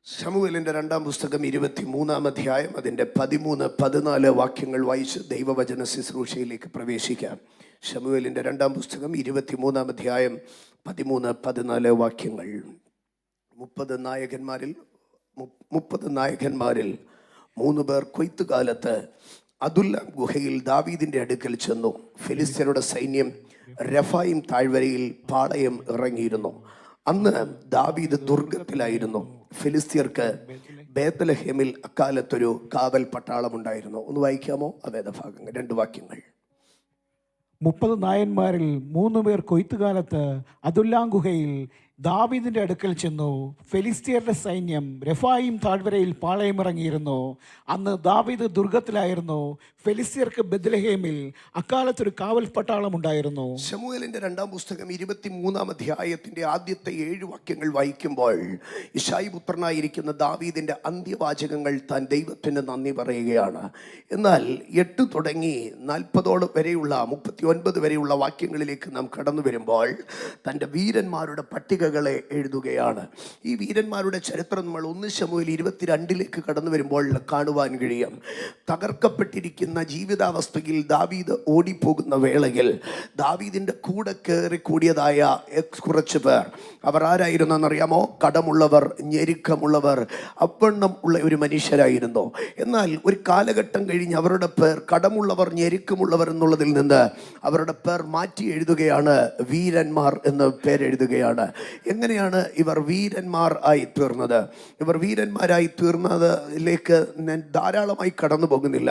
ശമൂവേലിൻ്റെ രണ്ടാം പുസ്തകം 23-ാം അധ്യായം അതിൻ്റെ 13-14 വാക്യങ്ങൾ വായിച്ച് ദൈവവചന ശുശ്രൂഷയിലേക്ക് പ്രവേശിക്കാം. ശമൂവേലിൻ്റെ രണ്ടാം പുസ്തകം 23-ാം അധ്യായം 13-14 വാക്യങ്ങൾ. 30 നായകന്മാരിൽ 3 പേർ കൊയ്ത്തുകാലത്ത് അദുല്ലാം ഗുഹയിൽ ദാവീദിൻ്റെ അടുക്കൽ ചെന്നു. ഫിലിസ്ത്യരുടെ സൈന്യം രഫായിം താഴ്വരയിൽ പാളയം ഇറങ്ങിയിരുന്നു. അന്ന് ദാവീദ് ദുർഗത്തിലായിരുന്നു. ഫിലിസ്ത്യർക്ക് ബേത്ലഹേമിൽ അക്കാലത്തൊരു കാവൽ പട്ടാളമുണ്ടായിരുന്നു. ഒന്ന് വായിക്കാമോ ആ വേദഭാഗങ്ങൾ? 2 വാക്യങ്ങൾ. 30 നായന്മാരിൽ 3 പേർ കൊയ്ത്തുകാലത്ത് അദുല്ലാം ഗുഹയിൽ ദാവീദിന്റെ അടുക്കൽ ചെന്നു. ഫെലിസ്ത്യരുടെ സൈന്യം രഫായിം താഴ്വരയിൽ പാളയമിറങ്ങിയിരുന്നു. അന്ന് ദാവീദ് ദുർഗത്തിലായിരുന്നു. ഫെലിസ്ത്യർക്ക് ബേത്ലഹേമിൽ അക്കാലത്തൊരു കാവൽ പട്ടാളം ഉണ്ടായിരുന്നു. ശമൂവേലിന്റെ രണ്ടാം പുസ്തകം 23-ാം അധ്യായത്തിന്റെ ആദ്യത്തെ 7 വാക്യങ്ങൾ വായിക്കുമ്പോൾ യിശായി പുത്രനായിരിക്കുന്ന ദാവീദിന്റെ അന്ത്യവാചകങ്ങൾ താൻ ദൈവത്തിന് നന്ദി പറയുകയാണ്. എന്നാൽ 8 തുടങ്ങി 40 വരെയുള്ള 39 വരെയുള്ള വാക്യങ്ങളിലേക്ക് നാം കടന്നു വരുമ്പോൾ തൻ്റെ വീരന്മാരുടെ പട്ടികകളെ എഴുതുകയാണ്. ഈ വീരന്മാരുടെ ചരിത്രം നമ്മൾ 1 ശമൂവേൽ 22 കടന്നു വരുമ്പോൾ കാണുവാൻ കഴിയും. തകർക്കപ്പെട്ടിരിക്കുന്ന ജീവിതാവസ്ഥയിൽ ദാവീദ് ഓടിപ്പോകുന്ന വേളയിൽ ദാവീദിന്റെ കൂടെ കയറി കൂടിയതായ കുറച്ച് പേർ, അവർ ആരായിരുന്നെന്നറിയാമോ? കടമുള്ളവർ, ഞെരുക്കമുള്ളവർ, അവണ്ണം ഉള്ള ഒരു മനുഷ്യരായിരുന്നു. എന്നാൽ ഒരു കാലഘട്ടം കഴിഞ്ഞ് അവരുടെ പേർ കടമുള്ളവർ, ഞെരുക്കമുള്ളവർ എന്നുള്ളതിൽ നിന്ന് അവരുടെ പേർ മാറ്റി എഴുതുകയാണ്. വീരന്മാർ എന്ന് പേരെഴുതുകയാണ്. എങ്ങനെയാണ് ഇവർ വീരന്മാർ ആയി തീർന്നത്? ഇവർ വീരന്മാരായി തീർന്നതിലേക്ക് ഞാൻ ധാരാളമായി കടന്നു പോകുന്നില്ല.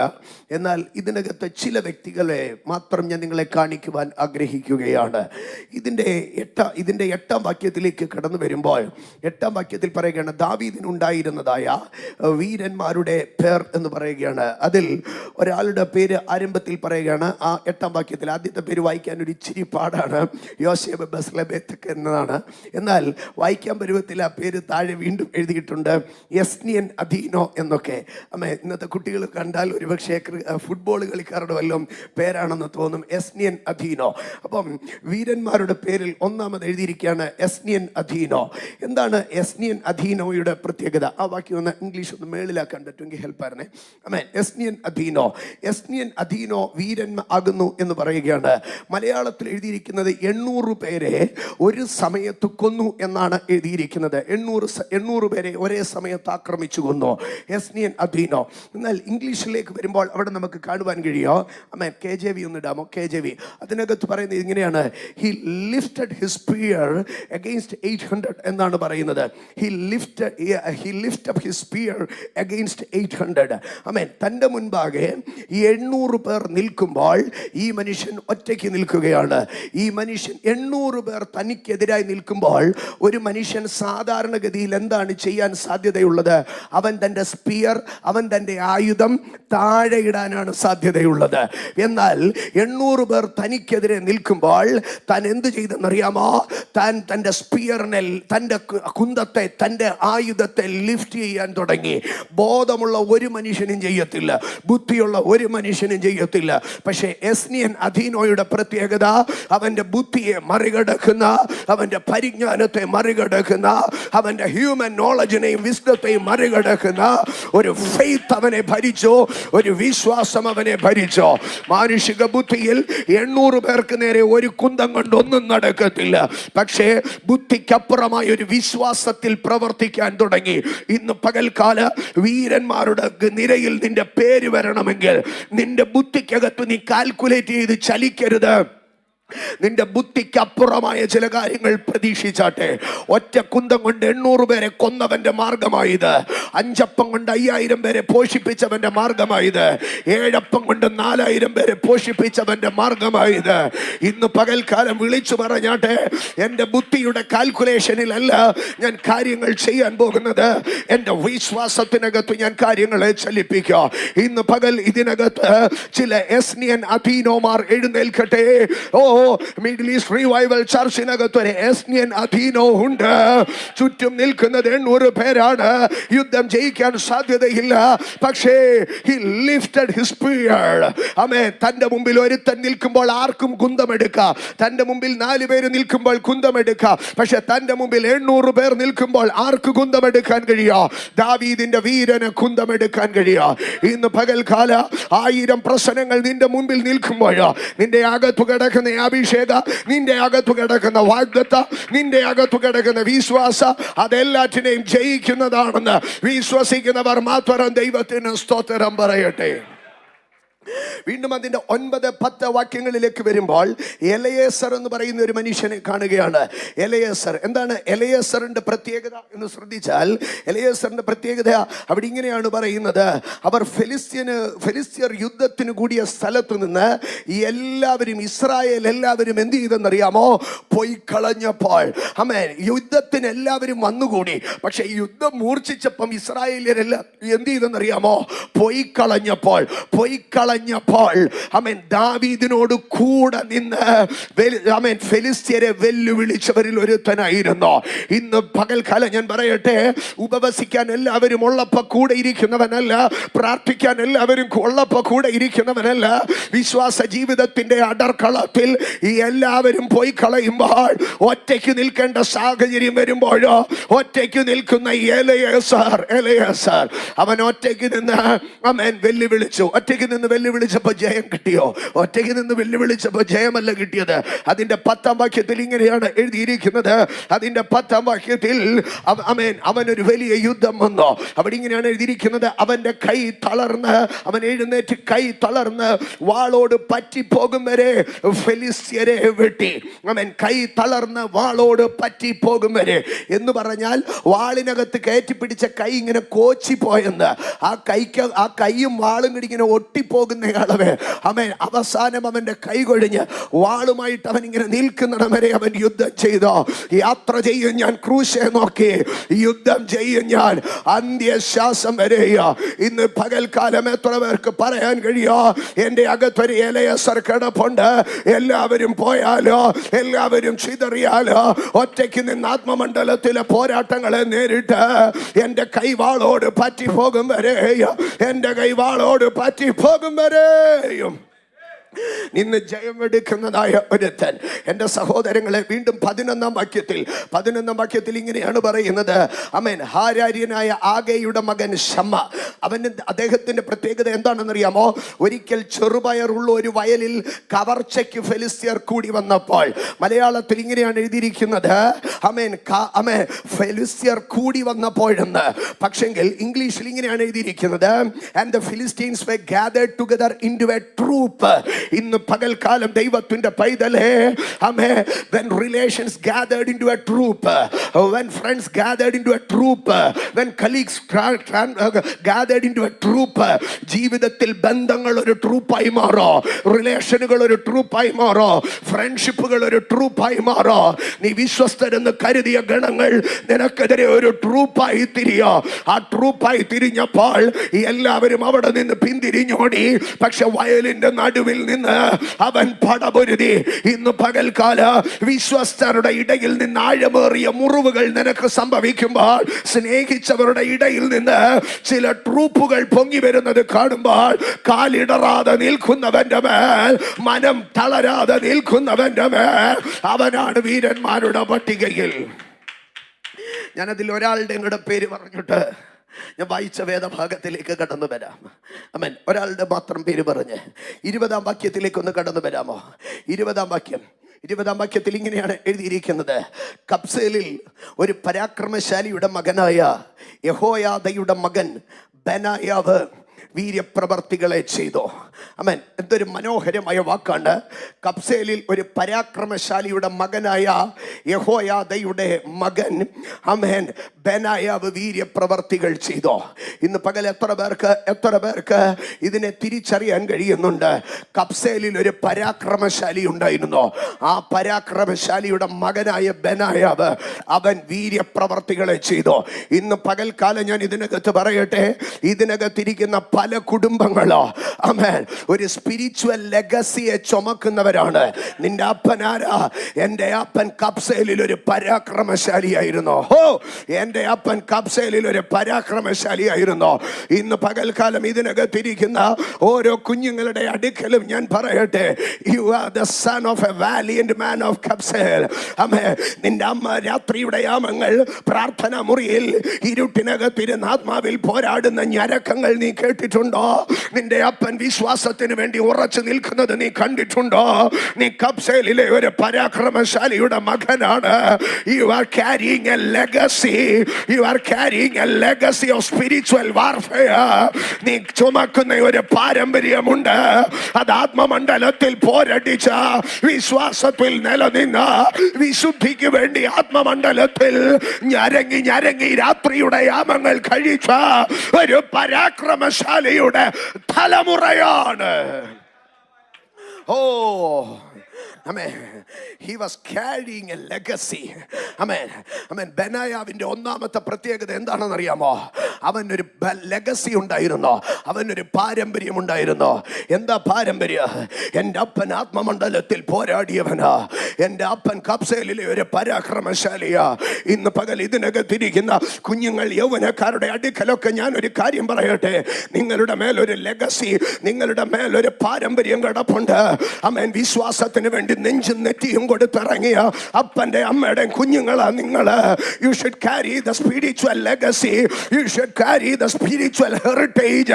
എന്നാൽ ഇതിനകത്ത് ചില വ്യക്തികളെ മാത്രം ഞാൻ നിങ്ങളെ കാണിക്കുവാൻ ആഗ്രഹിക്കുകയാണ്. ഇതിൻ്റെ 8-ാം വാക്യത്തിലേക്ക് കടന്നു വരുമ്പോൾ 8-ാം വാക്യത്തിൽ പറയുകയാണ് ദാവീദിനുണ്ടായിരുന്നതായ വീരന്മാരുടെ പേർ എന്ന് പറയുകയാണ്. അതിൽ ഒരാളുടെ പേര് ആരംഭത്തിൽ പറയുകയാണ്. ആ 8-ാം വാക്യത്തിൽ ആദ്യത്തെ പേര് വായിക്കാൻ ഒരു ഇച്ചിരി പാടാണ്. യോസേഫ് ബസ്ലബേത്ത് എന്നതാണ്. എന്നാൽ വായിക്കാൻ പരുവത്തിൽ ആ പേര് താഴെ വീണ്ടും എഴുതിയിട്ടുണ്ട്, എസ്നിയൻ അധീനോ എന്നൊക്കെ. ഇന്നത്തെ കുട്ടികൾ കണ്ടാൽ ഒരുപക്ഷെ ഫുട്ബോൾ കളിക്കാരുടെ വല്ലതും പേരാണെന്ന് തോന്നും, എസ്നിയൻ അധീനോ. അപ്പം വീരന്മാരുടെ പേരിൽ ഒന്നാമത് എഴുതിയിരിക്കുകയാണ് എസ്നിയൻ അധീനോ. എന്താണ് എസ്നിയൻ അധീനോയുടെ പ്രത്യേകത? ആ വാക്യം ഒന്ന് ഇംഗ്ലീഷ് ഒന്ന് മേളിലാക്കാൻ പറ്റുമെങ്കിൽ ഹെൽപ്പായിരുന്നേ. എസ്നിയൻ അധീനോ, എസ്നിയൻ അധീനോ വീരൻ ആകുന്നു എന്ന് പറയുകയാണ്. മലയാളത്തിൽ എഴുതിയിരിക്കുന്നത് 800 പേരെ ഒരു സമയത്ത് കൊന്നു എന്നാണ് എഴുതിയിരിക്കുന്നത്. 800 പേരെ ഒരേ സമയത്ത് ആക്രമിച്ചു കൊന്നു, എസ്നിയൻ അധീനോ. എന്നാൽ ഇംഗ്ലീഷിലേക്ക് വരുമ്പോൾ അവിടെ നമുക്ക് കാണുവാൻ കഴിയോ? KJV ഒന്ന് ഇടാമോ? KJV അതിനകത്ത് പറയുന്നത് ഇങ്ങനെയാണ്, he lifted his spear against 800 എന്നാണ് പറയുന്നത്. He lift up his spear against 800. തൻ്റെ മുൻപാകെ 800 പേർ നിൽക്കുമ്പോൾ ഈ മനുഷ്യൻ ഒറ്റയ്ക്ക് നിൽക്കുകയാണ്. ഈ മനുഷ്യൻ 800 പേർ തനിക്കെതിരായി നിൽക്കുമ്പോൾ ഒരു മനുഷ്യൻ സാധാരണഗതിയിൽ എന്താണ് ചെയ്യാൻ സാധ്യതയുള്ളത്? അവൻ തൻ്റെ സ്പിയർ, അവൻ തൻ്റെ ആയുധം താഴെ ഇടാനാണ് സാധ്യതയുള്ളത്. എന്നാൽ 800 പേർ തനിക്കെതിരെ നിൽക്കുമ്പോൾ താൻ എന്ത് ചെയ്തെന്നറിയാമോ? താൻ തൻ്റെ സ്പിയറിനെ, തൻ്റെ കുന്തത്തെ, തൻ്റെ ആയുധത്തെ ലിഫ്റ്റ് ചെയ്യാൻ തുടങ്ങി. ബോധമുള്ള ഒരു മനുഷ്യനും ചെയ്യത്തില്ല, ബുദ്ധിയുള്ള ഒരു മനുഷ്യനും ചെയ്യത്തില്ല. പക്ഷേ എസ്നിയൻ അധീനോയുടെ പ്രത്യേകത, അവൻ്റെ ബുദ്ധിയെ മറികടക്കുന്ന, അവൻ്റെ പരിജ്ഞാനത്തെ മറികടക്കുന്ന, അവൻ്റെ ഹ്യൂമൻ നോളജിനെയും വിസ്ഡത്തെയും മറികടക്കുന്ന ഒരു ഫെയ്ത്ത് അവനെ ഭരിച്ചു, ഒരു വിശ്വാസം അവനെ ഭരിച്ചു. മാനുഷിക ബുദ്ധിയിൽ 800 പേർക്ക് നേരെ ഒരു കുന്തം കൊണ്ടൊന്നും നടക്കത്തില്ല. പക്ഷേ ബുദ്ധിക്കപ്പുറമായ ഒരു വിശ്വാസത്തിൽ പ്രവർത്തിക്കാൻ തുടങ്ങി. ഇന്ന് പകൽക്കാല വീരന്മാരുടെ നിരയിൽ നിന്റെ പേര് വരണമെങ്കിൽ നിന്റെ ബുദ്ധിക്കകത്ത് നീ കാൽക്കുലേറ്റ് ചെയ്ത് ചലിക്കരുത്. നിന്റെ ബുദ്ധിക്ക് അപ്പുറമായ ചില കാര്യങ്ങൾ പ്രതീക്ഷിച്ചാട്ടെ. ഒറ്റ കുന്തം കൊണ്ട് 800 പേരെ കൊന്നവന്റെ മാർഗമായത്. 5 അപ്പം കൊണ്ട് 5000 പേരെ പോഷിപ്പിച്ചവന്റെ മാർഗമായത്. 7 അപ്പം കൊണ്ട് 4000 പേരെ പോഷിപ്പിച്ചവന്റെ മാർഗമായത്. ഇന്ന് പകൽക്കാലം വിളിച്ചു പറഞ്ഞാട്ടെ, എൻ്റെ ബുദ്ധിയുടെ കാൽക്കുലേഷനിലല്ല ഞാൻ കാര്യങ്ങൾ ചെയ്യാൻ പോകുന്നത്. എൻ്റെ വിശ്വാസത്തിനകത്ത് ഞാൻ കാര്യങ്ങളെ ചലിപ്പിക്കാം. ഇന്ന് പകൽ ഇതിനകത്ത് ചില എസ്നിയൻ അധീനോമാർ എഴുന്നേൽക്കട്ടെ. മിഡിൽ ഈസ്റ്റ് റിവൈവൽ ചർച്ചിനകത്ത് ഒരു എസ്നിയൻ അധീനവും ഉണ്ട്. ചുറ്റും നിൽക്കുന്നത് 800 പേരാണ്. യുദ്ധം ജയിക്കാൻ സാധ്യതയില്ല. പക്ഷേ he lifted his spear. ആമേൻ. തന്റെ മുമ്പിൽ ഒരുത്തൻ നിൽക്കുമ്പോൾ ആർക്കും കുന്തമെടുക്കാം. തന്റെ മുമ്പിൽ 4 പേര് നിൽക്കുമ്പോൾ കുന്തമെടുക്കാം. പക്ഷെ തന്റെ മുമ്പിൽ 800 പേർ നിൽക്കുമ്പോൾ ആർക്ക് കുന്തമെടുക്കാൻ കഴിയോ? ദാവീദിന്റെ വീരന് കുന്തമെടുക്കാൻ കഴിയോ? ഇന്ന് പകൽക്കാല 1000 പ്രശ്നങ്ങൾ നിന്റെ മുമ്പിൽ നിൽക്കുമ്പോൾ നിന്റെ അകത്തു കിടക്കുന്ന അഭിഷേക, നിന്റെ അകത്തു കിടക്കുന്ന വാഗ്ദത്ത, നിന്റെ അകത്തു കിടക്കുന്ന വിശ്വാസ, അതെല്ലാറ്റിനെയും ജയിക്കുന്നതാണെന്ന് വിശ്വസിക്കുന്നവർ മാത്രം ദൈവത്തിന് സ്തോത്രം പറയട്ടെ. വീണ്ടും അതിന്റെ 9-10 വാക്യങ്ങളിലേക്ക് വരുമ്പോൾ എലയേസർ എന്ന് പറയുന്ന ഒരു മനുഷ്യനെ കാണുകയാണ്. എലയേസർ എന്താണ് എലയേസറിന്റെ പ്രത്യേകത എന്ന് ശ്രദ്ധിച്ചാൽ, എലയേസറിന്റെ പ്രത്യേകത അവിടെ ഇങ്ങനെയാണ് പറയുന്നത്. അവർ ഫെലിസ്ത്യർ യുദ്ധത്തിന് കൂടിയ സ്ഥലത്ത് നിന്ന് എല്ലാവരും, ഇസ്രായേൽ എല്ലാവരും എന്ത് ചെയ്തെന്നറിയാമോ? പോയി കളഞ്ഞപ്പോൾ. ആമേൻ. യുദ്ധത്തിന് എല്ലാവരും വന്നുകൂടി. പക്ഷെ യുദ്ധം മൂർച്ഛിച്ചപ്പം ഇസ്രായേലിയരെല്ലാം എന്ത് ചെയ്തെന്നറിയാമോ? പോയി കളഞ്ഞപ്പോൾ ആമേൻ, ദാവീദിനോട് കൂടെ നിന്ന് ആമേൻ ഫെലിസ്ത്യരെ വെല്ലുവിളിച്ചവരിൽ ഒരുത്തനായിരുന്നു. ഇന്ന് പകൽക്കാലം ഞാൻ പറയട്ടെ, ഉപവസിക്കാൻ എല്ലാവരും ഉള്ളപ്പോ കൂടെ ഇരിക്കുന്നവനല്ല, പ്രാർത്ഥിക്കാൻ എല്ലാവരും ഉള്ളപ്പോ കൂടെ ഇരിക്കുന്നവനല്ല. വിശ്വാസ ജീവിതത്തിന്റെ അടർക്കളത്തിൽ ഈ എല്ലാവരും പോയി കളയുമ്പോൾ, ഒറ്റയ്ക്ക് നിൽക്കേണ്ട സാഹചര്യം വരുമ്പോഴോ ഒറ്റയ്ക്ക് നിൽക്കുന്ന എലയേസർ അവൻ ഒറ്റയ്ക്ക് നിന്ന് ആമേൻ വെല്ലുവിളിച്ചു. ഒറ്റയ്ക്ക് നിന്ന് വെല്ലുവിളിച്ചപ്പോ ജയം കിട്ടിയോ? ഒറ്റയ്ക്ക് നിന്ന് വെല്ലുവിളിച്ചപ്പോ ജയമല്ല കിട്ടിയത്. അതിന്റെ 10-ാം വാക്യത്തിൽ ഇങ്ങനെയാണ് എഴുതിയിരിക്കുന്നത്. അതിന്റെ 10-ാം വാക്യത്തിൽ അവനൊരു വലിയ യുദ്ധം വന്നു. അവിടെ ഇങ്ങനെയാണ് എഴുതിയിരിക്കുന്നത്. അവന്റെ കൈ തളർന്ന്, അവൻ എഴുന്നേറ്റ് കൈ തളർന്ന് വാളോട് പറ്റിപ്പോകും വരെ ഫെലിസ്ത്യരെ വെട്ടി. അവൻ കൈ തളർന്ന് വാളോട് പറ്റിപ്പോകും വരെ എന്ന് പറഞ്ഞാൽ വാളിനകത്ത് കയറ്റിപ്പിടിച്ച കൈ ഇങ്ങനെ കോച്ചിപ്പോയെന്ന്. ആ കൈയും വാളും കൂടി ഇങ്ങനെ ഒട്ടിപ്പോകുന്ന അളവ്. അവൻ അവസാനം അവന്റെ കൈ കൊഴിഞ്ഞ് വാളുമായിട്ട് അവൻ ഇങ്ങനെ നിൽക്കുന്നിടം വരെ അവൻ യുദ്ധം ചെയ്തോ. യാത്ര ചെയ്യും ഞാൻ ക്രൂശെ നോക്കി, യുദ്ധം ചെയ്യും ഞാൻ അന്ത്യശ്വാസം വരെയോ. ഇന്ന് പകൽക്കാലം എത്ര പേർക്ക് പറയാൻ കഴിയോ? എന്റെ അകത്തൊരു എലയേസർ കിടപ്പുണ്ട്. എല്ലാവരും പോയാലോ, എല്ലാവരും ചിതറിയാലോ, ഒറ്റയ്ക്ക് നിന്ന് ആത്മമണ്ഡലത്തിലെ പോരാട്ടങ്ങളെ നേരിട്ട് എന്റെ കൈവാളോട് പറ്റിപ്പോകും വരെയോ, എന്റെ കൈവാളോട് പറ്റിപ്പോകും വരെയും ഇന്ന് ജയമെടുക്കുന്നതായ ഒരുത്തൻ. എൻ്റെ സഹോദരങ്ങളെ, വീണ്ടും 11-ാം വാക്യത്തിൽ ഇങ്ങനെയാണ് പറയുന്നത്. ആമേൻ. ഹാരാര്യനായ ആഗയുടെ മകൻ ശമ്മ, അദ്ദേഹത്തിന്റെ പ്രത്യേകത എന്താണെന്നറിയാമോ? ഒരിക്കൽ ചെറുപയറുള്ള ഒരു വയലിൽ കവർച്ചയ്ക്ക് ഫെലിസ്ത്യർ കൂടി വന്നപ്പോൾ, മലയാളത്തിൽ ഇങ്ങനെയാണ് എഴുതിയിരിക്കുന്നത്. ആമേൻ, ഫെലിസ്ത്യർ കൂടി വന്നപ്പോഴെന്ന്. പക്ഷെങ്കിൽ ഇംഗ്ലീഷിൽ ഇങ്ങനെയാണ് എഴുതിയിരിക്കുന്നത്. And the Philistines were gathered together into a troop. ഇന്ന് പകൽക്കാലം ദൈവത്തിന്റെ പൈതലേ, ആമേൻ, when relations gathered into a troop, when friends gathered into a troop, when colleagues gathered into a troop, ജീവിതത്തിൽ ബന്ധങ്ങൾ ഒരു ട്രൂപ്പായി മാറോ, റിലേഷനുകൾ ഒരു ട്രൂപ്പായി മാറോ, ഫ്രണ്ട്ഷിപ്പുകൾ ഒരു ട്രൂപ്പായി മാറോ. നീ വിശ്വസ്തരെന്ന് കരുതിയ ഗണങ്ങൾ നിനക്കെതിരെ ഒരു ട്രൂപ്പായി തിരിയോ. ആ ട്രൂപ്പായി തിരിഞ്ഞപ്പോൾ എല്ലാവരും അവിടെ നിന്ന് പിന്തിരിഞ്ഞോടി. പക്ഷെ വയലിന്റെ നടുവിൽ നിന്ന് അവൻ പടപൊരുതി. ഇന്ന് പകൽക്കാല വിശ്വസ്തരുടെ ഇടയിൽ നിന്ന് ആഴമേറിയ മുറിവുകൾ നിനക്ക് സംഭവിക്കുമ്പോൾ, സ്നേഹിച്ചവരുടെ ഇടയിൽ നിന്ന് ചില ട്രൂപ്പുകൾ പൊങ്ങി വരുന്നത് കാണുമ്പോൾ, കാലിടറാതെ നിൽക്കുന്നവന്റെ മേൽ, മനം തളരാതെ നിൽക്കുന്നവന്റെ മേൽ അവനാണ് വീരന്മാരുടെ പട്ടികയിൽ. ഞാനതിൽ ഒരാളുടെ കൂടെ പേര് പറഞ്ഞിട്ട് ഞാൻ വായിച്ച വേദഭാഗത്തിലേക്ക് കടന്നു വരാം. ആമേൻ. ഒരാളുടെ മാത്രം പേര് പറഞ്ഞ് 20-ാം വാക്യത്തിലേക്ക് ഒന്ന് കടന്നു വരാമോ? 20-ാം വാക്യത്തിൽ ഇങ്ങനെയാണ് എഴുതിയിരിക്കുന്നത്. കബ്സേലിൽ ഒരു പരാക്രമശാലിയുടെ മകനായ യഹോയാദയുടെ മകൻ ബെനായാവ് വീര്യപ്രവർത്തികളെ ചെയ്തു. ആമേൻ. എന്തൊരു മനോഹരമായ വാക്കാണ്. കബ്സേലിൽ ഒരു പരാക്രമശാലിയുടെ മകനായ യഹോയാദയുടെ മകൻ ആമേൻ ബെനായാവ് വീര്യപ്രവർത്തികൾ ചെയ്തു. ഇന്ന് പകൽ എത്ര പേർക്ക് ഇതിനെ തിരിച്ചറിയാൻ കഴിയുന്നുണ്ട്? കബ്സേലിൽ ഒരു പരാക്രമശാലി ഉണ്ടായിരുന്നു. ആ പരാക്രമശാലിയുടെ മകനായ ബെനായാവ് അവൻ വീര്യപ്രവർത്തികളെ ചെയ്തു. ഇന്ന് പകൽക്കാലം ഞാൻ ഇതിനകത്ത് പറയട്ടെ, ഇതിനകത്തിരിക്കുന്ന പല കുടുംബങ്ങളോ ആമേൻ ഒരു സ്പിരിച്വൽ ലെഗസിയെ ചുമക്കുന്നവരാണ്. നിന്റെ അപ്പൻ ആരാ? എൻ്റെ അപ്പൻ കബ്സേലിൽ ഒരു പരാക്രമശാലിയായിരുന്നു. എൻ്റെ അപ്പൻ കബ്സേലിൽ ഒരു പരാക്രമശാലിയായിരുന്നു. ഇന്ന് പകൽക്കാലം ഇതിനകത്തിരിക്കുന്ന ഓരോ കുഞ്ഞുങ്ങളുടെ അടുക്കലും ഞാൻ പറയട്ടെ, you are the son of a valiant man of Kabzeel. ആമേൻ. നിന്റെ അമ്മ രാത്രിയുടെ യാമങ്ങൾ പ്രാർത്ഥനാ മുറിയിൽ ഇരുട്ടിനകത്തിരുന്ന് ആത്മാവിൽ പോരാടുന്ന ഞരക്കങ്ങൾ നീ കേട്ടിട്ടുണ്ടോ? നിന്റെ അപ്പൻ വിശ്വാസത്തിന് വേണ്ടി ഉറച്ചു നിൽക്കുന്നത് നീ കണ്ടിട്ടുണ്ടോ? നീ കബ്സേലിലെ ഒരു പരാക്രമശാലിയുടെ മകനാണ്. You are carrying a legacy. You are carrying a legacy of spiritual warfare. നീ ചുമക്കുന്ന ഒരു പാരമ്പര്യമുണ്ട്. അത് ആത്മമണ്ഡലത്തിൽ പോരടിച്ച വിശ്വാസത്തിൽ നിലനിന്ന വിശുദ്ധിക്ക് വേണ്ടി ആത്മമണ്ഡലത്തിൽ ഞരങ്ങി ഞരങ്ങി രാത്രിയുടെ യാമങ്ങൾ കഴിച്ച ഒരു പരാക്രമശാലിയുടെ തലമുറയാണ്. Amen. He was carrying a legacy. Amen. Amen. ബെനായാവിന്റെ ഒന്നാമത്തെ പ്രത്യേകത എന്താണെന്ന് അറിയാമോ? അവനൊരു ലെഗസി ഉണ്ടായിരുന്നു. അവനൊരു പാരമ്പര്യം ഉണ്ടായിരുന്നു. എന്താ പാരമ്പര്യം? എൻ്റെ അപ്പൻ ആത്മമണ്ഡലത്തിൽ പോരാടിയവനാ. എൻ്റെ അപ്പൻ കബ്സേലിലെ ഒരു പരാക്രമശാലിയാ. ഇന്ന് പകൽ ഇതിനകത്തിരിക്കുന്ന കുഞ്ഞുങ്ങൾ യൗവനക്കാരുടെ അടുക്കലൊക്കെ ഞാൻ ഒരു കാര്യം പറയട്ടെ. നിങ്ങളുടെ മേലൊരു ലെഗസി, നിങ്ങളുടെ മേലൊരു പാരമ്പര്യം കിടപ്പുണ്ട്. ആമേൻ. വിശ്വാസത്തിന് വേണ്ടി നെഞ്ചും നെറ്റിയും കൊടുത്തിറങ്ങിയ അപ്പന്റെ അമ്മയുടെ കുഞ്ഞുങ്ങളാ നിങ്ങള്. You should carry the spiritual legacy. You should carry the spiritual heritage.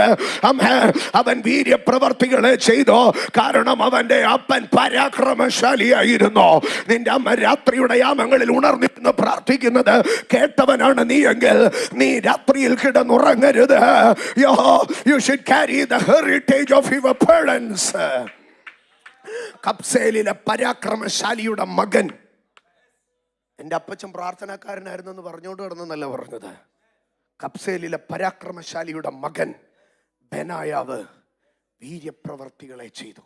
അവൻ വീര്യപ്രവർത്തികളെ ചെയ്തോ, കാരണം അവന്റെ അപ്പൻ പരാക്രമശാലിയായിരുന്നു. നിന്റെ അമ്മ രാത്രിയുടെ യാമങ്ങളിൽ ഉണർന്നിരുന്ന് പ്രാർത്ഥിക്കുന്നത് കേട്ടവനാണ് നീ എങ്കിൽ നീ രാത്രിയിൽ കിടന്നുറങ്ങരുത്. You should carry the heritage of your parents. കബ്സേലിലെ പരാക്രമശാലിയുടെ മകൻ. എൻ്റെ അപ്പച്ചൻ പ്രാർത്ഥനാക്കാരനായിരുന്നു എന്ന് പറഞ്ഞുകൊണ്ട് കിടന്നെന്നല്ല പറഞ്ഞത്. കബ്സേലിലെ പരാക്രമശാലിയുടെ മകൻ ബെനായാവ് വീര്യപ്രവർത്തികളെ ചെയ്തു.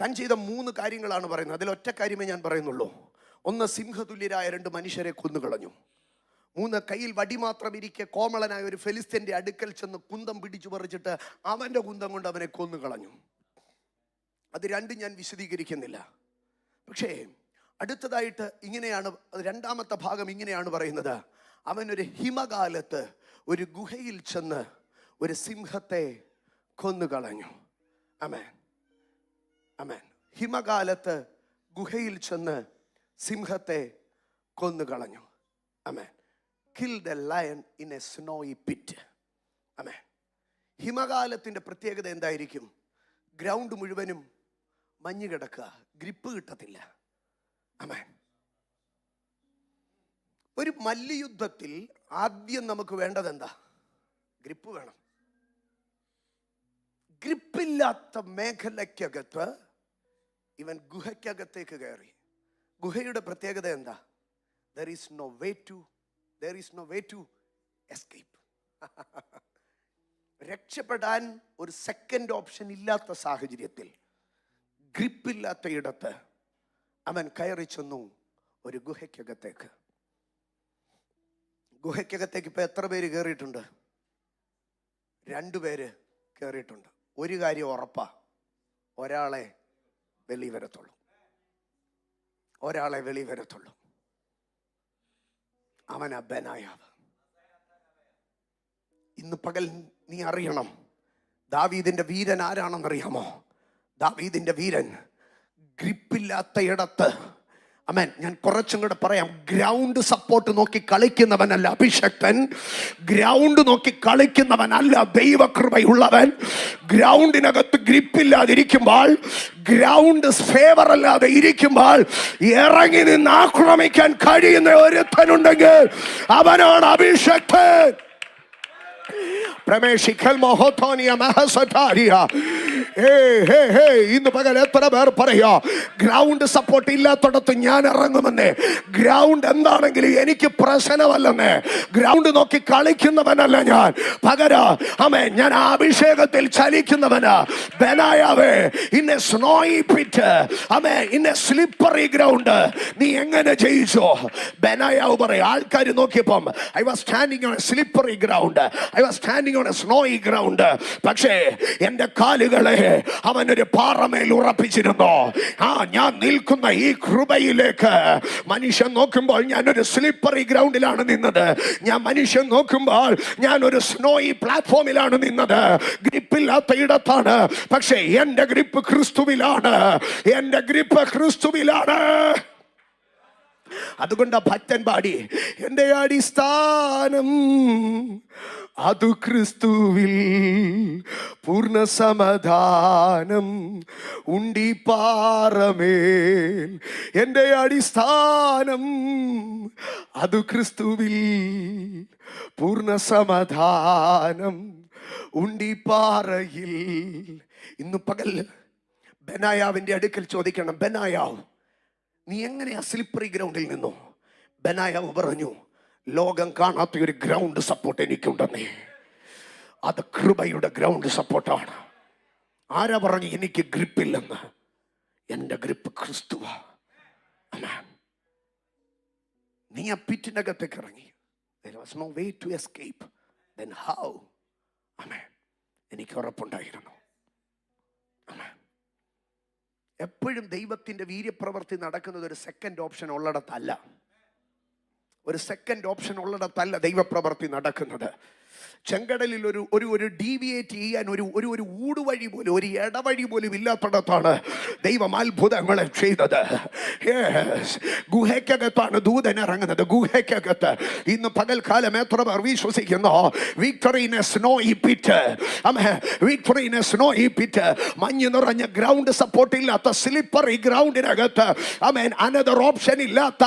താൻ ചെയ്ത 3 കാര്യങ്ങളാണ് പറയുന്നത്. അതിൽ ഒറ്റ കാര്യമേ ഞാൻ പറയുന്നുള്ളൂ. 1, സിംഹതുല്യരായ 2 മനുഷ്യരെ കൊന്നുകളഞ്ഞു. 3, കയ്യിൽ വടി മാത്രം ഇരിക്കെ കോമളനായ ഒരു ഫെലിസ്ത്യന്റെ അടുക്കൽ ചെന്ന് കുന്തം പിടിച്ചു പറിച്ചിട്ട് അവന്റെ കുന്തം കൊണ്ട് അവനെ കൊന്നുകളഞ്ഞു. അത് 2 ഞാൻ വിശദീകരിക്കുന്നില്ല. പക്ഷേ അടുത്തതായിട്ട് ഇങ്ങനെയാണ്, രണ്ടാമത്തെ ഭാഗം ഇങ്ങനെയാണ് പറയുന്നത്. അവനൊരു ഹിമകാലത്ത് ഒരു ഗുഹയിൽ ചെന്ന് ഒരു സിംഹത്തെ കൊന്നുകളഞ്ഞു. ആമേൻ. ആമേൻ. ഹിമകാലത്ത് ഗുഹയിൽ ചെന്ന് സിംഹത്തെ കൊന്നുകളഞ്ഞു. ആമേൻ. Kill the lion in a snowy pit. ആമേൻ. ഹിമകാലത്തിന്റെ പ്രത്യേകത എന്തായിരിക്കും? ഗ്രൗണ്ട് മുഴുവനും മഞ്ഞ് കിടക്കുക, ഗ്രിപ്പ് കിട്ടത്തില്ല. ആമേൻ. ഒരു മല്ലുയുദ്ധത്തിൽ ആദ്യം നമുക്ക് വേണ്ടത് എന്താ? ഗ്രിപ്പ് വേണം. ഗ്രിപ്പില്ലാത്ത മേഖലയ്ക്കകത്ത് ഇവൻ ഗുഹയ്ക്കകത്തേക്ക് കയറി. ഗുഹയുടെ പ്രത്യേകത എന്താ? There is no way to escape. രക്ഷപ്പെടാൻ ഒരു സെക്കൻഡ് ഓപ്ഷൻ ഇല്ലാത്ത സാഹചര്യത്തിൽ, ഗ്രിപ്പില്ലാത്ത ഇടത്ത് അവൻ കയറി ചെന്നു ഒരു ഗുഹയ്ക്കകത്തേക്ക്. ഗുഹയ്ക്കകത്തേക്ക് ഇപ്പൊ എത്ര പേര് കയറിയിട്ടുണ്ട്? 2 പേര് കയറിയിട്ടുണ്ട്. ഒരു കാര്യം ഉറപ്പാ, ഒരാളെ വെളി വരത്തുള്ളൂ. അവനാ ബെനായാവ്. ഇന്ന് പകൽ നീ അറിയണം, ദാവീദിന്റെ വീരൻ ആരാണെന്നറിയാമോ? ദാവീദിന്റെ വീരൻ ഗ്രിപ്പില്ലാത്ത ഇടത്ത്, ആമേൻ, ഞാൻ കുറച്ചും കൂടെ പറയാം. ഗ്രൗണ്ട് സപ്പോർട്ട് നോക്കി കളിക്കുന്നവനല്ല അഭിഷക്തൻ. ഗ്രൗണ്ട് നോക്കി കളിക്കുന്നവനല്ല ദൈവകൃപയുള്ളവൻ. ഗ്രൗണ്ടിനകത്ത് ഗ്രിപ്പില്ലാതിരിക്കുമ്പോൾ, ഗ്രൗണ്ട് ഫേവർ അല്ലാതെ ഇരിക്കുമ്പോൾ ഇറങ്ങി നിന്ന് ആക്രമിക്കാൻ കഴിയുന്ന ഒരുത്തനുണ്ടെങ്കിൽ അവനാണ് അഭിഷക്തൻ. ഇന്ന് പകൽ എത്ര പേർ പറയാ, ഗ്രൗണ്ട് സപ്പോർട്ട് ഇല്ലാത്തടത്ത് ഞാൻ ഇറങ്ങുമെന്ന്. ഗ്രൗണ്ട് എന്താണെങ്കിലും എനിക്ക് പ്രശ്നമല്ലെന്ന്. ഗ്രൗണ്ട് നോക്കി കളിക്കുന്നവനല്ല ഞാൻ. പകരം ആമേൻ, ഞാൻ അഭിഷേകത്തിൽ ചലിക്കുന്നവനാ. ബെനായാവേ, ഇൻ എ സ്നോയി പിറ്റ്, ആമേൻ, ഇൻ എ സ്ലിപ്പറി ഗ്രൗണ്ട് നീ എങ്ങനെ ജയിച്ചോ? ബെനായാവ് പറയാം, ആൾക്കാർ നോക്കിയപ്പം I was standing on a slippery ground. I was standing on a snowy ground. പക്ഷേ എൻ്റെ കാലുകളെ അവനൊരു പാറമേൽ ഉറപ്പിച്ചിരുന്നു. ഞാൻ നിൽക്കുന്ന ഈ കൃപയിലേക്ക് മനുഷ്യൻ നോക്കുമ്പോൾ ഞാനൊരു സ്ലിപ്പറി ഗ്രൗണ്ടിലാണ് നിന്നത്. മനുഷ്യൻ നോക്കുമ്പോൾ ഞാനൊരു സ്നോയി പ്ലാറ്റ്ഫോമിലാണ് നിന്നത്. ഗ്രിപ്പില്ലാത്ത ഇടത്താണ്. പക്ഷേ എൻ്റെ ഗ്രിപ്പ് ക്രിസ്തുവിലാണ്. എൻ്റെ ഗ്രിപ്പ് ക്രിസ്തുവിലാണ്. അതുകൊണ്ട് ഭക്തൻ പാടി, എൻ്റെ അടിസ്ഥാനം അതു ക്രിസ്തുവിൽ, പൂർണ്ണ സമാധാനം ഉണ്ടി പാറമേൽ. എൻ്റെ അടിസ്ഥാനം അതു ക്രിസ്തുവിൽ, പൂർണ്ണ സമാധാനം ഉണ്ടി പാറയിൽ. ഇന്ന് പകൽ ബെനായാവിന്റെ അടുക്കൽ ചോദിക്കണം, ബെനായാവ് നീ എങ്ങനെയാ സ്ലിപ്പറി ഗ്രൗണ്ടിൽ നിന്നു? ബെനായാവ് പറഞ്ഞു, ലോകം കാണാത്ത ഒരു ഗ്രൗണ്ട് സപ്പോർട്ട് എനിക്കുണ്ടെന്നേ. അത് കൃപയുടെ ഗ്രൗണ്ട് സപ്പോർട്ടാണ്. ആരാ പറഞ്ഞു എനിക്ക് ഗ്രിപ്പില്ലെന്ന്? എൻ്റെ ഗ്രിപ്പ് ക്രിസ്തുവാ. നീ ആ പിറ്റിനകത്തേക്ക് ഇറങ്ങി. There was no way to escape. Then how? Amen. എനിക്ക് ഉറപ്പുണ്ടായിരുന്നു. എപ്പോഴും ദൈവത്തിൻ്റെ വീര്യപ്രവൃത്തി നടക്കുന്നത് ഒരു സെക്കൻഡ് ഓപ്ഷൻ ഉള്ളിടത്തല്ല. ഒരു സെക്കൻഡ് ഓപ്ഷൻ ഉള്ളിടത്തല്ല ദൈവപ്രവൃത്തി നടക്കുന്നത്. ചെങ്കടലിൽ ഒരു ഡീവിയേറ്റ് ചെയ്യാൻ ഒരു ഊടുവഴി പോലും, ഒരു ഇടവഴി പോലും ഇല്ലാത്തിടത്താണ് ദൈവം അത്ഭുതങ്ങളെ ചെയ്തത്. ഗുഹയ്ക്കകത്താണ് ദൂതൻ ഇറങ്ങുന്നത്. ഗുഹയ്ക്കകത്ത് ഇന്ന് പകൽക്കാലം എത്ര പേർ വിശ്വസിക്കുന്നു victory in a snowy pit? Victory in a snowy pit. മഞ്ഞ് നിറഞ്ഞ ഗ്രൗണ്ട് സപ്പോർട്ട് ഇല്ലാത്ത സ്ലിപ്പറി ഗ്രൗണ്ടിനകത്ത്, അനദർ ഓപ്ഷൻ ഇല്ലാത്ത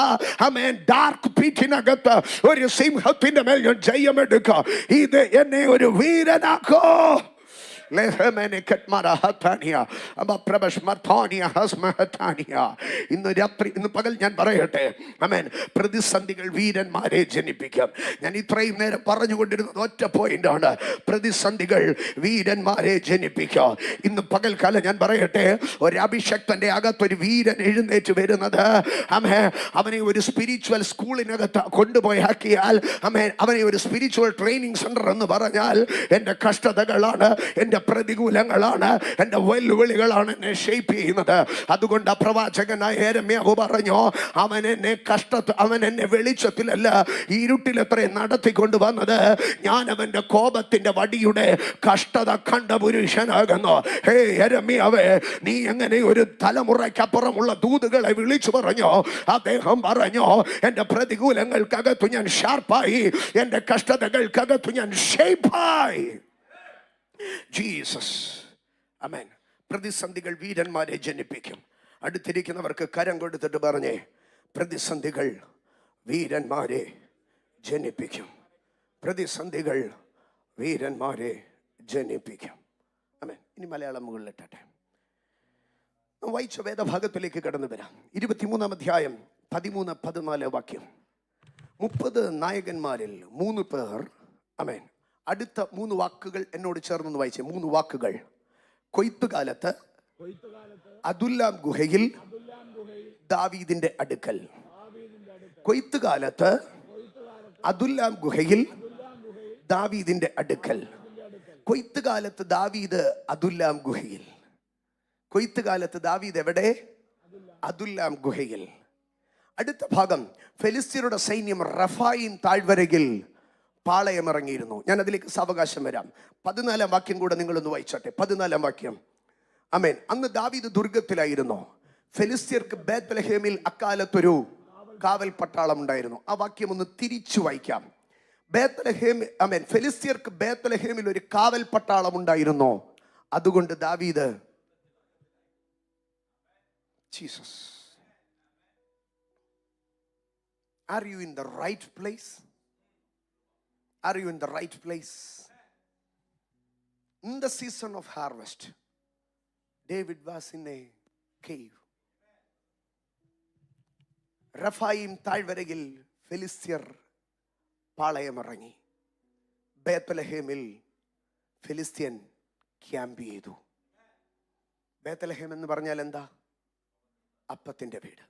ഡാർക്ക് പിറ്റിനകത്ത് ഒരു സിംഹത്തിന്റെ മേൽ ഞാൻ ജയമെടുക്കാം. ഇത് എന്നെ ഒരു വീരനാക്കോ. ഇന്ന് രാത്രി, ഇന്ന് പകൽ ഞാൻ പറയട്ടെ, പ്രതിസന്ധികൾ വീരന്മാരെ ജനിപ്പിക്കാം. ഞാൻ ഇത്രയും നേരം പറഞ്ഞുകൊണ്ടിരുന്നത് ഒറ്റ പോയിന്റ് ആണ്, പ്രതിസന്ധികൾ വീരന്മാരെ ജനിപ്പിക്കാം. ഇന്ന് പകൽക്കാലം ഞാൻ പറയട്ടെ, ഒരു അഭിഷക്തന്റെ അകത്തൊരു വീരൻ എഴുന്നേറ്റ് വരുന്നത്, അവനെ ഒരു സ്പിരിച്വൽ സ്കൂളിനകത്ത് കൊണ്ടുപോയി ആക്കിയാൽ, അവനെ ഒരു സ്പിരിച്വൽ ട്രെയിനിങ് സെന്റർ എന്ന് പറഞ്ഞാൽ എൻ്റെ കഷ്ടതകളാണ്, എൻ്റെ പ്രതികൂലങ്ങളാണ്, എൻ്റെ വെല്ലുവിളികളാണ് എന്നെ ഷേപ്പ് ചെയ്യുന്നത്. അതുകൊണ്ട് പ്രവാചകനായ യെരമ്യാവ് പറഞ്ഞു, അവൻ എന്നെ വെളിച്ചത്തിലല്ല ഇരുട്ടിലെത്ര നടത്തിക്കൊണ്ട് വന്നത്, ഞാൻ അവന്റെ കോപത്തിന്റെ വടിയുടെ കഷ്ടത കണ്ട പുരുഷനാകുന്നു. ഹേ യെരമ്യാവേ, നീ എങ്ങനെ ഒരു തലമുറയ്ക്കപ്പുറമുള്ള ദൂതുകളെ വിളിച്ചു പറഞ്ഞു? അദ്ദേഹം പറഞ്ഞു, എൻ്റെ പ്രതികൂലങ്ങൾക്കകത്തു ഞാൻ ഷാർപ്പായി, എൻ്റെ കഷ്ടതകൾക്കകത്തു ഞാൻ ഷേപ്പായി. ജീസസ്, ആമേൻ. പ്രതിസന്ധികൾ വീരന്മാരെ ജനിപ്പിക്കും. അടുത്തിരിക്കുന്നവർക്ക് കരം കൊടുത്തിട്ട് പറഞ്ഞേ, പ്രതിസന്ധികൾ വീരന്മാരെ ജനിപ്പിക്കും. പ്രതിസന്ധികൾ വീരന്മാരെ ജനിപ്പിക്കും. ആമേൻ. ഇനി മലയാളം മുകളിലിട്ടെ. വായിച്ച വേദഭാഗത്തിലേക്ക് കടന്നു വരാം. 23-ാം അധ്യായം 13-14 വാക്യം. 30 നായകന്മാരിൽ 3 പേർ, ആമേൻ. അടുത്ത 3 വാക്കുകൾ എന്നോട് ചേർന്ന് വായിച്ചേ. 3 വാക്കുകൾ. കൊയ്ത്തുകാലത്ത് അദുല്ലാം ഗുഹയിൽ ദാവീദിന്റെ അടുക്കൽ. കൊയ്ത്തുകാലത്ത് അദുല്ലാം ഗുഹയിൽ ദാവീദിന്റെ അടുക്കൽ. കൊയ്ത്തുകാലത്ത് ദാവീദ് അദുല്ലാം ഗുഹയിൽ. കൊയ്ത്തുകാലത്ത് ദാവീദ് എവിടെ? അദുല്ലാം ഗുഹയിൽ. അടുത്ത ഭാഗം, ഫെലിസ്ത്യരുടെ സൈന്യം റഫായിം താഴ്വരയിൽ പാളയമിറങ്ങിയിരുന്നു. ഞാൻ അതിലേക്ക് സാവകാശം വരാം. 14-ാം വാക്യം കൂടെ നിങ്ങളൊന്ന് വായിച്ചോട്ടെ. 14-ാം വാക്യം. ആമേൻ. അന്ന് ദാവീദ് ദുർഗത്തിലായിരുന്നു. ഫെലിസ്ത്യർക്ക് ബേത്ത്ലഹേമിൽ അക്കാലത്തൊരു കാവൽ പട്ടാളം ഉണ്ടായിരുന്നു. ആ വാക്യം ഒന്ന് തിരിച്ചു വായിക്കാം. ആമേൻ. ഫെലിസ്ത്യർക്ക് ബേത്ത്ലഹേമിൽ ഒരു കാവൽ പട്ടാളം ഉണ്ടായിരുന്നു. അതുകൊണ്ട് ദാവീദ്, Jesus, are you in the right place? Are you in the right place? In the season of harvest, David was in a cave. റഫായിം താഴ്വരയിൽ ഫെലിസ്ത്യർ പാളയമിറങ്ങി. ബേത്ത്ലഹേമിൽ ഫെലിസ്ത്യൻ ക്യാമ്പ് ചെയ്തു. ബേത്ത്ലഹേം എന്ന് പറഞ്ഞാൽ എന്താ? അപ്പത്തിന്റെ വീട്,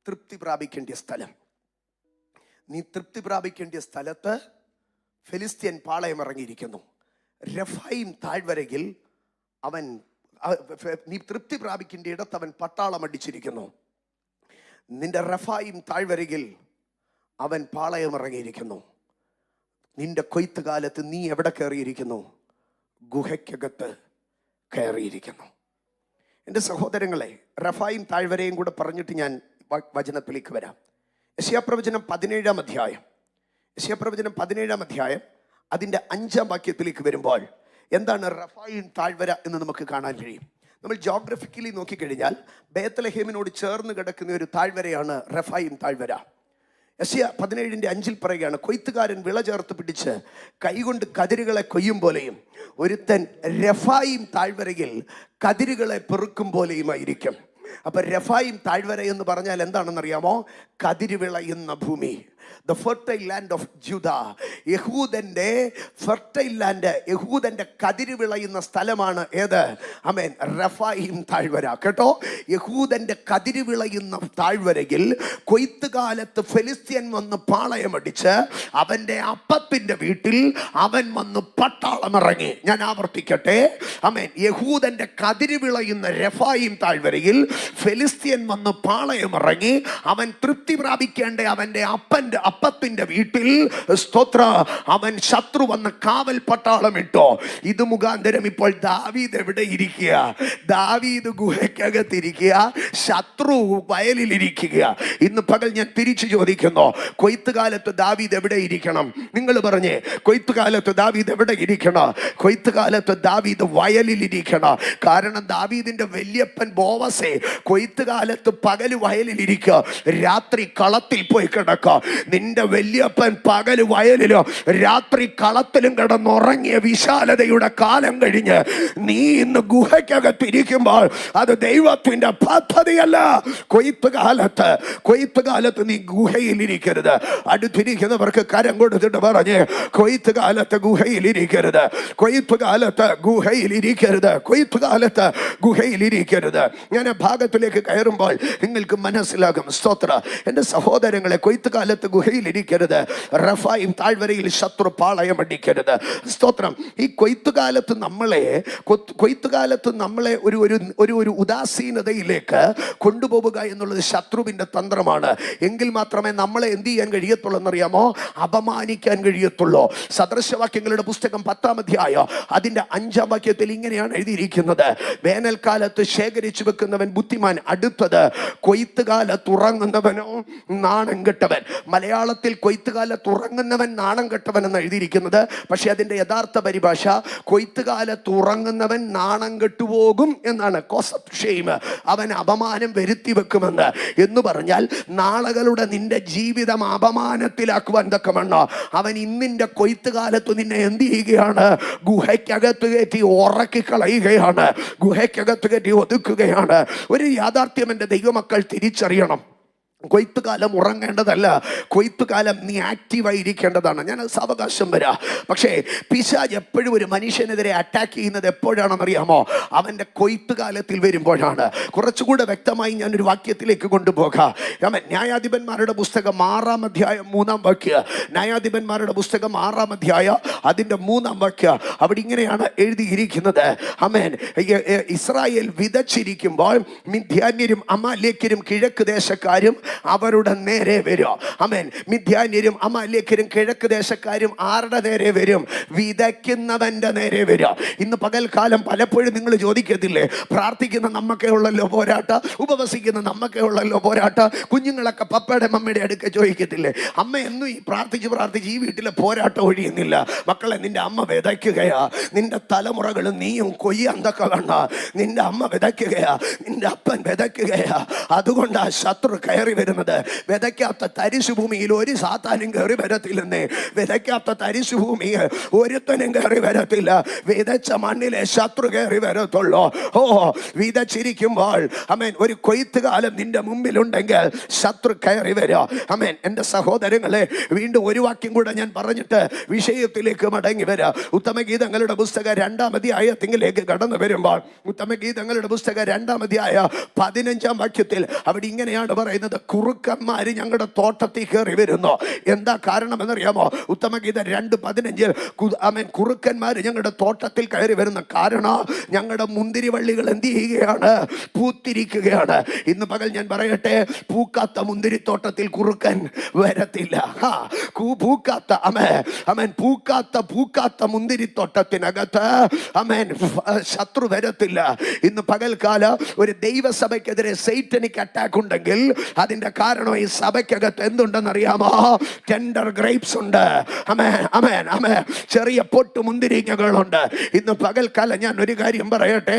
തൃപ്തി പ്രാപിക്കേണ്ട സ്ഥലം. നീ തൃപ്തി പ്രാപിക്കേണ്ട സ്ഥലത്ത് ഫെലിസ്ത്യൻ പാളയം ഇറങ്ങിയിരിക്കുന്നു. രഫായിം താഴ്വരയിൽ അവൻ നീ തൃപ്തി പ്രാപിക്കേണ്ട ഇടത്ത് അവൻ പട്ടാളം അടിച്ചിരിക്കുന്നു. നിന്റെ റഫായിം താഴ്വരയിൽ അവൻ പാളയം ഇറങ്ങിയിരിക്കുന്നു. നിന്റെ കൊയ്ത്ത് കാലത്ത് നീ എവിടെ കയറിയിരിക്കുന്നു? ഗുഹയ്ക്കകത്ത് കയറിയിരിക്കുന്നു. എൻ്റെ സഹോദരങ്ങളെ, റഫായിം താഴ്വരയും കൂടെ പറഞ്ഞിട്ട് ഞാൻ വചനത്തിലേക്ക് വരാം. യെശയ്യാപ്രവചനം 17-ാം അധ്യായം, യെശയ്യാപ്രവചനം 17-ാം അധ്യായം അതിൻ്റെ 5-ാം വാക്യത്തിലേക്ക് വരുമ്പോൾ എന്താണ് റഫായിം താഴ്വര എന്ന് നമുക്ക് കാണാൻ കഴിയും. നമ്മൾ ജോഗ്രഫിക്കലി നോക്കിക്കഴിഞ്ഞാൽ ബേത്ലഹേമിനോട് ചേർന്ന് കിടക്കുന്ന ഒരു താഴ്വരയാണ് റഫായിം താഴ്വര. യെശയ്യാ 17-5 പറയുകയാണ്, കൊയ്ത്തുകാരൻ വിള ചേർത്ത് പിടിച്ച് കൈകൊണ്ട് കതിരുകളെ കൊയ്യും പോലെയും ഒരുത്തൻ റഫായിം താഴ്വരയിൽ കതിരുകളെ പെറുക്കും പോലെയുമായിരിക്കും. അപ്പൊ റഫായിം താഴ്വര എന്ന് പറഞ്ഞാൽ എന്താണെന്നറിയാമോ? കതിര് വിളയുന്ന ഭൂമി. The fertile land of Judah. യഹൂദന്റെ ഫെർട്ടൈൽ ലാൻഡ്, യഹൂദന്റെ കതിര് വിളയുന്ന സ്ഥലമാണ് ഏത്? ആമേൻ, റഫായിം താഴ്വര. കേട്ടോ, യഹൂദന്റെ കതിര് വിളയുന്ന താഴ്വരയിൽ കൊയ്ത്തുകാലത്ത് ഫെലിസ്ത്യൻ വന്ന് പാളയമടിച്ച് അവന്റെ അപ്പത്തിന്റെ വീട്ടിൽ അവൻ വന്ന് പട്ടാളമിറങ്ങി. ഞാൻ ആവർത്തിക്കട്ടെ, ആമേൻ, യഹൂദന്റെ കതിര് വിളയുന്ന റഫായിം താഴ്വരയിൽ ഫെലിസ്ത്യൻ വന്ന് പാളയമിറങ്ങി അവൻ തൃപ്തി പ്രാപിക്കേണ്ട അവന്റെ അപ്പത്തിന്റെ വീട്ടിൽ, സ്തോത്ര, അവൻ ശത്രു വന്ന് കാവൽ പട്ടാളം ഇട്ടോ. ഇത് മുഖാന്തരം ഇപ്പോൾ ദാവീദ് എവിടെ ഇരിക്കുക? ദാവീദ് ഗുഹയ്ക്കകത്തിരിക്കുക, ശത്രു വയലിലിരിക്കുക. ഇന്ന് പകൽ ഞാൻ തിരിച്ചു ചോദിക്കുന്നു, കൊയ്ത്തുകാലത്ത് ദാവീദ് എവിടെ ഇരിക്കണം? നിങ്ങൾ പറഞ്ഞേ, കൊയ്ത്തുകാലത്ത് ദാവീദ് എവിടെ ഇരിക്കണം? കൊയ്ത്തുകാലത്ത് ദാവീദ് വയലിലിരിക്കണം. കാരണം ദാവീദിന്റെ വല്യപ്പൻ ബോവസേ കൊയ്ത്തുകാലത്ത് പകല് വയലിലിരിക്കുക, രാത്രി കളത്തിൽ പോയി കിടക്കുക. നിന്റെ വല്യപ്പൻ പകല് വയലിലോ രാത്രി കളത്തിലും കിടന്നുറങ്ങിയ വിശാലതയുടെ കാലം കഴിഞ്ഞ് നീ ഇന്ന് ഗുഹയ്ക്കകത്തിരിക്കുമ്പോൾ അത് ദൈവത്തിന്റെ പദ്ധതിയല്ല. കൊയ്ത്തുകാലത്ത് നീ ഗുഹയിലിരിക്കരുത്. അടുത്തിരിക്കുന്നവർക്ക് കരം കൊടുത്തിട്ട് പറഞ്ഞ്, കൊയ്ത്തുകാലത്ത് ഗുഹയിലിരിക്കരുത്, കൊയ്ത്തുകാലത്ത് ഗുഹയിലിരിക്കരുത്, കൊയ്ത്തുകാലത്ത് ഗുഹയിലിരിക്കരുത്. ഞാൻ ആ ഭാഗത്തിലേക്ക് കയറുമ്പോൾ നിങ്ങൾക്ക് മനസ്സിലാകും. സ്തോത്ര, എൻ്റെ സഹോദരങ്ങളെ, കൊയ്ത്തുകാലത്ത് ഗുഹയിലിരിക്കരുത്. റഫായിം താഴ്വരയിൽ ശത്രു പാളയം അടിക്കരുത്. സ്തോത്രം. ഈ കൊയ്ത്തുകാലത്ത് നമ്മളെ ഒരു ഉദാസീനതയിലേക്ക് കൊണ്ടുപോവുക എന്നുള്ളത് ശത്രുവിന്റെ തന്ത്രമാണ്. എങ്കിൽ മാത്രമേ നമ്മളെ എന്ത് ചെയ്യാൻ കഴിയത്തുള്ളൂ എന്നറിയാമോ? അപമാനിക്കാൻ കഴിയത്തുള്ളൂ. സദൃശവാക്യങ്ങളുടെ പുസ്തകം 10-ാം അധ്യായം അതിന്റെ 5-ാം വാക്യത്തിൽ ഇങ്ങനെയാണ് എഴുതിയിരിക്കുന്നത്, വേനൽക്കാലത്ത് ശേഖരിച്ചു വെക്കുന്നവൻ ബുദ്ധിമാൻ, അടുത്തത് കൊയ്ത്തുകാലത്ത് ഉറങ്ങുന്നവനോ നാണം കെട്ടവൻ. മലയാളത്തിൽ കൊയ്ത്തുകാലത്ത് ഉറങ്ങുന്നവൻ നാണം കെട്ടവൻ എന്ന് എഴുതിയിരിക്കുന്നത്, പക്ഷെ അതിന്റെ യഥാർത്ഥ പരിഭാഷ കൊയ്ത്തുകാലത്ത് ഉറങ്ങുന്നവൻ നാണം കെട്ടുപോകും എന്നാണ്. കോസ് ഓഫ് ഷെയിം, അവൻ അപമാനം വരുത്തി വെക്കുമെന്ന്. എന്ന് പറഞ്ഞാൽ നാളുകളുടെ നിന്റെ ജീവിതം അപമാനത്തിലാക്കുവാൻ തക്കവണ്ണം അവൻ ഇന്നിന്റെ കൊയ്ത്തുകാലത്ത് നിന്നെ എന്ത് ചെയ്യുകയാണ്? ഗുഹയ്ക്കകത്ത് കയറ്റി ഉറക്കി കളയുകയാണ്, ഗുഹയ്ക്കകത്ത് കയറ്റി ഒതുക്കുകയാണ്. ഒരു യാഥാർത്ഥ്യം എൻ്റെ ദൈവമക്കൾ തിരിച്ചറിയണം. കൊയ്ത്തുകാലം ഉറങ്ങേണ്ടതല്ല, കൊയ്ത്തുകാലം നീ ആക്റ്റീവായി ഇരിക്കേണ്ടതാണ്. ഞാനത് സാവകാശം വരാം. പക്ഷേ പിശാച് എപ്പോഴും ഒരു മനുഷ്യനെതിരെ അറ്റാക്ക് ചെയ്യുന്നത് എപ്പോഴാണെന്നറിയാമോ? അവൻ്റെ കൊയ്ത്തുകാലത്തിൽ വരുമ്പോഴാണ്. കുറച്ചുകൂടെ വ്യക്തമായി ഞാനൊരു വാക്യത്തിലേക്ക് കൊണ്ടുപോകാം. ന്യായാധിപന്മാരുടെ പുസ്തകം 6-ാം അധ്യായം 3-ാം വാക്യം, ന്യായാധിപന്മാരുടെ പുസ്തകം 6-ാം അധ്യായം അതിൻ്റെ 3-ാം വാക്യം, അവിടെ ഇങ്ങനെയാണ് എഴുതിയിരിക്കുന്നത്. ആമേൻ, ഇസ്രായേൽ വിതച്ചിരിക്കുമ്പോൾ മിദ്യാന്യരും അമാലേക്യരും കിഴക്ക് ദേശക്കാരും അവരുടെ നേരെ വരും. ആമേൻ, മിദ്യാന്യരും അമാലേക്യരും കിഴക്ക് ദേശക്കാരും ആരുടെ നേരെ വരും? വിതയ്ക്കുന്നവന്റെ നേരെ വരും. ഇന്ന് പകൽക്കാലം പലപ്പോഴും നിങ്ങൾ ചോദിക്കത്തില്ലേ, പ്രാർത്ഥിക്കുന്ന നമ്മക്കേ ഉള്ളല്ലോ പോരാട്ട, ഉപവസിക്കുന്ന നമ്മക്കേ ഉള്ളല്ലോ പോരാട്ട. കുഞ്ഞുങ്ങളൊക്കെ പപ്പയുടെ മമ്മയുടെ അടുക്ക ചോദിക്കത്തില്ലേ, അമ്മ എന്നും ഈ പ്രാർത്ഥിച്ച് ഈ വീട്ടിലെ പോരാട്ടം ഒഴിയുന്നില്ല. മക്കളെ, നിന്റെ അമ്മ വിതയ്ക്കുകയാ, നിന്റെ തലമുറകളും നീയും കൊയ്യാൻ തക്കവണ്ണ നിന്റെ അമ്മ വിതയ്ക്കുകയാ, നിന്റെ അപ്പൻ വിതയ്ക്കുകയാ. അതുകൊണ്ടാ ശത്രു കയറി വരുന്നത്. വിതയ്ക്കാത്ത തരിശുഭൂമിയിൽ ഒരു സാത്താനും കയറി വരത്തില്ലെന്നേ. വിതയ്ക്കാത്ത തരിശുഭൂമിയിൽ ഒരുത്തനും കയറി വരത്തില്ല. വിതച്ച മണ്ണിലെ ശത്രു കയറി വരത്തുള്ളൂ. ഓ, വിതച്ചിരിക്കുമ്പോൾ അമേൻ, ഒരു കൊയ്ത്തുകാലം നിന്റെ മുമ്പിലുണ്ടെങ്കിൽ ശത്രു കയറി വരാം. അമേൻ. എൻ്റെ സഹോദരങ്ങളെ, വീണ്ടും ഒരു വാക്യം കൂടെ ഞാൻ പറഞ്ഞിട്ട് വിഷയത്തിലേക്ക് മടങ്ങി വരാം. ഉത്തമഗീതങ്ങളുടെ പുസ്തകം 2-ാം അധ്യായത്തിലേക്ക് കടന്നു വരുമ്പോൾ, ഉത്തമഗീതങ്ങളുടെ പുസ്തകം 2-ാം അധ്യായം 15-ാം വാക്യത്തിൽ അവിടെ ഇങ്ങനെയാണ് പറയുന്നത്, കുറുക്കന്മാര് ഞങ്ങളുടെ തോട്ടത്തിൽ കയറി വരുന്നു. എന്താ കാരണം എന്നറിയാമോ? ഉത്തമഗീതം 2:15 കുറുക്കന്മാര് ഞങ്ങളുടെ തോട്ടത്തിൽ കയറി വരുന്ന കാരണം ഞങ്ങളുടെ മുന്തിരിവള്ളികൾ എന്ത് ചെയ്യുകയാണ്? പൂത്തിരിക്കുകയാണ്. ഇന്ന് പകൽ ഞാൻ പറയട്ടെ, പൂക്കാത്ത മുന്തിരിത്തോട്ടത്തിൽ കുറുക്കൻ വരത്തില്ല. പൂക്കാത്ത പൂക്കാത്ത മുന്തിരിത്തോട്ടത്തിനകത്ത് ശത്രു വരത്തില്ല. ഇന്ന് പകൽക്കാല ഒരു ദൈവസഭയ്ക്കെതിരെ സൈറ്റനിക് അറ്റാക്ക് ഉണ്ടെങ്കിൽ അതിന്റെ കാരണം ഈ സഭയ്ക്കകത്ത് എന്തുണ്ടെന്നറിയാമോ? ടെൻഡർ ഗ്രേപ്സ് ഉണ്ട്. ചെറിയ പൊട്ടുമുന്തിരിങ്ങകളുണ്ട്. ഇന്ന് പകൽക്കാലം ഞാൻ ഒരു കാര്യം പറയട്ടെ,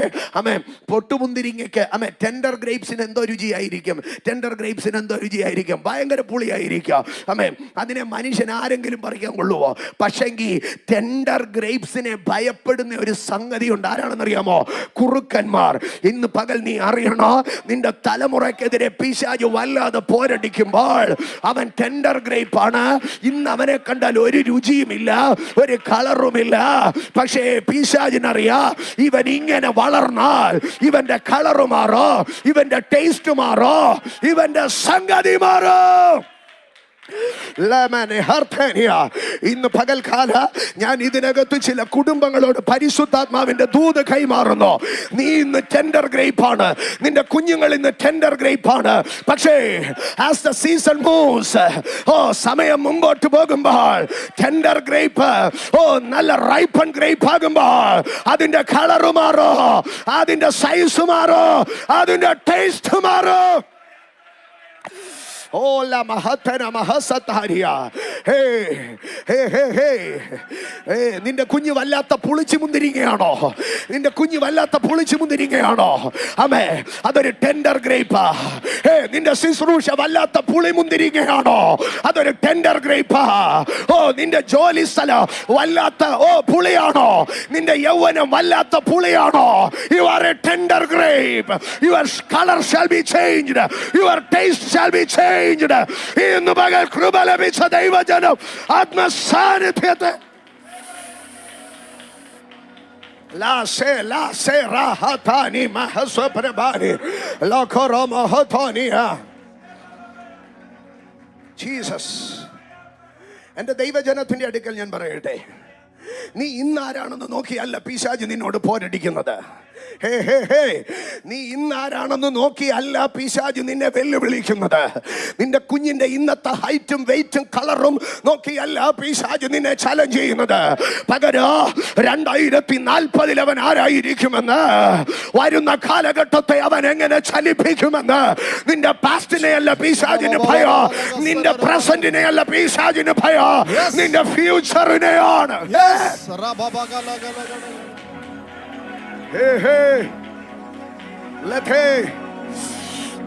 പൊട്ടുമുന്തിരിങ്ങയ്ക്ക് ടെൻഡർ ഗ്രേപ്സിന് എന്തോ രുചിയായിരിക്കും. ടെൻഡർ ഗ്രേപ്സിന് എന്തോ രുചിയായിരിക്കും? ഭയങ്കര പുളിയായിരിക്കാം. അതിനെ മനുഷ്യൻ ആരെങ്കിലും പറിക്കാൻ കൊള്ളുവോ? പക്ഷെങ്കിൽ ടെൻഡർ ഗ്രേപ്സിനെ ഭയപ്പെടുന്ന ഒരു സംഗതി ഉണ്ട്. ആരാണെന്നറിയാമോ? കുറുക്കന്മാർ. ഇന്ന് പകൽ നീ അറിയണോ, നിന്റെ തലമുറയ്ക്കെതിരെ പിശാച് വല്ലാതെ പോരടിക്കുമ്പോൾ അവൻ ടെൻഡർ ഗ്രേപ്പ് ആണ്. ഇന്ന് അവനെ കണ്ടാൽ ഒരു രുചിയുമില്ല, ഒരു കളറുമില്ല. പക്ഷേ പിശാചിനറിയാ, ഇവൻ ഇങ്ങനെ വളർന്നാൽ ഇവന്റെ കളറ് മാറോ, ഇവന്റെ ടേസ്റ്റ് മാറോ, ഇവന്റെ സംഗതി മാറോ. ഇന്ന് പകൽക്കാല ഞാൻ ഇതിനകത്ത് ചില കുടുംബങ്ങളോട് പരിശുദ്ധാത്മാവിന്റെ ദൂത് കൈമാറുന്നു. നീ ഇന്ന് ടെൻഡർ ഗ്രേപ്പ് ആണ്, നിന്റെ കുഞ്ഞുങ്ങൾ ഇന്ന് ടെൻഡർ ഗ്രേപ്പ് ആണ്. പക്ഷേ as the season moves, സമയം മുമ്പോട്ട് പോകുമ്പോൾ ടെൻഡർ ഗ്രേപ്പ് നല്ല റൈപ്പൺ ഗ്രേപ്പ് ആകുമ്പോൾ അതിന്റെ കളറ് മാറോ, അതിന്റെ സൈസ് മാറോ, അതിന്റെ ടേസ്റ്റ് മാറോ. Hola mahatana mahasataria. നിന്റെ കുഞ്ഞ് വല്ലാത്ത പുളിച്ചു മുന്തിരിങ്ങയാണോ? നിന്റെ കുഞ്ഞ് വല്ലാത്ത പുളിച്ചു മുന്തിരിങ്ങയാണോ? അതൊരു ടെൻഡർ ഗ്രേപ്പാ. നിന്റെ ശുശ്രൂഷ വല്ലാത്ത പുളി മുന്തിരിങ്ങയാണോ? അതൊരു ടെൻഡർ ഗ്രേപ്പാ. നിന്റെ ജോലി സ്ഥലം വല്ലാത്ത പുളിയാണോ? നിന്റെ യൗവനം വല്ലാത്ത പുളിയാണോ? You are a tender grape. Your color shall be changed. Your taste shall be changed. ഇന്ന് പകൽ കൃപ ലഭിച്ച ദൈവജനം ആത്മസാന്നിധ്യത്തെ ജീസസ്. എന്റെ ദൈവജനത്തിന്റെ അടുക്കൽ ഞാൻ പറയട്ടെ, നീ ഇന്നാരാണെന്ന് നോക്കിയല്ല പിശാച് നിന്നോട് പോരടിക്കുന്നത്. നീ ഇന്നാരാണെന്ന് നോക്കിയല്ല പിശാച് നിന്നെ വെല്ലുവിളിക്കുന്നത്. നിന്റെ കുഞ്ഞിന്റെ ഇന്നത്തെ ഹൈറ്റും വെയിറ്റും കളറും നോക്കിയല്ല പിശാച് നിന്നെ ചലഞ്ച് ചെയ്യുന്നത്. പകരം 2040 അവൻ ആരായിരിക്കുമെന്ന്, വരുന്ന കാലഘട്ടത്തെ അവൻ എങ്ങനെ ചലിപ്പിക്കുമെന്ന്, നിന്റെ പാസ്റ്റിനെ അല്ല പിശാചിന് ഭയം, നിന്റെ പ്രസന്റിനെ അല്ല പിശാചിന് ഭയം, നിന്റെ ഫ്യൂച്ചറിനെയാണ്.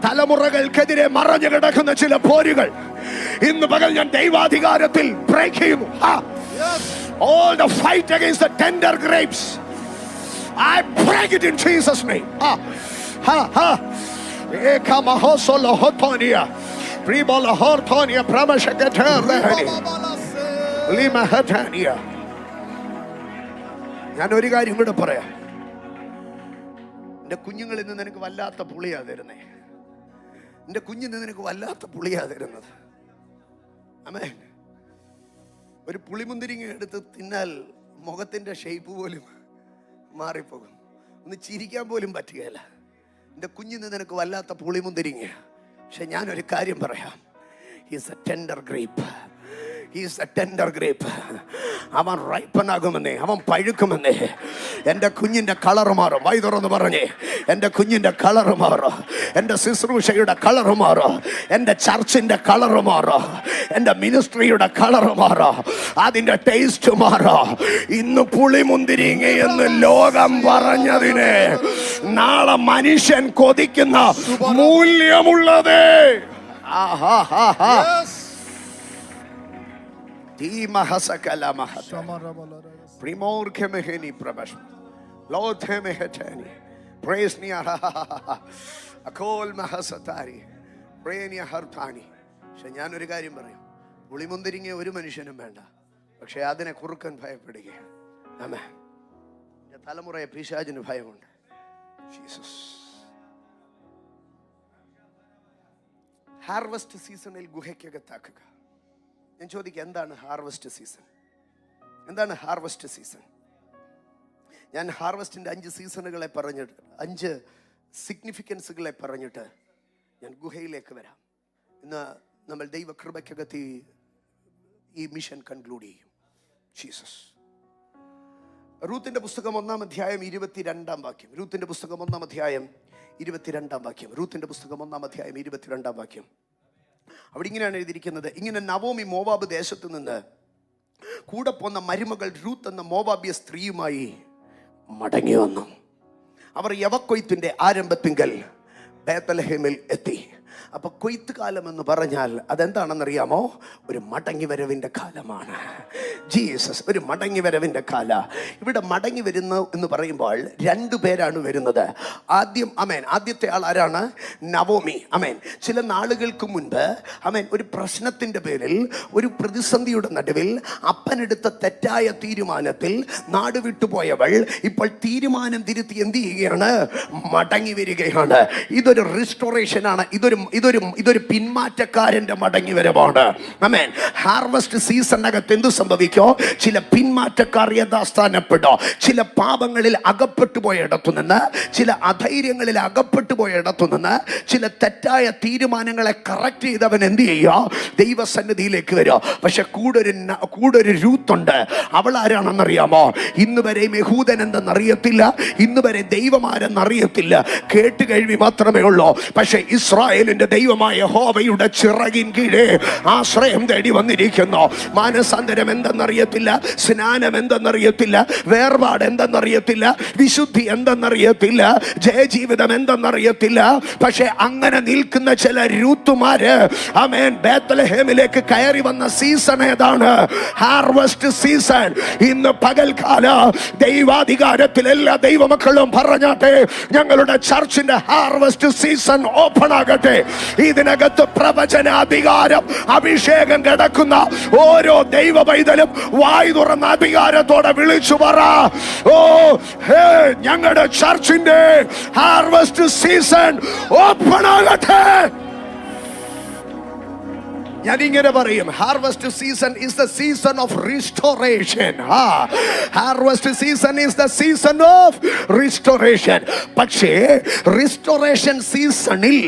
തലമുറകൾക്കെതിരെ മറഞ്ഞു കിടക്കുന്ന ചില പോരുകൾ ഇന്ന് പകൽ ഞാൻ ദൈവാധികാരത്തിൽ ബ്രേക്ക് ചെയ്യുന്നു. All the fight against the tender grapes, I break it in Jesus' name. Eka mahosolo hotonia, pribola hortonia, pramashakaterlehani, lima hatania. ഞാൻ ഒരു കാര്യം കൂടെ പറയാം. എൻ്റെ കുഞ്ഞുങ്ങളിൽ നിന്ന് നിനക്ക് വല്ലാത്ത പുളിയാ തരുന്നേ. എൻ്റെ കുഞ്ഞിൽ നിന്ന് നിനക്ക് വല്ലാത്ത പുളിയാ തരുന്നത്. ആമേൻ. ഒരു പുളിമുന്തിരിങ്ങ എടുത്ത് തിന്നാൽ മുഖത്തിൻ്റെ ഷേപ്പ് പോലും മാറിപ്പോകും, ഒന്ന് ചിരിക്കാൻ പോലും പറ്റുകയില്ല. എൻ്റെ കുഞ്ഞിൽ നിന്ന് നിനക്ക് വല്ലാത്ത പുളിമുന്തിരിങ്ങ. പക്ഷെ ഞാനൊരു കാര്യം പറയാം, is A tender grape. He's a tender grape. അവൻ റൈപ്പനാകുമെന്നേ, അവൻ പഴുക്കുമെന്നേ. എൻ്റെ കുഞ്ഞിൻ്റെ കളറ് മാറും. വൈ തുറന്ന് പറഞ്ഞേ, എൻ്റെ കുഞ്ഞിൻ്റെ കളറ് മാറും, എൻ്റെ ശുശ്രൂഷയുടെ കളറ് മാറും, എൻ്റെ ചർച്ചിൻ്റെ കളറ് മാറും, എൻ്റെ മിനിസ്ട്രിയുടെ കളറ് മാറും, അതിൻ്റെ ടേസ്റ്റ് മാറും. ഇന്ന് പുളിമുന്തിരിങ്ങ എന്ന് ലോകം പറഞ്ഞതിനെ നാളെ മനുഷ്യൻ കൊതിക്കുന്ന മൂല്യമുള്ളതേ. ഞാനൊരു കാര്യം പറയാം, പുളിമുന്തിരിങ്ങ ഒരു മനുഷ്യനും വേണ്ട, പക്ഷെ അതിനെ കുറുക്കൻ ഭയപ്പെടുകയാണ്. ആമേൻ. തലമുറയെ പിശാചിന് ഭയമുണ്ട്. ജീസസ്. ഹാർവസ്റ്റ് സീസണിൽ ഗുഹയ്ക്കകത്താക്കുക. ഞാൻ ചോദിക്കുക, എന്താണ് ഹാർവസ്റ്റ് സീസൺ? എന്താണ് ഹാർവസ്റ്റ് സീസൺ? ഞാൻ ഹാർവസ്റ്റിൻ്റെ 5 സീസണുകളെ പറഞ്ഞിട്ട്, 5 സിഗ്നിഫിക്കൻസുകളെ പറഞ്ഞിട്ട് ഞാൻ ഗുഹയിലേക്ക് വരാം. ഇന്ന് നമ്മൾ ദൈവകൃപയ്ക്കകത്ത് ഈ മിഷൻ കൺക്ലൂഡ് ചെയ്യും. ജീസസ്. റൂത്തിന്റെ പുസ്തകം 1-ാം അധ്യായം 22-ാം വാക്യം. റൂത്തിന്റെ പുസ്തകം 1-ാം അധ്യായം 22-ാം വാക്യം. റൂത്തിന്റെ പുസ്തകം 1-ാം അധ്യായം 22-ാം വാക്യം. അവിടെ ഇങ്ങനെയാണ് എഴുതിയിരിക്കുന്നത്: ഇങ്ങനെ നവോമി മോവാബ് ദേശത്ത് നിന്ന് കൂടെ പോന്ന മരുമകൾ റൂത്ത് എന്ന മോവാബിയ സ്ത്രീയുമായി മടങ്ങി വന്നു. അവർ യവക്കൊയ്ത്തിന്റെ ആരംഭത്തിങ്കൽ ബേത്ലഹേമിൽ എത്തി. അപ്പൊ കൊയ്ത്ത് കാലം എന്ന് പറഞ്ഞാൽ അതെന്താണെന്നറിയാമോ? ഒരു മടങ്ങി വരവിന്റെ കാലമാണ്. ജീസസ്, ഒരു മടങ്ങി വരവിന്റെ കാല. ഇവിടെ മടങ്ങി വരുന്നു എന്ന് പറയുമ്പോൾ 2 പേരാണ് വരുന്നത്. ആദ്യത്തെ ആൾ ആരാണ്? നവോമി. ചില നാളുകൾക്ക് മുൻപ് ഒരു പ്രശ്നത്തിന്റെ പേരിൽ, ഒരു പ്രതിസന്ധിയുടെ നടുവിൽ അപ്പനെടുത്ത തെറ്റായ തീരുമാനത്തിൽ നാട് വിട്ടുപോയവൾ ഇപ്പോൾ തീരുമാനം തിരുത്തി എന്ത് ചെയ്യുകയാണ്? മടങ്ങി വരികയാണ്. ഇതൊരു റിസ്റ്റോറേഷൻ ആണ്. ഇതൊരു പിന്മാറ്റക്കാരന്റെ മടങ്ങി വരവാണ്. ഹാർവസ്റ്റ് സീസണിനകത്ത് എന്ത് സംഭവിക്കോ? ചില പിന്മാറ്റക്കാർ യഥാസ്ഥാനപ്പെടോ. ചില പാപങ്ങളിൽ അകപ്പെട്ടു പോയ ഇടത്തുനിന്ന്, ചില അധൈര്യങ്ങളിൽ അകപ്പെട്ടു പോയ ഇടത്തുനിന്ന്, ചില തെറ്റായ തീരുമാനങ്ങളെ കറക്റ്റ് ചെയ്തവൻ എന്ത് ചെയ്യുക? ദൈവസന്നിധിയിലേക്ക് വരിക. പക്ഷെ കൂടെ ഒരു രൂത്തുണ്ട്. അവൾ ആരാണെന്നറിയാമോ? ഇന്ന് വരെ യഹൂദൻ എന്തെന്നറിയത്തില്ല, ഇന്ന് വരെ ദൈവമാരെന്നറിയത്തില്ല, കേട്ട് കഴിവി മാത്രമേ ഉള്ളൂ. പക്ഷെ ഇസ്രായേലിന്റെ ദൈവമായ യഹോവയുടെ ചിറകിൻ കീഴെ ആശ്രയം തേടി വന്നിരിക്കുന്നു. മാനസാന്തരം എന്തെന്നറിയത്തില്ല, സ്നാനം എന്തെന്നറിയത്തില്ല, വേർപാട് എന്തെന്നറിയത്തില്ല, വിശുദ്ധി എന്തെന്നറിയത്തില്ല, ജയജീവിതം എന്തെന്നറിയത്തില്ല. പക്ഷെ അങ്ങനെ നിൽക്കുന്ന ചില രൂത്തുമാര് ബേത്ലഹേമിലേക്ക് കയറി വന്ന സീസൺ ഏതാണ്? Harvest season. ഇന്ന് പകൽക്കാല ദൈവാധികാരത്തിൽ എല്ലാ ദൈവമക്കളും പറഞ്ഞാട്ടെ, ഞങ്ങളുടെ ചർച്ചിന്റെ ഹാർവസ്റ്റ് സീസൺ ഓപ്പൺ ആകട്ടെ. ഇതിനകത്ത് പ്രവചനാധികാരം, അഭിഷേകം കിടക്കുന്ന ഓരോ ദൈവ പൈതലും വായു തുറന്ന അധികാരത്തോടെ വിളിച്ചു പറ, ഓ ഞങ്ങളുടെ ചർച്ചിന്റെ ഹാർവസ്റ്റ് സീസൺ ഓപ്പൺ ആകട്ടെ. ഞാൻ ഇങ്ങനെ പറയും, harvest season is the season of restoration. Harvest season is the season of restoration. പക്ഷേ റിസ്റ്റോറേഷൻ സീസണിൽ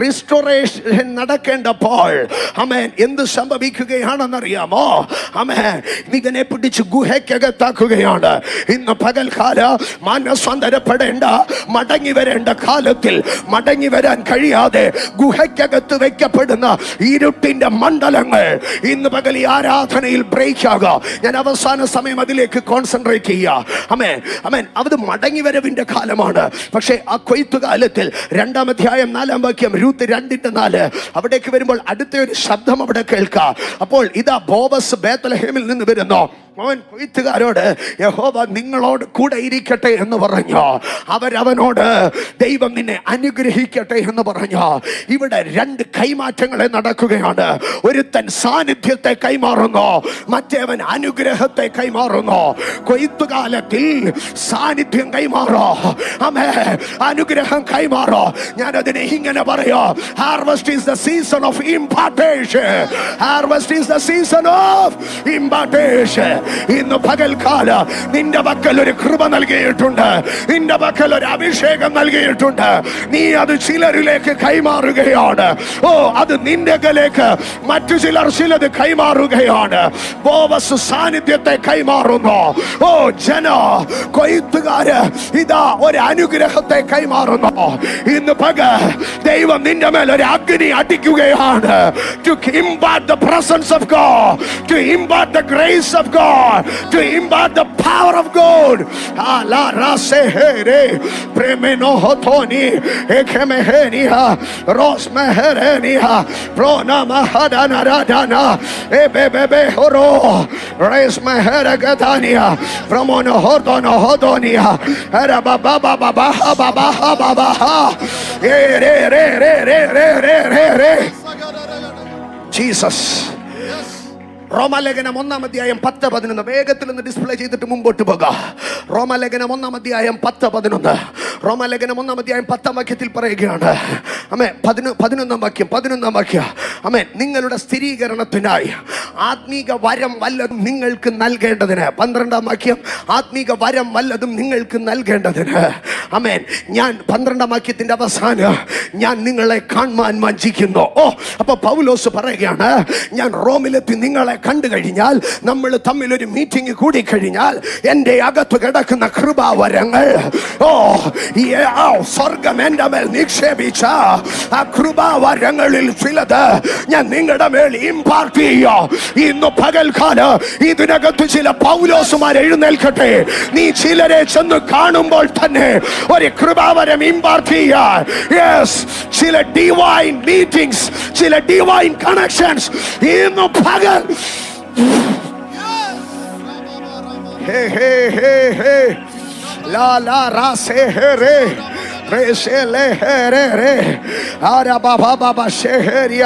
റിസ്റ്റോറേഷൻ നടക്കേണ്ടപ്പോൾ എന്ത് സംഭവിക്കുകയാണെന്നറിയാമോ? ഇതിനെ പിടിച്ച് ഗുഹയ്ക്കകത്താക്കുകയാണ്. ഇന്ന് പകൽക്കാല മാനസാന്തരപ്പെടേണ്ട, മടങ്ങി വരേണ്ട കാലത്തിൽ മടങ്ങി വരാൻ കഴിയാതെ ഗുഹയ്ക്കകത്ത് വെക്കപ്പെടുന്ന ഇരുട്ടിന്റെ മണ്ഡലങ്ങൾ ഇന്ന് പകൽ ഈ ആരാധനയിൽ ബ്രേക്ക് ആകാം. ഞാൻ അവസാന സമയം അതിലേക്ക് കോൺസെൻട്രേറ്റ് ചെയ്യുക. അത് മടങ്ങി വരവിന്റെ കാലമാണ്. പക്ഷേ ആ കൊയ്ത്ത് കാലത്തിൽ 2-ാം അധ്യായം 4-ാം വാക്യം, റൂത്ത് 2:4, അവിടേക്ക് വരുമ്പോൾ അടുത്ത ഒരു ശബ്ദം അവിടെ കേൾക്കാം. അപ്പോൾ ഇതാ ബോവസ് ബേത്ലഹേമിൽ നിന്ന് വരുന്നു. അവൻ കൊയ്ത്തുകാരോട്, യഹോവ നിങ്ങളോട് കൂടെ ഇരിക്കട്ടെ എന്ന് പറഞ്ഞു. അവനോട്, ദൈവം നിന്നെ അനുഗ്രഹിക്കട്ടെ എന്ന് പറഞ്ഞു. ഇവിടെ 2 കൈമാറ്റങ്ങളെ നടക്കുകയാണ്. ഒരുത്തൻ സാന്നിധ്യത്തെ കൈമാറുന്നു, മറ്റേവൻ അനുഗ്രഹത്തെ കൈമാറുന്നു. കൊയ്ത്തുകാലത്തിൽ സാന്നിധ്യം കൈമാറോ, അനുഗ്രഹം കൈമാറോ. ഞാൻ അതിനെ ഇങ്ങനെ പറയോ, harvest is the season of impartation. Harvest is the season of impartation. ഇന്ന് പകൽക്കാല നിന്റെ പക്കൽ ഒരു കൃപ നൽകിയിട്ടുണ്ട്, നിന്റെ പക്കൽ ഒരു അഭിഷേകം നൽകിയിട്ടുണ്ട്. നീ അത് ചിലരിലേക്ക് കൈമാറുകയാണ്. അത് നിന്റെ കലേക്ക് മറ്റു ചിലത് കൈമാറുകയാണ്. ബോവസ് സാന്നിധ്യത്തെ കൈമാറുന്നു. കൊയ്ത്തുകാര് ഇതാ ഒരു അനുഗ്രഹത്തെ കൈമാറുന്നു. ഇന്ന് പകൽ ദൈവം നിന്റെ മേൽ ഒരു അഗ്നി അടിക്കുകയാണ്. To impart the presence of God, to impart the grace of God, to impart the power of God. La rasehere premeno hotoni ekemehenia rosmeherenia prona mahadana radana ebebebe horo resmeheragatania promono hodono hodonia era baba baba baba baba baba re re re re re re re Jesus. റോമാലേഖനം 1-ാം 10-11 വേഗത്തിൽ ഒന്ന് display ചെയ്തിട്ട് മുമ്പോട്ട് പോകാം. റോമാലേഖനം 1-ാം 10-11 റോമാലേഖനം 1-ാം 10-ാം വാക്യത്തിൽ പറയുകയാണ്. ആമേൻ. 11-ാം വാക്യം. ആമേൻ. നിങ്ങളുടെ സ്ഥിരീകരണത്തിനായി ആത്മീക വരം വല്ലതും നിങ്ങൾക്ക് നൽകേണ്ടതിന്. 12-ാം വാക്യം. ആത്മീക വരം വല്ലതും നിങ്ങൾക്ക് നൽകേണ്ടതിന്. ആമേൻ. ഞാൻ 12-ാം വാക്യത്തിന്റെ അവസാനം ഞാൻ നിങ്ങളെ കാണുവാൻ വഞ്ചിക്കുന്നു. അപ്പൊ പൗലോസ് പറയുകയാണ്, ഞാൻ റോമിലെത്തി നിങ്ങളെ കണ്ടു കഴിഞ്ഞാൽ, നമ്മൾ തമ്മിൽ ഒരു മീറ്റിംഗ് കൂടി കഴിഞ്ഞാൽ, എൻ്റെ അകത്ത് കിടക്കുന്ന കൃപാവരങ്ങൾ സ്വർഗം എൻ്റെ മേൽ നിക്ഷേപിച്ച ആ കൃപാവരങ്ങളിൽ ചിലത് ഞാൻ നിങ്ങളുടെ മേൽ ഇമ്പാർട്ട് ചെയ്യാം. ഇന്ന് പകൽക്കാലം ഇതിനകത്ത് ചില പൗലോസുമാർ എഴുന്നേൽക്കട്ടെ. നീ ചിലരെ ചെന്ന് കാണുമ്പോൾ തന്നെ ഒരു കൃപാവരം ഇമ്പാർട്ട് ചെയ്യാൻ. യെസ്, ചില ഡിവൈൻ മീറ്റിംഗ്സ്, ചില ഡിവൈൻ കണക്ഷൻസ് ഇന്ന് പകൽ. ഹേ ഹേ ഹേ ഹേ ലാ ലാ റാ സേ ഹേ രേ പ്രേഷേ ലേ ഹേ രേ രേ ആരാ ബാബാ ബാബാ ഷേഹരിയ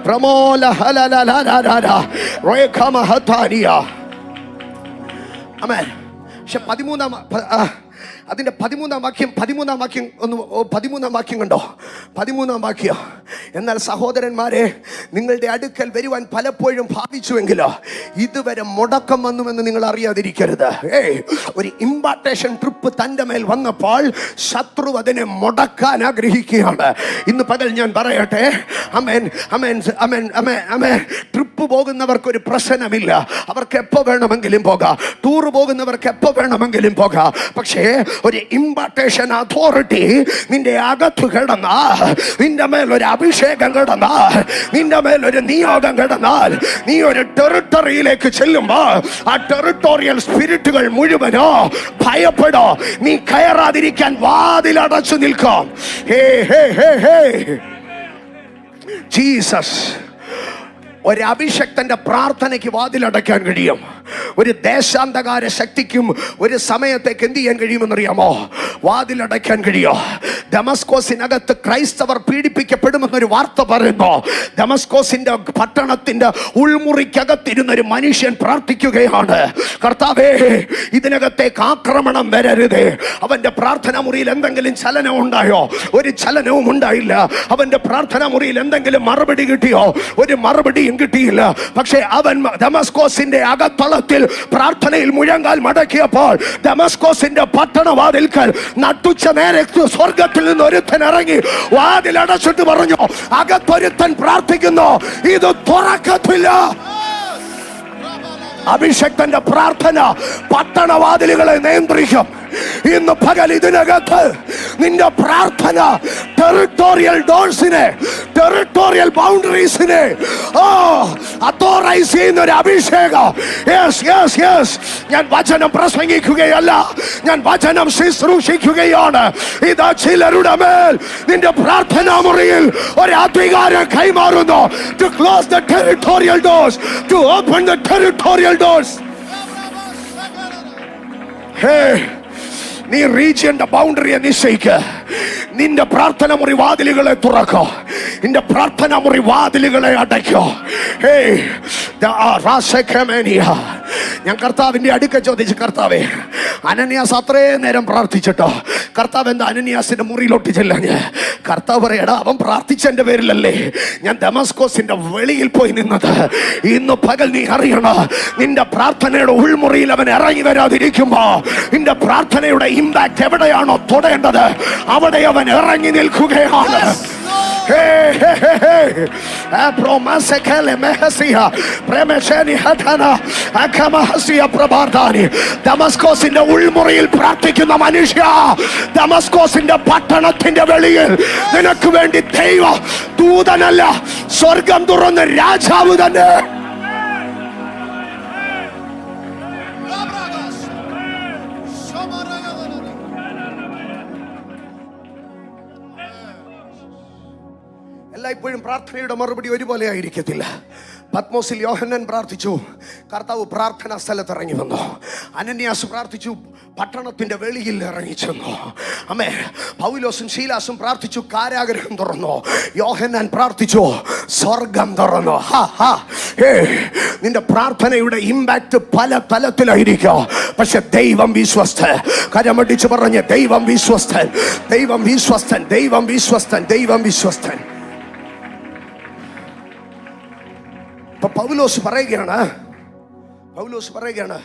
പ്രമോല ഹലല ലാ ലാ ലാ ലാ റേഖമ ഹതാനിയ. ആമേൻ. പക്ഷെ 13-ാം വാക്യം കണ്ടോ? 13-ാം വാക്യം. എന്നാൽ സഹോദരന്മാരെ, നിങ്ങളുടെ അടുക്കൽ വരുവാൻ പലപ്പോഴും ഭാവിച്ചുവെങ്കിലോ ഇതുവരെ മുടക്കം വന്നുവെന്ന് നിങ്ങൾ അറിയാതിരിക്കരുത്. ഒരു ഇമ്പാർട്ടേഷൻ ട്രിപ്പ് തൻ്റെ മേൽ വന്നപ്പോൾ ശത്രു അതിനെ മുടക്കാൻ ആഗ്രഹിക്കുകയാണ്. ഇന്ന് പകൽ ഞാൻ പറയട്ടെ, അമേൻ അമേൻ അമേൻ അമേൻ അമേൻ. ട്രിപ്പ് പോകുന്നവർക്കൊരു പ്രശ്നമില്ല, അവർക്ക് എപ്പോൾ വേണമെങ്കിലും പോകാം. ടൂർ പോകുന്നവർക്ക് എപ്പോൾ വേണമെങ്കിലും പോകാം. പക്ഷേ ഒരു ഇമ്പാർട്ടേഷൻ അതോറിറ്റി നിന്റെ അകത്ത് കിടന്നാൽ, നിന്റെ മേൽ ഒരു അഭിഷേകം കിടന്നാൽ, നിന്റെ മേൽ ഒരു നിയോഗം കിടന്നാൽ, നീ ഒരു ടെറിട്ടറിയിലേക്ക് ചെല്ലുമ്പോൾ ആ ടെറിട്ടോറിയൽ സ്പിരിറ്റുകൾ മുഴുവനോ ഭയപ്പെടോ, നീ കയറാതിരിക്കാൻ വാതിലടച്ചു നിൽക്കാം. ഹേ ഹേ ഹേ ഹേ ജീസസ്. ഒരു അഭിഷക്തന്റെ പ്രാർത്ഥനയ്ക്ക് വാതിലടയ്ക്കാൻ കഴിയും. ഒരു ദേശാന്തകാര ശക്തിക്കും ഒരു സമയത്തേക്ക് എന്ത് ചെയ്യാൻ കഴിയുമെന്നറിയാമോ? വാതിലടയ്ക്കാൻ കഴിയോ? ദമസ്കോസിനകത്ത് ക്രൈസ്തവർ പീഡിപ്പിക്കപ്പെടുമെന്നൊരു വാർത്ത പറയുന്നു. ദമസ്കോസിന്റെ പട്ടണത്തിന്റെ ഉൾമുറിക്കകത്തിരുന്നൊരു മനുഷ്യൻ പ്രാർത്ഥിക്കുകയാണ്, കർത്താവേ, ഇതിനകത്തേക്ക് ആക്രമണം വരരുതേ. അവന്റെ പ്രാർത്ഥനാ മുറിയിൽ എന്തെങ്കിലും ചലനം ഉണ്ടായോ? ഒരു ചലനവും ഉണ്ടായില്ല. അവന്റെ പ്രാർത്ഥനാ മുറിയിൽ എന്തെങ്കിലും മറുപടി കിട്ടിയോ? ഒരു മറുപടിയും കിട്ടിയില്ല. പക്ഷേ അവൻ ദമസ്കോസിന്റെ അകത്തളത്തിൽ പ്രാർത്ഥനയിൽ മുഴങ്കാൽ മടക്കിയപ്പോൾ ദമസ്കോസിന്റെ പട്ടണവാതിൽക്കൽ നട്ടുച്ച നേരെ സ്വർഗത്തിൽ നിന്ന് ഒരുത്തൻ ഇറങ്ങി വാതിലടച്ചിട്ട് പറഞ്ഞു, അകത്തൊരുത്തൻ പ്രാർത്ഥിക്കുന്നു, ഇത് തുറക്കത്തില്ല. അഭിഷക്തന്റെ പ്രാർത്ഥന പട്ടണവാതിലുകളെ നിയന്ത്രിക്കും. ഇന്ന് പകൽ ഇതിനകത്ത് നിന്റെ പ്രാർത്ഥന ടെറിട്ടോറിയൽ ഡോർസിനെ, ടെറിട്ടോറിയൽ ബൗണ്ടറീസിനെ അത്തോറൈസ് ചെയ്യുന്ന ഒരു അഭിഷേകം. Yes yes yes. ഞാൻ വചനം പ്രസംഗിക്കുകയല്ല, ഞാൻ വചനം ശുശ്രൂഷിക്കുകയാണ്. ഇതാ ചിലരുടെ മേൽ നിന്റെ പ്രാർത്ഥനാ മുറിയിൽ ഒരു അധികാരം കൈമാറുന്നു. To close the territorial doors, to open the territorial doors. Hey, നീ റീജിയന്റെ ബൗണ്ടറിയെ നിശ്ചയിക്ക്. നിന്റെ പ്രാർത്ഥന മുറി വാതിലുകളെ തുറക്കോ, നിന്റെ പ്രാർത്ഥന മുറി വാതിലുകളെ അടയ്ക്കോ. ഞാൻ കർത്താവിന്റെ അടുക്ക ചോദിച്ചു, കർത്താവേ, അനന്യാസ് അത്രയും നേരം പ്രാർത്ഥിച്ചിട്ടോ, കർത്താവ് എന്താ അനന്യാസിന്റെ മുറിയിലോട്ട് ചെല്ലാഞ്ഞ്? കർത്താവ് പറയടാ, അവൻ പ്രാർത്ഥിച്ചെന്റെ പേരിലല്ലേ ഞാൻ ദമസ്കോസിന്റെ വെളിയിൽ പോയി നിന്നത്. ഇന്ന് പകൽ നീ അറിയണം, നിന്റെ പ്രാർത്ഥനയുടെ ഉൾമുറിയിൽ അവൻ ഇറങ്ങി വരാതിരിക്കുമ്പോ നിന്റെ പ്രാർത്ഥനയുടെ ഇമ്പാക്ട് എവിടെയാണോ തൊടേണ്ടത് അവിടെ അവൻ ഇറങ്ങി നിൽക്കുകയാണ്. ദമസ്കോസിന്റെ ഉൾമുറിയിൽ പ്രാർത്ഥിക്കുന്ന മനുഷ്യ, ദമസ്കോസിന്റെ പട്ടണത്തിന്റെ വെളിയിൽ നിനക്ക് വേണ്ടി ദൈവ ദൂതനല്ല, സ്വർഗം തുറന്ന രാജാവ് തന്നെ. എല്ലായ്പ്പോഴും പ്രാർത്ഥനയുടെ മറുപടി ഒരുപോലെ ആയിരിക്കത്തില്ല. പത്മോസിൽ യോഹന്നാൻ പ്രാർത്ഥിച്ചു, കർത്താവ് പ്രാർത്ഥനാ സ്ഥലത്ത് ഇറങ്ങി വന്നു. അനന്യാസ് പ്രാർത്ഥിച്ചു, പട്ടണത്തിന്റെ വെളിയിൽ ഇറങ്ങി ചെന്നു. അമ്മേ, പൗലോസും ശീലാസും പ്രാർത്ഥിച്ചു, കാരാഗ്രഹം തുറന്നു. യോഹന്നാൻ പ്രാർത്ഥിച്ചു, സ്വർഗം തുറന്നു. നിന്റെ പ്രാർത്ഥനയുടെ ഇമ്പാക്ട് പല തലത്തിലായിരിക്കും. പക്ഷെ ദൈവം വിശ്വസ്തൻ. കരമടിച്ച് പറഞ്ഞ്, ദൈവം വിശ്വസ്തൻ, ദൈവം വിശ്വസ്തൻ, ദൈവം വിശ്വസ്തൻ, ദൈവം വിശ്വസ്തൻ. പൗലോസ് പറയുകയാണ്,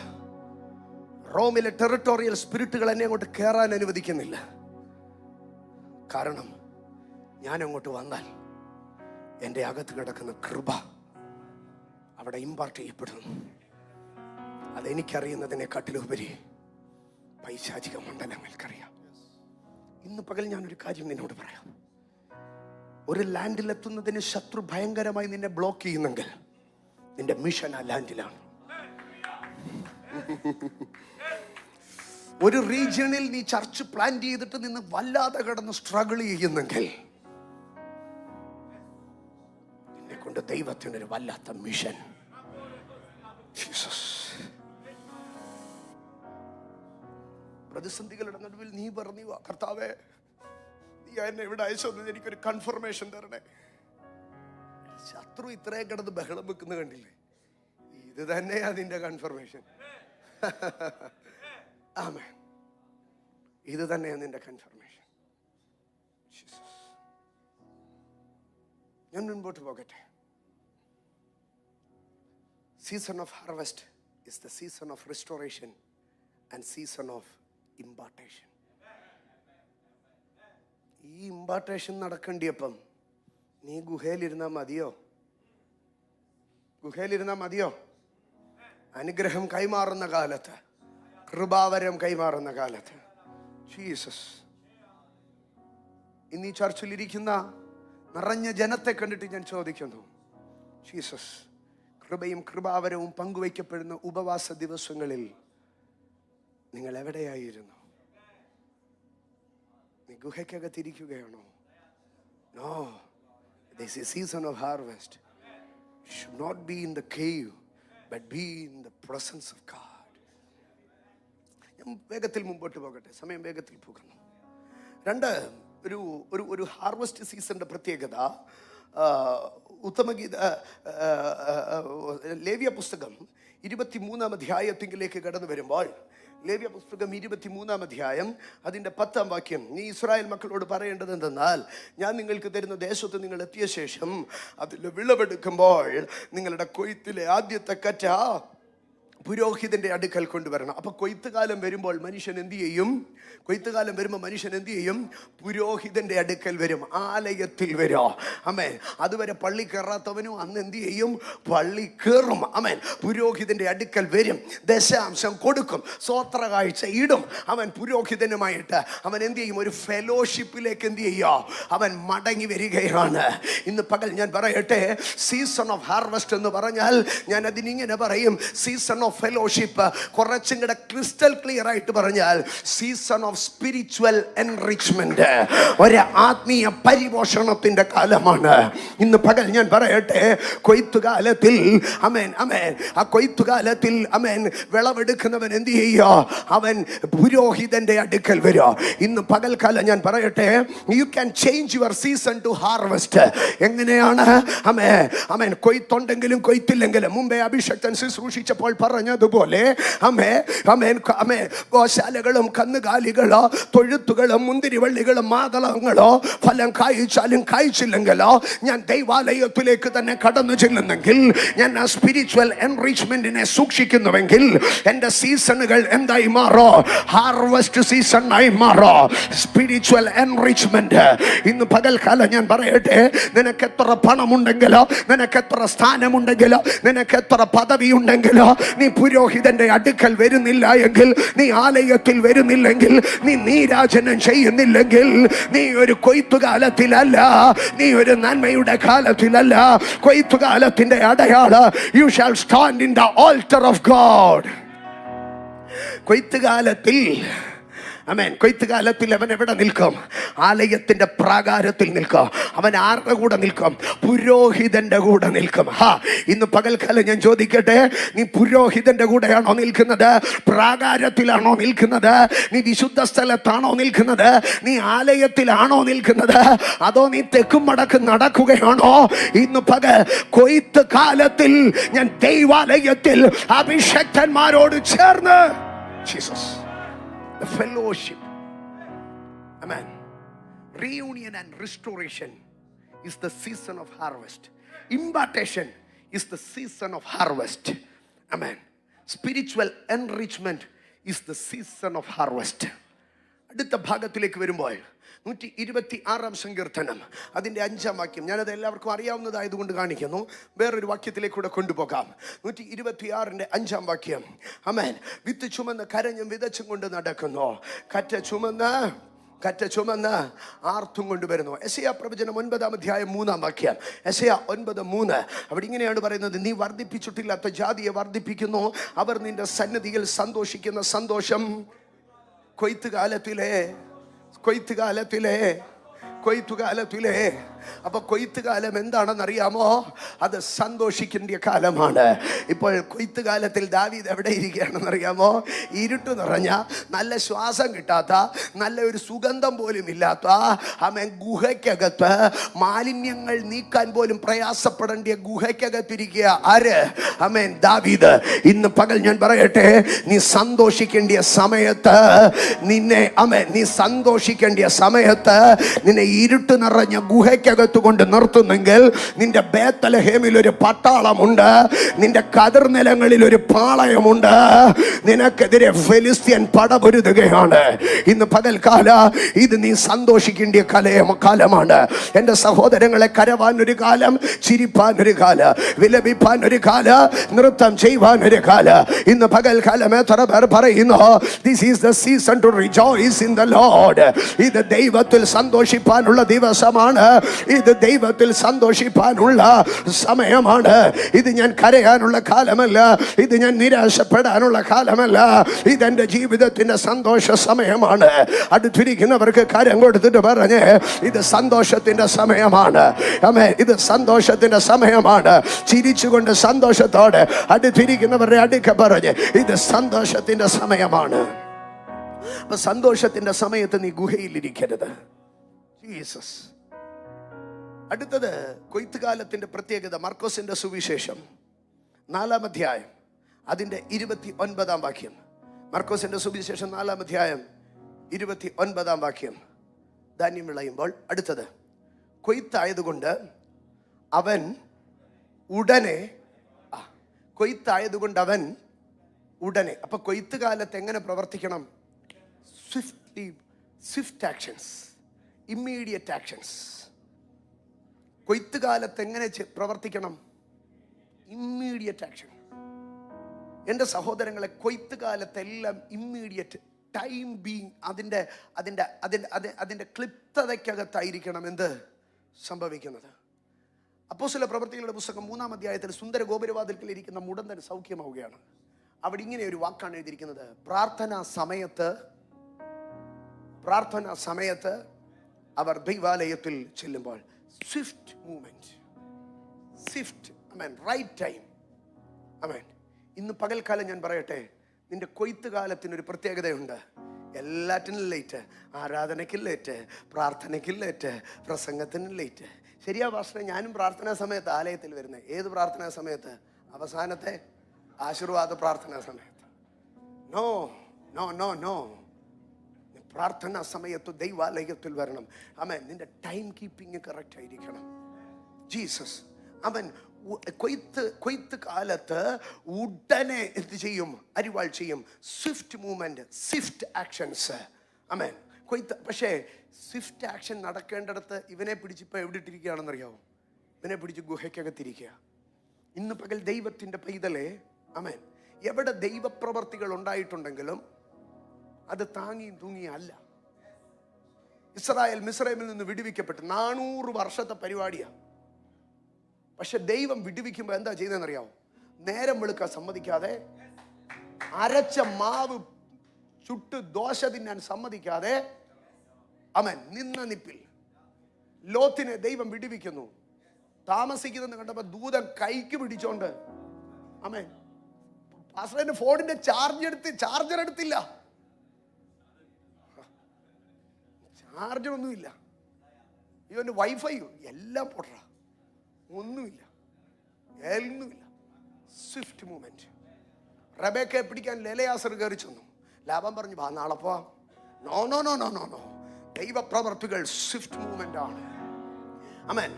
റോമിലെ ടെറിട്ടോറിയൽ സ്പിരിറ്റുകൾ എന്നെ അങ്ങോട്ട് കയറാൻ അനുവദിക്കുന്നില്ല. കാരണം ഞാൻ അങ്ങോട്ട് വന്നാൽ എൻ്റെ അകത്ത് കിടക്കുന്ന കൃപ അവിടെ ഇമ്പാർട്ട് ചെയ്യപ്പെടുന്നു. അതെനിക്കറിയുന്നതിനെക്കാട്ടിലുപരി പൈശാചിക മണ്ഡലങ്ങൾക്കറിയാം. ഇന്ന് പകൽ ഞാനൊരു കാര്യം നിന്നോട് പറയാം. ഒരു ലാൻഡിലെത്തുന്നതിന് ശത്രു ഭയങ്കരമായി നിന്നെ ബ്ലോക്ക് ചെയ്യുന്നെങ്കിൽ നിന്റെ മിഷൻ ആ ലാൻഡിലാണ്. ഒരു റീജിയണിൽ നീ ചർച്ച് പ്ലാൻ ചെയ്തിട്ട് നിന്ന് വല്ലാതെ കിടന്ന് സ്ട്രഗിൾ ചെയ്യുന്നെങ്കിൽ നിന്നെ കൊണ്ട് ദൈവത്തിനൊരു വല്ലാത്ത മിഷൻ. പ്രതിസന്ധികളുടെ നടുവിൽ നീ പറഞ്ഞു, കർത്താവേ, നീ എന്നെ ഇവിടെ അയച്ചൊന്നും എനിക്കൊരു കൺഫർമേഷൻ തരണേ. ശത്രു ഇത്രയും കിടന്ന് ബഹളം വെക്കുന്ന കണ്ടില്ലേ? ഇത് തന്നെയാ നിന്റെ കൺഫർമേഷൻ. ആമേൻ. ഇത് തന്നെയാ നിന്റെ കൺഫർമേഷൻ. ഞാൻ മുൻപോട്ട് പോകട്ടെ. Season of harvest is the season of restoration and season of impartation. ഈ ഇമ്പാർട്ടേഷൻ നടക്കേണ്ടിയപ്പം നീ ഗുഹയിലിരുന്നാ മതിയോ? അനുഗ്രഹം കൈമാറുന്ന കാലത്ത്, കൃപാവരം കൈമാറുന്ന കാലത്ത്, ജീസസ് ഇന്ന് ഈ ചർച്ചിലിരിക്കുന്ന നിറഞ്ഞ ജനത്തെ കണ്ടിട്ട് ഞാൻ ചോദിക്കുന്നു, ജീസസ്, കൃപയും കൃപാവരവും പങ്കുവയ്ക്കപ്പെടുന്ന ഉപവാസ ദിവസങ്ങളിൽ നിങ്ങൾ എവിടെയായിരുന്നു? നീ ഗുഹയ്ക്കകത്തിരിക്കുകയാണോ? No. This is season of harvest. You should not be in the cave, but be in the presence of God. ഞാൻ വേഗത്തിൽ മുമ്പോട്ട് പോകട്ടെ, സമയം വേഗത്തിൽ പോകുന്നു. രണ്ട്, ഒരു ഹാർവസ്റ്റ് സീസണിന്റെ പ്രത്യേകത. ഉത്തമഗീത ലേവ്യ പുസ്തകം 23-ാം അധ്യായത്തിലേക്ക് കടന്നു വരുമ്പോൾ, ലേവ്യ പുസ്തകം 23-ാം അധ്യായം അതിൻ്റെ 10-ാം വാക്യം, നീ ഇസ്രായേൽ മക്കളോട് പറയേണ്ടത് എന്തെന്നാൽ, ഞാൻ നിങ്ങൾക്ക് തരുന്ന ദേശത്ത് നിങ്ങൾ എത്തിയ ശേഷം അതിൽ വിളവെടുക്കുമ്പോൾ നിങ്ങളുടെ കൊയ്ത്തിലെ ആദ്യത്തെ കറ്റ പുരോഹിതന്റെ അടുക്കൽ കൊണ്ടുവരണം. അപ്പൊ കൊയ്ത്തുകാലം വരുമ്പോൾ മനുഷ്യൻ എന്ത് ചെയ്യും? പുരോഹിതന്റെ അടുക്കൽ വരും, ആലയത്തിൽ വരും. അമേൻ. അതുവരെ പള്ളി കയറാത്തവനും അന്ന് എന്ത് ചെയ്യും? പള്ളി കയറും. അമേൻ. പുരോഹിതന്റെ അടുക്കൽ വരും, ദശാംശം കൊടുക്കും, സ്വോത്ര കാഴ്ച ഇടും. അവൻ പുരോഹിതനുമായിട്ട് അവൻ എന്ത് ചെയ്യും? ഒരു ഫെലോഷിപ്പിലേക്ക് എന്ത് ചെയ്യോ? അവൻ മടങ്ങി വരികയാണ്. ഇന്ന് പകൽ ഞാൻ പറയട്ടെ, സീസൺ ഓഫ് ഹാർവെസ്റ്റ് എന്ന് പറഞ്ഞാൽ ഞാൻ അതിനിങ്ങനെ പറയും, സീസൺ ഓഫ് ഫെലോഷിപ്പ്. കുറച്ചും കൂടെ ക്രിസ്റ്റൽ ക്ലിയർ ആയിട്ട് പറഞ്ഞാൽ സീസൺ ഓഫ് സ്പിരിച്വൽ എൻറിച്ച്മെന്റ്, ഒരു ആത്മീയ പരിപോഷണത്തിന്റെ കാലമാണ്. ഇന്ന് പകൽ ഞാൻ പറയട്ടെ, കൊയ്ത്തുകാലത്തിൽ അമേൻ അമേൻ ആ കൊയ്ത്തുകാലത്തിൽ അമേൻ വിളവെടുക്കുന്നവൻ എന്ത് ചെയ്യോ? അവൻ പുരോഹിതന്റെ അടുക്കൽ വരോ. ഇന്ന് പകൽക്കാലം ഞാൻ പറയട്ടെ, you can change your season two harvest. എങ്ങനെയാണ്? അമേൻ അമേൻ കൊയ്ത്തുണ്ടെങ്കിലും കൊയ്ത്തില്ലെങ്കിലും, മുമ്പേ അഭിഷക്തൻ ശുശ്രൂഷിച്ചപ്പോൾ പറഞ്ഞതുപോലെ ഗോശാലകളും കന്നുകാലികളോ തൊഴുത്തുകളും മുന്തിരിവള്ളികളും മാതളങ്ങളോ ഫലം കായ്ച്ചാലും കായ്ച്ചില്ലെങ്കിലോ ഞാൻ ദൈവാലയത്തിലേക്ക് തന്നെ കടന്നു ചെല്ലുന്നെങ്കിൽ, ഞാൻ ആ സ്പിരിച്വൽ എൻറിച്ച്മെന്റിനെ സൂക്ഷിക്കുന്നുവെങ്കിൽ എൻ്റെ സീസണുകൾ എന്തായി മാറോ? ഹാർവെസ്റ്റ് സീസണായി മാറോ. Spiritual enrichment. ഇന്ന് പകൽക്കാലം ഞാൻ പറയട്ടെ, നിനക്ക് എത്ര പണമുണ്ടെങ്കിലോ, നിനക്ക് എത്ര സ്ഥാനമുണ്ടെങ്കിലോ, നിനക്ക് എത്ര പദവി ഉണ്ടെങ്കിലോ, നീ പുരോഹിതന്റെ അടുക്കൽ വരുന്നില്ല എങ്കിൽ, നീ ആലയത്തിൽ വരുന്നില്ലെങ്കിൽ, നീ നീരാജനം ചെയ്യുന്നില്ലെങ്കിൽ, നീ ഒരു കൊയ്ത്തുകാലത്തിലല്ല, നീ ഒരു നന്മയുടെ കാലത്തിലല്ല. കൊയ്ത്തുകാലത്തിന്റെ അടയാളം, you shall stand in the altar of God. കൊയ്ത്തുകാലത്തിൽ ആമേൻ. കൊയ്ത്തുകാലത്തിൽ അവൻ എവിടെ നിൽക്കും? ആലയത്തിന്റെ പ്രാകാരത്തിൽ നിൽക്കും. അവൻ ആരുടെ കൂടെ നിൽക്കും? പുരോഹിതന്റെ കൂടെ നിൽക്കും. ഇന്ന് പകൽക്കാലം ഞാൻ ചോദിക്കട്ടെ, നീ പുരോഹിതന്റെ കൂടെയാണോ നിൽക്കുന്നത്? പ്രാകാരത്തിലാണോ നിൽക്കുന്നത്? നീ വിശുദ്ധ സ്ഥലത്താണോ നിൽക്കുന്നത്? നീ ആലയത്തിലാണോ നിൽക്കുന്നത്? അതോ നീ തെക്കും മടക്കും നടക്കുകയാണോ? ഇന്ന് പകൽ കൊയ്ത്ത് കാലത്തിൽ ഞാൻ ദൈവാലയത്തിൽ അഭിഷക്തന്മാരോട് ചേർന്ന് Jesus the fellowship, amen, reunion and restoration is the season of harvest. Impartation is the season of harvest, amen. Spiritual enrichment is the season of harvest. അടുത്ത ഭാഗത്തിലേക്ക് വരുമ്പോൾ 126-ാം സങ്കീർത്തനം അതിൻ്റെ 5-ാം വാക്യം, ഞാനത് എല്ലാവർക്കും അറിയാവുന്നതായതുകൊണ്ട് കാണിക്കുന്നു, വേറൊരു വാക്യത്തിലേക്കൂടെ കൊണ്ടുപോകാം. 126-ന്റെ 5-ാം വാക്യം, ആമേൻ. വിത്ത് ചുമന്ന് കരഞ്ഞും വിതച്ചും കൊണ്ട് നടക്കുന്നു, കറ്റ ചുമന്ന് ആർത്തും കൊണ്ടുവരുന്നു. യെശയ്യാ പ്രവചനം 9-ാം അധ്യായം 3-ാം വാക്യം, യെശയ്യാ 9:3. അവിടെ ഇങ്ങനെയാണ് പറയുന്നത്, നീ വർദ്ധിപ്പിച്ചിട്ടില്ലാത്ത ജാതിയെ വർദ്ധിപ്പിക്കുന്നു, അവർ നിന്റെ സന്നിധിയിൽ സന്തോഷിക്കുന്ന സന്തോഷം കൊയ്ത്തുകാലത്തിലെ അപ്പൊ കൊയ്ത്തുകാലം എന്താണെന്നറിയാമോ? അത് സന്തോഷിക്കേണ്ട കാലമാണ്. ഇപ്പോൾ കൊയ്ത്തുകാലത്തിൽ ദാവീദ് എവിടെ ഇരിക്കുകയാണെന്നറിയാമോ? ഇരുട്ട് നിറഞ്ഞ, നല്ല ശ്വാസം കിട്ടാത്ത, നല്ല ഒരു സുഗന്ധം പോലും ഇല്ലാത്ത ആമേൻ ഗുഹയ്ക്കകത്ത്, മാലിന്യങ്ങൾ നീക്കാൻ പോലും പ്രയാസപ്പെടേണ്ട ഗുഹയ്ക്കകത്തിരിക്കുക. ആര്? ആമേൻ, ദാവീദ്. ഇന്ന് പകൽ ഞാൻ പറയട്ടെ, നീ സന്തോഷിക്കേണ്ട സമയത്ത് നീ സന്തോഷിക്കേണ്ട സമയത്ത് നിന്നെ ഇരുട്ട് നിറഞ്ഞ ഗുഹയ്ക്കകത്ത് കൊണ്ട് നിർത്തുന്നെങ്കിൽ നിന്റെ ബേത്ലഹേമിൽ ഒരു പട്ടാളമുണ്ട്, നിന്റെ കതിർനിലങ്ങളിൽ ഒരു പാളയമുണ്ട്, നിനക്കെതിരെ ഫെലിസ്ത്യൻ പടപൊരുതുകയാണ്. ഇന്ന് പകൽക്കാല ഇത് നീ സന്തോഷിക്കേണ്ട കാലമാണ്. എൻ്റെ സഹോദരങ്ങളെ, കരവാൻ ഒരു കാലം, ചിരിപ്പാൻ ഒരു കാലം, വിലപിപ്പാൻ ഒരു കാലം, നൃത്തം ചെയ്യുവാൻ ഒരു കാലം. ഇന്ന് പകൽക്കാലം എത്ര പേർ പറയുന്നു, this is the season to rejoice in the Lord. ഇത് ദൈവത്തിൽ സന്തോഷിപ്പാനുള്ള ദിവസമാണ്, ഇത് ദൈവത്തിൽ സന്തോഷിപ്പാനുള്ള സമയമാണ്. ഇത് ഞാൻ കരയാനുള്ള കാലമല്ല, ഇത് ഞാൻ നിരാശപ്പെടാനുള്ള കാലമല്ല, ഇതെന്റെ ജീവിതത്തിന്റെ സന്തോഷ സമയമാണ്. അടുത്തിരിക്കുന്നവർക്ക് കരം കൊടുത്തിട്ട് പറഞ്ഞ്, ഇത് സന്തോഷത്തിന്റെ സമയമാണ്. ആമേൻ, ഇത് സന്തോഷത്തിന്റെ സമയമാണ്. ചിരിച്ചുകൊണ്ട് സന്തോഷത്തോടെ അടുത്തിരിക്കുന്നവരുടെ അടുക്ക പറഞ്ഞ്, ഇത് സന്തോഷത്തിന്റെ സമയമാണ്. അപ്പൊ സന്തോഷത്തിന്റെ സമയത്ത് നീ ഗുഹയിലിരിക്കരുത്. ജീസസ്. അടുത്തത് കൊയ്ത്തുകാലത്തിന്റെ പ്രത്യേകത. മർക്കോസിന്റെ സുവിശേഷം 4-ാം അധ്യായം അതിന്റെ 29-ാം വാക്യം. മർക്കോസിന്റെ സുവിശേഷം 4-ാം അധ്യായം 29-ാം വാക്യം. ധാന്യം വിളയുമ്പോൾ അടുത്തത്, കൊയ്ത്തായതുകൊണ്ട് അവൻ ഉടനെ അപ്പൊ കൊയ്ത്തുകാലത്ത് എങ്ങനെ പ്രവർത്തിക്കണം? Swift actions, immediate actions. കൊയ്ത്തുകാലത്ത് എങ്ങനെ പ്രവർത്തിക്കണം? Immediate action. എൻ്റെ സഹോദരങ്ങളെ, കൊയ്ത്തുകാലത്തെല്ലാം ഇമ്മീഡിയറ്റ് ടൈം ബീങ്, അതിൻ്റെ ക്ലിപ്തതയ്ക്കകത്തായിരിക്കണം എന്ത് സംഭവിക്കുന്നത്. അപ്പോസ്തല പ്രവൃത്തികളുടെ പുസ്തകം 3-ാം അധ്യായത്തിൽ സുന്ദര ഗോപുരവാതിൽക്കൽ ഇരിക്കുന്ന മുടന്തൻ സൗഖ്യമാവുകയാണ്. അവിടെ ഇങ്ങനെ ഒരു വാക്കാണ് എഴുതിയിരിക്കുന്നത്, പ്രാർത്ഥനാ സമയത്ത് അവർ ദൈവാലയത്തിൽ ചെല്ലുമ്പോൾ. Swift movement, right time. ഇന്ന് പകൽക്കാലം ഞാൻ പറയട്ടെ, നിന്റെ കൊയ്ത്തുകാലത്തിനൊരു പ്രത്യേകതയുണ്ട്. എല്ലാറ്റിനും ലേറ്റ്, ആരാധനയ്ക്കും ലേറ്റ്, പ്രാർത്ഥനയ്ക്കും ലേറ്റ്, പ്രസംഗത്തിനും ലേറ്റ്. ശരിയാ പാസ്റ്ററെ, ഞാനും പ്രാർത്ഥനാ സമയത്ത് ആലയത്തിൽ വരുന്നത്. ഏത് പ്രാർത്ഥനാ സമയത്ത്? അവസാനത്തെ ആശീർവാദ പ്രാർത്ഥനാ സമയത്ത്. നോ നോ നോ നോ പ്രാർത്ഥനാ സമയത്ത് ദൈവാലയത്തിൽ വരണം. ആമേൻ. നിന്റെ ടൈം കീപ്പിംഗ് കറക്റ്റ് ആയിരിക്കണം. ജീസസ്. അവൻ കൊയ്ത്ത് കാലത്ത് ഉടനെ എന്ത് ചെയ്യും? അരിവാൾ ചെയ്യും. Swift movement, swift actions. ആമേൻ. പക്ഷേ സ്വിഫ്റ്റ് ആക്ഷൻ നടക്കേണ്ടിടത്ത് ഇവനെ പിടിച്ചിപ്പോൾ എവിടെ ഇട്ടിരിക്കുകയാണെന്നറിയാവോ? ഇവനെ പിടിച്ച് ഗുഹയ്ക്കകത്തിരിക്കുക. ഇന്ന് പകൽ ദൈവത്തിൻ്റെ പൈതലേ, ആമേൻ, എവിടെ ദൈവപ്രവർത്തികൾ ഉണ്ടായിട്ടുണ്ടെങ്കിലും അത് താങ്ങിയും തൂങ്ങിയും അല്ല. ഇസ്രായേൽ മിസ്രൈമിൽ നിന്ന് വിടുവിക്കപ്പെട്ട് 400 വർഷത്തെ പരിപാടിയാണ്. പക്ഷെ ദൈവം വിടുവിക്കുമ്പോൾ എന്താ ചെയ്തതെന്നറിയാവോ? നേരം വെളുക്കാൻ സമ്മതിക്കാതെ അരച്ച മാവ് ചുട്ട് ദോശ തിന്നാൻ സമ്മതിക്കാതെ ആമേൻ നിന്ന നിപ്പിൽ ലോത്തിനെ ദൈവം വിടുവിക്കുന്നു. താമസിക്കുന്നെന്ന് കണ്ടപ്പോൾ ദൂതൻ കൈക്ക് പിടിച്ചോണ്ട് ആമേൻ പാസ്റ്ററിന്റെ ഫോണിന്റെ ചാർജർ എടുത്തില്ല, ചാർജറൊന്നുമില്ല, ഇവന്റെ വൈഫൈയും എല്ലാം പൊട്ട, ഒന്നുമില്ല. Swift movement. റബേക്കയെ പിടിക്കാൻ ലെലയാസർ കയറി ചെന്നു. ലാബാൻ പറഞ്ഞു, വാ നാളെ പോവാം. No no no no no no, ദൈവപ്രവർത്തികൾ സ്വിഫ്റ്റ് മൂവ്മെന്റ് ആണ്. ആമേൻ.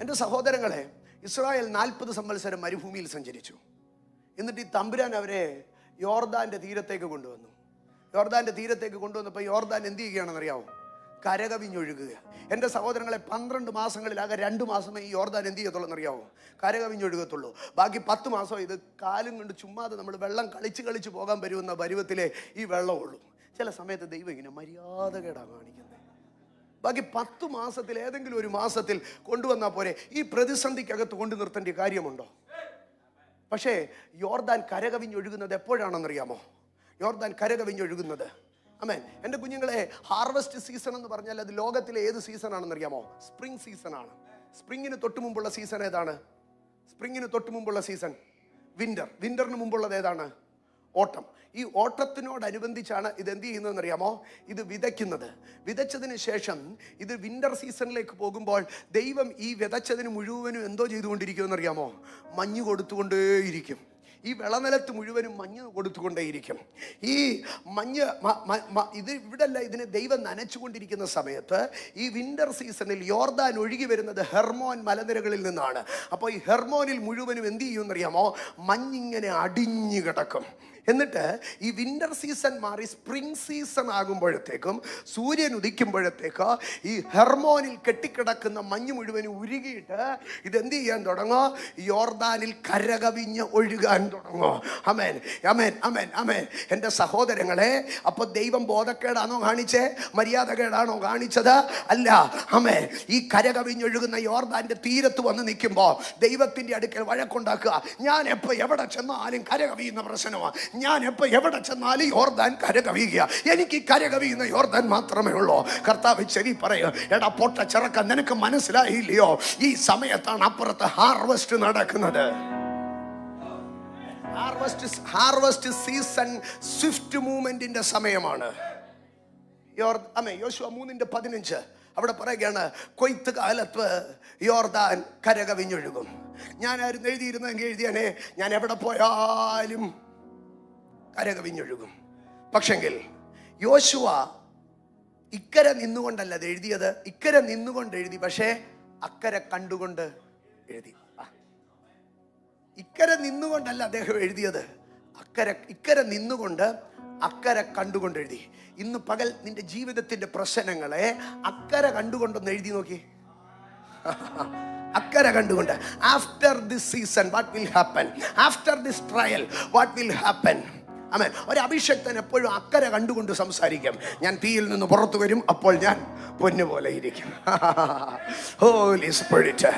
എൻ്റെ സഹോദരങ്ങളെ, ഇസ്രായേൽ 40 സംവത്സരം മരുഭൂമിയിൽ സഞ്ചരിച്ചു. എന്നിട്ട് ഈ തമ്പുരാൻ അവരെ യോർദാന്റെ തീരത്തേക്ക് കൊണ്ടുവന്നു. യോർദാന്റെ തീരത്തേക്ക് കൊണ്ടുവന്നപ്പോൾ യോർദാൻ എന്ത് ചെയ്യുകയാണെന്നറിയാമോ? കരകവിഞ്ഞൊഴുകുക. എൻ്റെ സഹോദരങ്ങളെ, 12 മാസങ്ങളിലാകെ 2 മാസമേ ഈ യോർദാൻ എന്ത് ചെയ്യത്തുള്ളൂ എന്നറിയാമോ? കരകവിഞ്ഞൊഴുകത്തുള്ളൂ. ബാക്കി 10 മാസം ഇത് കാലും കൊണ്ട് ചുമ്മാതെ നമ്മൾ വെള്ളം കളിച്ച് പോകാൻ വരുന്ന പരുവത്തിലെ ഈ വെള്ളമുള്ളൂ. ചില സമയത്ത് ദൈവം ഇങ്ങനെ മര്യാദകേടാണ് കാണിക്കുന്നത്. ബാക്കി 10 മാസത്തിൽ ഏതെങ്കിലും ഒരു മാസത്തിൽ കൊണ്ടുവന്നാൽ പോരെ. ഈ പ്രതിസന്ധിക്കകത്ത് കൊണ്ടു നിർത്തേണ്ട കാര്യമുണ്ടോ? പക്ഷേ യോർദാൻ കരകവിഞ്ഞൊഴുകുന്നത് എപ്പോഴാണെന്നറിയാമോ? യോർദാൻ കരകവിഞ്ഞൊഴുകുന്നത്, ആമേൻ, എൻ്റെ കുഞ്ഞുങ്ങളെ, ഹാർവസ്റ്റ് സീസൺ എന്ന് പറഞ്ഞാൽ അത് ലോകത്തിലെ ഏത് സീസൺ ആണെന്നറിയാമോ? സ്പ്രിംഗ് സീസണാണ്. സ്പ്രിങ്ങിന് തൊട്ട് മുമ്പുള്ള സീസൺ ഏതാണ്? സ്പ്രിങ്ങിന് തൊട്ട് മുമ്പുള്ള സീസൺ വിന്റർ. വിന്ററിന് മുമ്പുള്ളത് ഏതാണ്? ഓട്ടം. ഈ ഓട്ടത്തിനോടനുബന്ധിച്ചാണ് ഇത് എന്ത് ചെയ്യുന്നതെന്നറിയാമോ? ഇത് വിതയ്ക്കുന്നത്. വിതച്ചതിന് ശേഷം ഇത് വിന്റർ സീസണിലേക്ക് പോകുമ്പോൾ ദൈവം ഈ വിതച്ചതിന് മുഴുവനും എന്തോ ചെയ്തുകൊണ്ടിരിക്കുമെന്നറിയാമോ? മഞ്ഞ് കൊടുത്തുകൊണ്ടേയിരിക്കും. ഈ വിളനിലത്ത് മുഴുവനും മഞ്ഞ് കൊടുത്തുകൊണ്ടേയിരിക്കും. ഈ മഞ്ഞ് ഇത് ഇവിടെല്ല, ഇതിനെ ദൈവം നനച്ചുകൊണ്ടിരിക്കുന്ന സമയത്ത് ഈ വിന്റർ സീസണിൽ യോർദാൻ ഒഴുകി വരുന്നത് ഹെർമോൻ മലനിരകളിൽ നിന്നാണ്. അപ്പോൾ ഈ ഹെർമോനിൽ മുഴുവനും എന്ത് ചെയ്യുമെന്നറിയാമോ? മഞ്ഞിങ്ങനെ അടിഞ്ഞു കിടക്കും. എന്നിട്ട് ഈ വിന്റർ സീസൺ മാറി സ്പ്രിംഗ് സീസൺ ആകുമ്പോഴത്തേക്കും, സൂര്യൻ ഉദിക്കുമ്പോഴത്തേക്ക് ഈ ഹെർമോനിൽ കെട്ടിക്കിടക്കുന്ന മഞ്ഞ് മുഴുവനും ഉരുകിയിട്ട് ഇതെന്ത് ചെയ്യാൻ തുടങ്ങോ? യോർദാനിൽ കരകവിഞ്ഞ് ഒഴുകാൻ തുടങ്ങോ. അമേൻ, അമേൻ, അമേൻ, അമേൻ. എൻ്റെ സഹോദരങ്ങളെ, അപ്പോൾ ദൈവം ബോധക്കേടാണോ കാണിച്ചേ? മര്യാദകേടാണോ കാണിച്ചത്? അല്ല. അമേൻ. ഈ കരകവിഞ്ഞൊഴുകുന്ന യോർദാന്റെ തീരത്ത് വന്ന് നിൽക്കുമ്പോൾ ദൈവത്തിൻ്റെ അടുക്കൽ വഴക്കുണ്ടാക്കുക. ഞാൻ എപ്പോൾ എവിടെ ചെന്നാലും കരകവിയുന്ന പ്രശ്നമാണ്. ഞാൻ എപ്പോൾ എവിടെ ചെന്നാലും യോർദാൻ കരകവിയുക. എനിക്ക് കരകവിയുന്ന യോർദാൻ മാത്രമേ ഉള്ളൂ. കർത്താവ് ചെവി പറയും, എടാ പൊട്ട ചെറുക്ക, നിനക്ക് മനസ്സിലായില്ലയോ? ഈ സമയത്താണ് അപ്പുറത്ത് ഹാർവസ്റ്റ് നടക്കുന്നത്. ഹാർവസ്റ്റ് സീസൺ സ്വിഫ്റ്റ് മൂവ്മെന്റിന്റെ സമയമാണ്. യോശുവ 3:15 അവിടെ പറയുകയാണ്, കൊയ്ത്ത് കാലത്ത് യോർദാൻ കരകവിഞ്ഞൊഴുകും. ഞാനായിരുന്നു എഴുതിയിരുന്നെങ്കിൽ എഴുതിയാനെ, ഞാൻ എവിടെ പോയാലും കരകവിഞ്ഞൊഴുകും. പക്ഷെങ്കിൽ യോശുവ ഇക്കരെ നിന്നുകൊണ്ടല്ല അത് എഴുതിയത്. ഇക്കരെ നിന്നുകൊണ്ട് എഴുതി, പക്ഷേ അക്കരെ കണ്ടുകൊണ്ട് എഴുതി. ഇക്കരെ നിന്നുകൊണ്ടല്ല അദ്ദേഹം എഴുതിയത്. ഇക്കരെ നിന്നുകൊണ്ട് അക്കരെ കണ്ടുകൊണ്ട് എഴുതി. ഇന്ന് പകൽ നിന്റെ ജീവിതത്തിന്റെ പ്രശ്നങ്ങളെ അക്കരെ കണ്ടുകൊണ്ടൊന്ന് എഴുതി നോക്കി. അക്കരെ കണ്ടുകൊണ്ട്, after this season what will happen, after this trial what will happen. ആമേൻ. ഒരു അഭിഷക്തൻ എപ്പോഴും അക്കരെ കണ്ടുകൊണ്ട് സംസാരിക്കും. ഞാൻ തീയിൽ നിന്ന് പുറത്തു വരും, അപ്പോൾ ഞാൻ പൊന്നു പോലെ ഇരിക്കും. Holy spirit.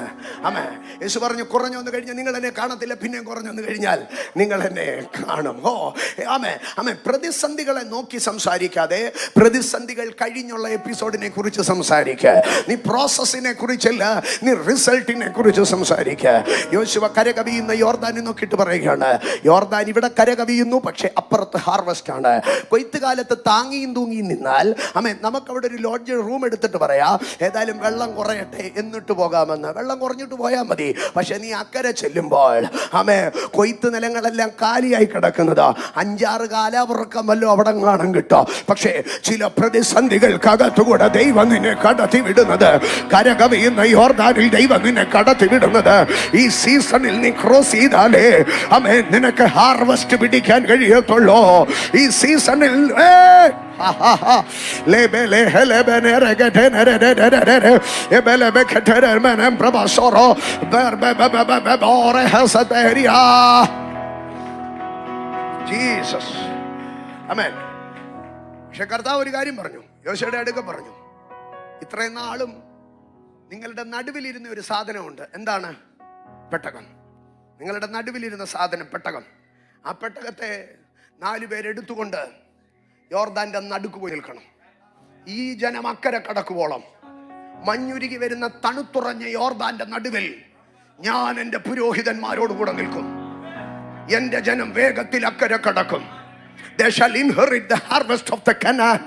ആമേൻ. യേശു പറഞ്ഞു, കുറഞ്ഞു വന്നു കഴിഞ്ഞാൽ നിങ്ങൾ എന്നെ കാണത്തില്ല, പിന്നെയും കുറഞ്ഞു വന്നു കഴിഞ്ഞാൽ നിങ്ങൾ എന്നെ കാണും. ഓ ആമേൻ, ആമേൻ. പ്രതിസന്ധികളെ നോക്കി സംസാരിക്കാതെ പ്രതിസന്ധികൾ കഴിഞ്ഞുള്ള എപ്പിസോഡിനെ കുറിച്ച് സംസാരിക്കുക. നീ പ്രോസസ്സിനെ കുറിച്ചല്ല, നീ റിസൾട്ടിനെ കുറിച്ച് സംസാരിക്കുക. യോശുവ കരകവിയുന്ന യോർദാനെ നോക്കിയിട്ട് പറയുകയാണ്, യോർദാൻ ഇവിടെ കരകവിയുന്നു, പക്ഷെ അപ്പുറത്ത് ഹാർവസ്റ്റ് ആണ്. കൊയ്ത്ത് കാലത്ത് താങ്ങിയും തൂങ്ങിയും നിന്നാൽ, ആമേൻ, നമുക്കവിടെ ഒരു ലോഡ്ജ് റൂം എടുത്തിട്ട് പറയാം, ഏതായാലും വെള്ളം കുറയട്ടെ എന്നിട്ട് പോകാമെന്ന്. വെള്ളം കുറഞ്ഞിട്ട് പോയാൽ മതി. പക്ഷെ നീ അക്കരെ ചെല്ലുമ്പോൾ, ആമേൻ, കൊയ്ത്ത് നിലങ്ങളെല്ലാം കാലിയായി കിടക്കുന്നത്. 5-6 കാലാവൃക്കം വല്ലോ അവിടെ കാണാൻ കിട്ടോ. പക്ഷേ ചില പ്രതിസന്ധികൾക്കകത്തുകൂടെ ദൈവം നിന്നെ കടത്തി വിടുന്നത്, കരകവിയുന്ന യോർദാനിൽ ദൈവം നിന്നെ കടത്തി വിടുന്നത്. ഈ സീസണിൽ നീ ക്രോസ് ചെയ്താലേ, ആമേൻ, നിനക്ക് ഹാർവസ്റ്റ് പിടിക്കാൻ കഴിയത്തുള്ളൂ. ഈ സീസണിൽ ജീസസ്. ആമേൻ. പക്ഷെ കർത്താവ് ഒരു കാര്യം പറഞ്ഞു, യോശുവയുടെ അടുക്ക പറഞ്ഞു, ഇത്രയും നാളും നിങ്ങളുടെ നടുവിലിരുന്ന ഒരു സാധനമുണ്ട്. എന്താണ്? പെട്ടകം. നിങ്ങളുടെ നടുവിലിരുന്ന സാധനം പെട്ടകം. ആ പെട്ടകത്തെ 4 പേരെടുത്തുകൊണ്ട് യോർദാന്റെ നടുക്ക് പോയി നിൽക്കണം. ഈ ജനം അക്കരെ കടക്കുവോളം മഞ്ഞുരുകി വരുന്ന തണുത്തുറഞ്ഞ യോർദാന്റെ നടുവിൽ ഞാൻ എൻ്റെ പുരോഹിതന്മാരോട് കൂടെ നിൽക്കും. എൻ്റെ ജനം വേഗത്തിൽ അക്കരെ കടക്കും. They shall inherit the harvest of the Canaan.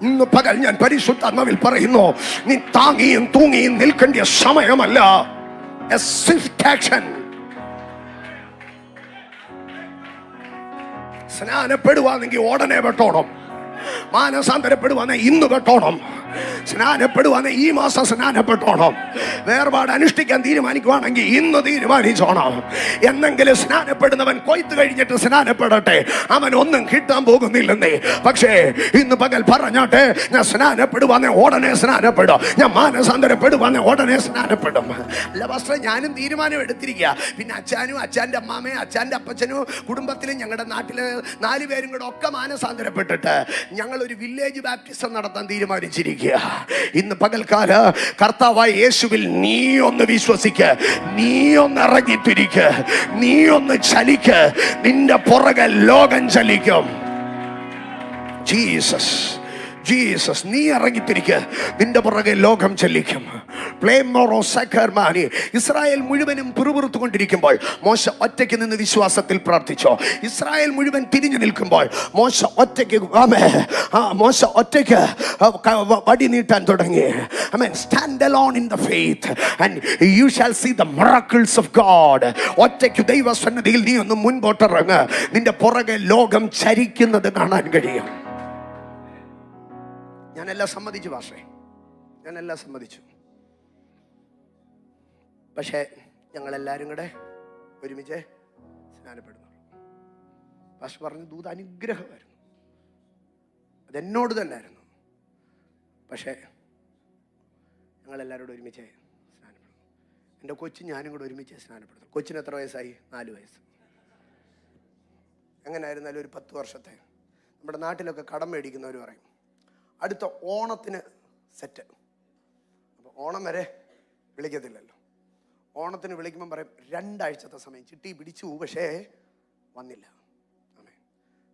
ഇന്ന് പകൽ ഞാൻ പരിശുദ്ധാത്മാവിൽ പറയുന്നു, നീ താങ്ങിയും തൂങ്ങിയും നിൽക്കേണ്ട സമയമല്ല. A swift action. സ്നാനപ്പെടുവാണെങ്കിൽ ഉടനെ പെട്ടോണം. മാനസാന്തരപ്പെടുവാന്നെ ഇന്ന് പെട്ടോണം. സ്നാനപ്പെടുവാന്നെ ഈ മാസം സ്നാനപ്പെട്ടോണം. വേർപാട് അനുഷ്ഠിക്കാൻ തീരുമാനിക്കുവാണെങ്കിൽ ഇന്ന് തീരുമാനിച്ചോണം. എന്നെങ്കിലും സ്നാനപ്പെടുന്നവൻ കൊയ്ത്ത് കഴിഞ്ഞിട്ട് സ്നാനപ്പെടട്ടെ. അവൻ ഒന്നും കിട്ടാൻ പോകുന്നില്ലെന്നേ. പക്ഷേ ഇന്ന് പകൽ പറഞ്ഞാട്ടെ, ഞാൻ സ്നാനപ്പെടുവാന്നെ ഉടനെ സ്നാനപ്പെടും. ഞാൻ മാനസാന്തരപ്പെടുവാന്നെ ഉടനെ സ്നാനപ്പെടും. അല്ല പാസ്റ്റർ, ഞാനും തീരുമാനം എടുത്തിരിക്കുക. പിന്നെ അച്ഛനും അച്ഛൻ്റെ അമ്മാമയും അച്ഛൻ്റെ അപ്പച്ചനും കുടുംബത്തിലും ഞങ്ങളുടെ നാട്ടിലെ 4 പേരും കൂടെ ഒക്കെ മാനസാന്തരപ്പെട്ടിട്ട് ഞങ്ങളൊരു വില്ലേജ് ബാപ്റ്റിസം നടത്താൻ തീരുമാനിച്ചിരിക്കുക. ഇന്ന് പകൽക്കാല കർത്താവായ യേശുവിൽ നീ ഒന്ന് വിശ്വസിക്ക്, നീ ഒന്ന് ഇറങ്ങിത്തിരിക്ക്, നീ ഒന്ന് ചലിക്ക്. നിന്റെ പുറകെ ലോകം ചലിക്കും. ജീസസ്, ജീസസ്, നീ ഇറങ്ങിത്തിരിക്ക്, നിന്റെ പുറകെ ലോകം ചലിക്കും. ഇസ്രായേൽ മുഴുവനും പിറുപിറുത്തുകൊണ്ടിരിക്കുമ്പോൾ മോശ ഒറ്റയ്ക്ക് നിന്ന് വിശ്വാസത്തിൽ പ്രാർത്ഥിച്ചോ. ഇസ്രായേൽ മുഴുവൻ തിരിഞ്ഞു നിൽക്കുമ്പോൾ മോശ ഒറ്റയ്ക്ക് വടി നീട്ടാൻ തുടങ്ങി. Stand alone in the faith and you shall see the miracles of God. ഒറ്റയ്ക്ക് ദൈവസന്നിധിയിൽ നീ ഒന്ന് മുൻപോട്ടിറങ്ങ്. നിന്റെ പുറകെ ലോകം ചരിക്കുന്നത് കാണാൻ കഴിയും. ഞാനെല്ലാം സമ്മതിച്ചു പാസ്റ്ററെ, ഞാനെല്ലാം സമ്മതിച്ചു. പക്ഷേ ഞങ്ങളെല്ലാവരും കൂടെ ഒരുമിച്ച് സ്നാനപ്പെടുന്നു. പാസ്റ്റർ പറഞ്ഞു ദൂത അനുഗ്രഹമായിരുന്നു, അതെന്നോട് തന്നെ ആയിരുന്നു. പക്ഷേ ഞങ്ങളെല്ലാവരോടും ഒരുമിച്ച് സ്നാനപ്പെടുന്നു. എൻ്റെ കൊച്ചു ഞാനും കൂടെ ഒരുമിച്ച് സ്നാനപ്പെടുന്നു. കൊച്ചിന് എത്ര വയസ്സായി? 4 വയസ്സ്. എങ്ങനെയായിരുന്നാലും ഒരു 10 വർഷത്തെ നമ്മുടെ നാട്ടിലൊക്കെ കടം മേടിക്കുന്നവർ പറയും അടുത്ത ഓണത്തിന് സെറ്റ്. അപ്പോൾ ഓണം വരെ വിളിക്കത്തില്ലല്ലോ. ഓണത്തിന് വിളിക്കുമ്പം പറയും 2 ആഴ്ചത്തെ സമയം ചിട്ടി പിടിച്ചു, പക്ഷേ വന്നില്ല.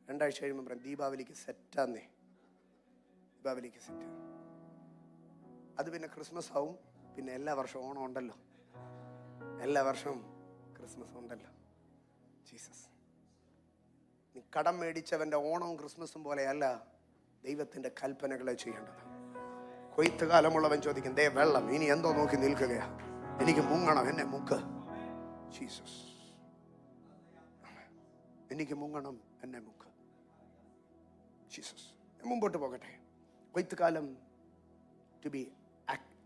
2 ആഴ്ച കഴിയുമ്പം പറയും ദീപാവലിക്ക് സെറ്റാന്നേ, ദീപാവലിക്ക് സെറ്റ്. അത് പിന്നെ ക്രിസ്മസ് ആവും. പിന്നെ എല്ലാ വർഷവും ഓണം ഉണ്ടല്ലോ, എല്ലാ വർഷവും ക്രിസ്മസ് ഉണ്ടല്ലോ. ജീസസ്, നീ കടം മേടിച്ചവൻ്റെ ഓണവും ക്രിസ്മസും പോലെയല്ല ദൈവത്തിൻ്റെ കൽപ്പനകളെ ചെയ്യേണ്ടത്. കൊയ്ത്ത് കാലമുള്ളവൻ ചോദിക്കും, ദേ വെള്ളം, ഇനി എന്തോ നോക്കി നിൽക്കുകയാ, എനിക്ക് മുങ്ങണം, എന്നെ മുക്ക്. ജീസസ്, എനിക്ക് മുങ്ങണം, എന്നെ മുക്ക്. ജീസസ്, മുമ്പോട്ട് പോകട്ടെ. കൊയ്ത്ത് കാലം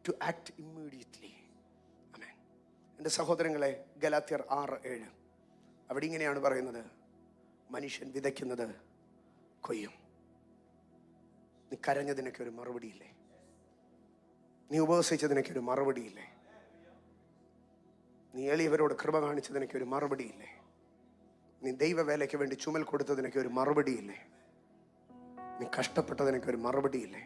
to act immediately. ആമേൻ. എൻ്റെ സഹോദരങ്ങളെ, ഗലാത്യർ 6:7 അവിടെ ഇങ്ങനെയാണ് പറയുന്നത്, മനുഷ്യൻ വിതയ്ക്കുന്നത് കൊയ്യും. നീ കരഞ്ഞതിനൊക്കെ ഒരു മറുപടിയില്ലേ? നീ ഉപവസിച്ചതിനൊക്കെ ഒരു മറുപടിയില്ലേ? നീ എളിയവരോട് കൃപ കാണിച്ചതിനൊക്കെ ഒരു മറുപടിയില്ലേ? നീ ദൈവവേലയ്ക്ക് വേണ്ടി ചുമൽ കൊടുത്തതിനൊക്കെ ഒരു മറുപടിയില്ലേ? നീ കഷ്ടപ്പെട്ടതിനൊക്കെ ഒരു മറുപടിയില്ലേ?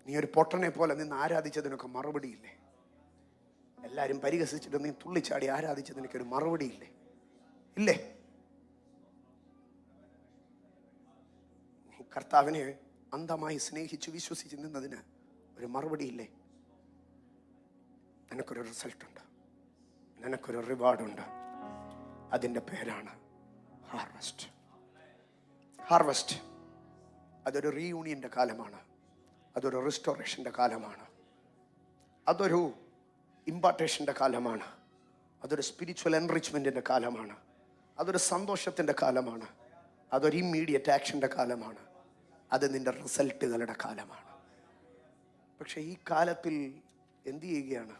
നീ ഒരു പൊട്ടനെ പോലെ നിന്ന് ആരാധിച്ചതിനൊക്കെ മറുപടിയില്ലേ? എല്ലാവരും പരിഹസിച്ചിട്ട് നീ തുള്ളിച്ചാടി ആരാധിച്ചതിനൊക്കെ ഒരു മറുപടിയില്ലേ? ഇല്ലേ? കർത്താവിനെ അന്ധമായി സ്നേഹിച്ചു വിശ്വസിച്ച് നിന്നതിന് ഒരു മറുപടിയില്ലേ? നിനക്കൊരു റിസൾട്ടുണ്ട്, നിനക്കൊരു റിവാർഡുണ്ട്. അതിൻ്റെ പേരാണ് ഹാർവസ്റ്റ്. ഹാർവസ്റ്റ് അതൊരു റീയൂണിയൻ്റെ കാലമാണ്, അതൊരു റിസ്റ്റോറേഷൻ്റെ കാലമാണ്, അതൊരു ഇമ്പാർട്ടേഷൻ്റെ കാലമാണ്, അതൊരു സ്പിരിച്വൽ എൻറിച്ച്മെൻറ്റിൻ്റെ കാലമാണ്, അതൊരു സന്തോഷത്തിൻ്റെ കാലമാണ്, അതൊരു ഇമ്മീഡിയറ്റ് ആക്ഷൻ്റെ കാലമാണ്, അത് നിൻ്റെ റിസൾട്ടുകളുടെ കാലമാണ്. പക്ഷേ ഈ കാലത്തിൽ എന്ത് ചെയ്യുകയാണ്?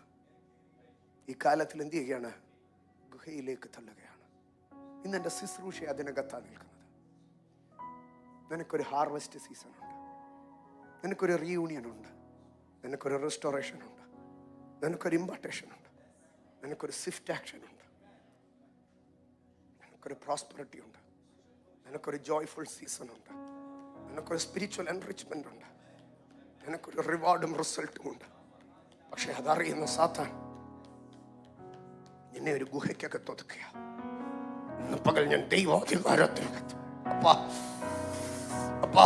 ഈ കാലത്തിൽ എന്ത് ചെയ്യുകയാണ്? ഗുഹയിലേക്ക് തള്ളുകയാണ്. ഇന്ന് എൻ്റെ ശുശ്രൂഷ അതിനകത്താണ് നിൽക്കുന്നത്. നിനക്കൊരു ഹാർവസ്റ്റ് സീസണുണ്ട്, നിനക്കൊരു റീയൂണിയൻ ഉണ്ട്, നിനക്കൊരു റെസ്റ്റോറേഷൻ ഉണ്ട്, നിനക്കൊരു ഇമ്പാർട്ടേഷൻ ഉണ്ട്, നിനക്കൊരു സ്വിഫ്റ്റ് ആക്ഷൻ ഉണ്ട്, നിനക്കൊരു പ്രോസ്പെറിറ്റി ഉണ്ട്, നിനക്കൊരു ജോയ്ഫുൾ സീസൺ ഉണ്ട്, നിനക്കൊരു സ്പിരിച്വൽ എൻറിച്ച്മെന്റ് ഉണ്ട്, നിനക്കൊരു റിവാർഡും റിസൾട്ടും ഉണ്ട്. പക്ഷെ അതറിയുന്ന സാത്താൻ നിന്നെ ഒരു ഗുഹയ്ക്കകത്ത് ഒതുക്കുക. ഇന്ന് പകൽ ഞാൻ ദൈവാധികാരത്തിനകത്ത് അപ്പാ, അപ്പാ,